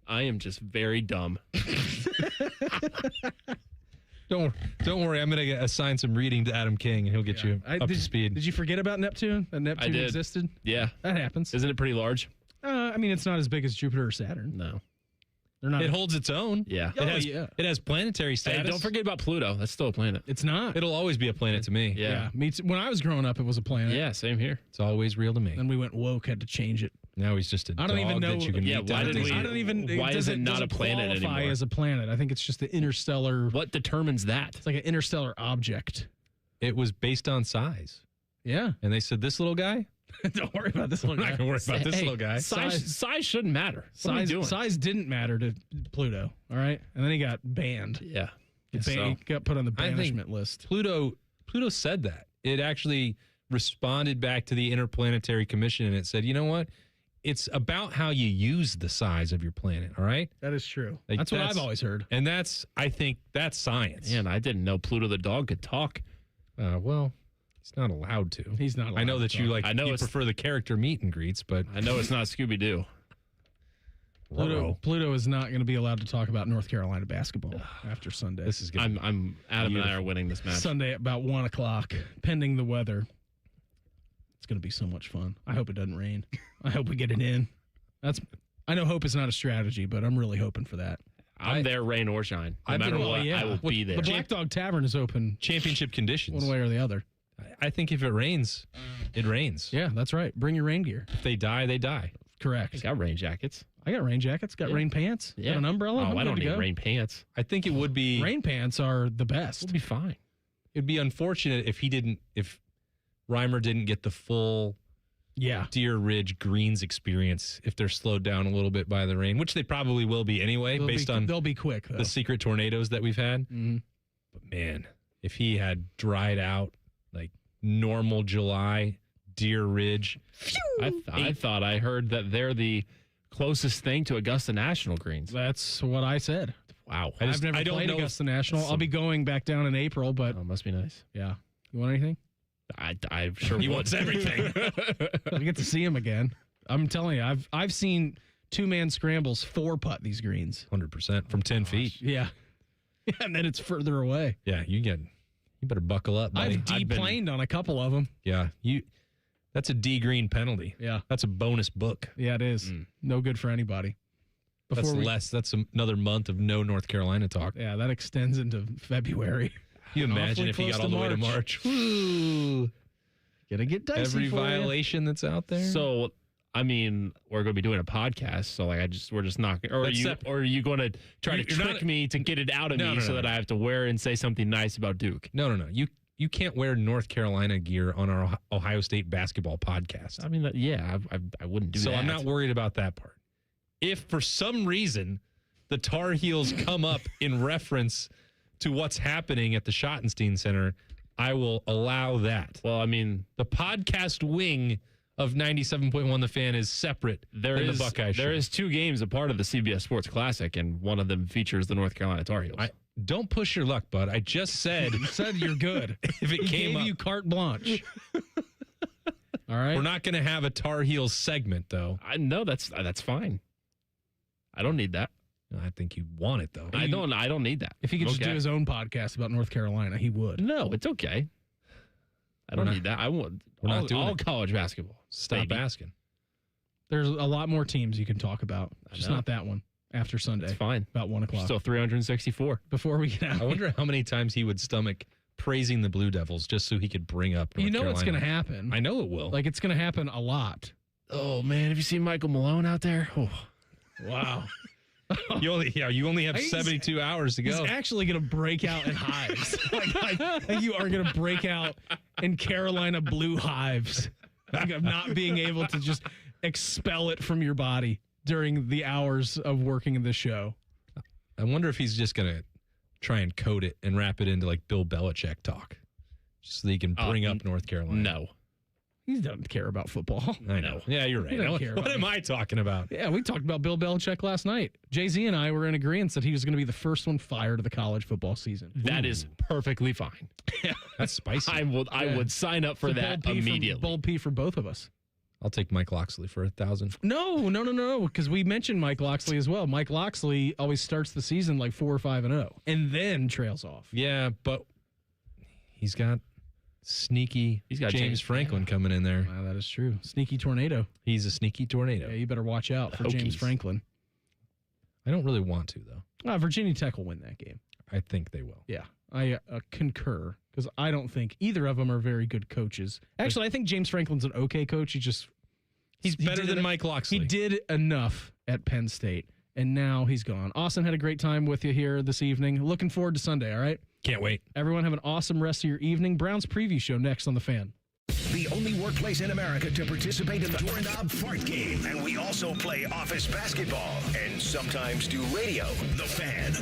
Speaker 1: I am just very dumb.
Speaker 4: Don't worry. I'm going to assign some reading to Adam King, and he'll get you up to speed.
Speaker 5: Did you forget about Neptune? That Neptune existed?
Speaker 1: Yeah.
Speaker 5: That happens.
Speaker 1: Isn't it pretty large?
Speaker 5: I mean, it's not as big as Jupiter or Saturn.
Speaker 1: No.
Speaker 5: They're not.
Speaker 4: It holds its own.
Speaker 1: Yeah.
Speaker 4: It has planetary status.
Speaker 1: Hey, don't forget about Pluto. That's still a planet.
Speaker 5: It's not.
Speaker 4: It'll always be a planet to me.
Speaker 1: Yeah.
Speaker 5: Me too. When I was growing up, it was a planet.
Speaker 1: Yeah, same here.
Speaker 4: It's always real to me.
Speaker 5: Then we went woke, had to change it.
Speaker 4: Now he's just a
Speaker 5: I don't
Speaker 4: dog
Speaker 5: even know.
Speaker 4: that you can meet
Speaker 1: why
Speaker 4: down at
Speaker 1: did we-
Speaker 5: I don't even.
Speaker 1: Why is it not
Speaker 5: doesn't
Speaker 1: a planet
Speaker 5: qualify
Speaker 1: anymore?
Speaker 5: as a planet. I think it's just the interstellar.
Speaker 1: What determines that?
Speaker 5: It's like an interstellar object.
Speaker 4: It was based on size.
Speaker 5: Yeah.
Speaker 4: And they said, this little guy?
Speaker 5: Don't worry about this
Speaker 4: I'm
Speaker 5: little
Speaker 4: not
Speaker 5: guy.
Speaker 4: going to worry about this
Speaker 1: Hey,
Speaker 4: little guy.
Speaker 1: Size shouldn't matter. What are we doing?
Speaker 5: Size didn't matter to Pluto. All right. And then he got banned.
Speaker 1: Yeah.
Speaker 5: He got put on the banishment list.
Speaker 4: Pluto said that. It actually responded back to the Interplanetary Commission, and it said, you know what? It's about how you use the size of your planet, all right?
Speaker 5: That is true.
Speaker 4: Like,
Speaker 5: that's what I've always heard.
Speaker 4: And I think that's science.
Speaker 1: Man, I didn't know Pluto the dog could talk.
Speaker 4: Well, he's not allowed to.
Speaker 5: He's not allowed
Speaker 4: I know
Speaker 5: to
Speaker 4: that you
Speaker 5: talk.
Speaker 4: you prefer the character meet and greets, but
Speaker 1: I know it's not Scooby-Doo.
Speaker 5: Pluto is not going to be allowed to talk about North Carolina basketball after Sunday.
Speaker 4: This is good.
Speaker 1: I'm Adam and I are winning this match.
Speaker 5: Sunday at about 1:00, pending the weather. It's going to be so much fun. I hope it doesn't rain. I hope we get it in. I know hope is not a strategy, but I'm really hoping for that.
Speaker 1: I'm there, rain or shine. No matter what, I will be there.
Speaker 5: The Black Dog Tavern is open.
Speaker 4: Championship conditions.
Speaker 5: One way or the other.
Speaker 4: I think if it rains, it rains.
Speaker 5: Yeah, that's right. Bring your rain gear.
Speaker 4: If they die, they die.
Speaker 5: Correct.
Speaker 1: I got rain jackets.
Speaker 5: I got rain jackets. Got rain pants.
Speaker 1: Yeah.
Speaker 5: Got an umbrella.
Speaker 1: Oh,
Speaker 5: I'm
Speaker 1: I
Speaker 5: good
Speaker 1: don't
Speaker 5: to
Speaker 1: need
Speaker 5: go.
Speaker 1: rain pants.
Speaker 4: I think it would be
Speaker 5: Rain pants are the best.
Speaker 1: It'll be fine.
Speaker 4: It'd be unfortunate if Reimer didn't get the full Deer Ridge Greens experience if they're slowed down a little bit by the rain, which they probably will be anyway,
Speaker 5: They'll be quick, though.
Speaker 4: the secret tornadoes that we've had.
Speaker 5: Mm-hmm.
Speaker 4: But man, if he had dried out like normal July Deer Ridge,
Speaker 1: I thought I heard that they're the closest thing to Augusta National greens.
Speaker 5: That's what I said.
Speaker 1: Wow.
Speaker 5: I've never played Augusta National. I'll be going back down in April, but
Speaker 1: Oh, must be nice.
Speaker 5: yeah. You want anything?
Speaker 1: I sure
Speaker 4: he
Speaker 1: would.
Speaker 4: wants everything.
Speaker 5: I get to see him again. I'm telling you, I've seen 2-man scrambles 4-putt these greens.
Speaker 4: 100% from 10 feet.
Speaker 5: Yeah. Yeah, and then it's further away.
Speaker 4: Yeah, you better buckle up, buddy.
Speaker 5: I've D-planed on a couple of them.
Speaker 4: Yeah, that's a D green penalty.
Speaker 5: Yeah.
Speaker 4: That's a bonus book.
Speaker 5: Yeah, it is. No good for anybody.
Speaker 4: That's another month of no North Carolina talk.
Speaker 5: Yeah, that extends into February.
Speaker 4: Can you imagine if he got all the way to March? Woo.
Speaker 5: Gonna get dicey
Speaker 4: Every
Speaker 5: for
Speaker 4: violation that's out there.
Speaker 1: So, I mean, we're going to be doing a podcast, so like we're just not. Or are you going to try to trick me to get it out of me so that I have to wear and say something nice about Duke?
Speaker 4: No. You can't wear North Carolina gear on our Ohio State basketball podcast.
Speaker 1: I mean, I wouldn't do that.
Speaker 4: So I'm not worried about that part. If for some reason the Tar Heels come up in reference to what's happening at the Schottenstein Center, I will allow that.
Speaker 1: Well, I mean,
Speaker 4: the podcast wing of 97.1 The Fan is separate than the Buckeye Show.
Speaker 1: There is 2 games a part of the CBS Sports Classic, and one of them features the North Carolina Tar Heels.
Speaker 4: Don't push your luck, bud. I just said
Speaker 5: you're good.
Speaker 4: If it came
Speaker 5: gave
Speaker 4: up,
Speaker 5: you carte blanche. All right.
Speaker 4: We're not going to have a Tar Heels segment, though.
Speaker 1: I know that's fine. I don't need that.
Speaker 4: I think you want it, though.
Speaker 1: I don't need that.
Speaker 5: If he could just do his own podcast about North Carolina, he would.
Speaker 1: No, it's okay. I don't need that. I want all college basketball.
Speaker 4: Stop asking.
Speaker 5: There's a lot more teams you can talk about. Just not that one. After Sunday.
Speaker 1: It's fine.
Speaker 5: About 1:00.
Speaker 1: Still 364.
Speaker 5: Before we get out.
Speaker 4: I wonder how many times he would stomach praising the Blue Devils just so he could bring up North Carolina.
Speaker 5: It's going to happen.
Speaker 4: I know it will.
Speaker 5: Like, it's going to happen a lot.
Speaker 1: Oh, man. Have you seen Michael Malone out there? Oh,
Speaker 5: wow.
Speaker 4: You only have 72 hours to go.
Speaker 5: He's actually going to break out in hives. like you are going to break out in Carolina blue hives. Like, of not being able to just expel it from your body during the hours of working in the show.
Speaker 4: I wonder if he's just going to try and code it and wrap it into like Bill Belichick talk, just so he can bring up North Carolina.
Speaker 1: No.
Speaker 5: He doesn't care about football.
Speaker 4: I know. Yeah, you're right. What am I talking about?
Speaker 5: Yeah, we talked about Bill Belichick last night. Jay-Z and I were in agreement that he was going to be the first one fired of the college football season.
Speaker 1: That is perfectly fine.
Speaker 4: That's spicy.
Speaker 1: I would sign up for that immediately.
Speaker 5: Bold P for both of us.
Speaker 4: I'll take Mike Loxley for 1,000.
Speaker 5: No, because we mentioned Mike Loxley as well. Mike Loxley always starts the season like 4 or 5-0 and then trails off.
Speaker 4: Yeah, but he's got James Franklin coming in there.
Speaker 5: Wow, that is true. Sneaky tornado.
Speaker 4: He's a sneaky tornado.
Speaker 5: Yeah, you better watch out for James Franklin.
Speaker 4: I don't really want to, though.
Speaker 5: Virginia Tech will win that game.
Speaker 4: I think they will.
Speaker 5: Yeah, I concur, because I don't think either of them are very good coaches. Actually, I think James Franklin's an okay coach. He's
Speaker 4: better than Mike Loxley.
Speaker 5: He did enough at Penn State, and now he's gone. Austin, had a great time with you here this evening. Looking forward to Sunday, all right?
Speaker 4: Can't wait.
Speaker 5: Everyone have an awesome rest of your evening. Browns preview show next on The Fan.
Speaker 3: The only workplace in America to participate in the Doorknob Fart Game. And we also play office basketball and sometimes do radio. The Fan.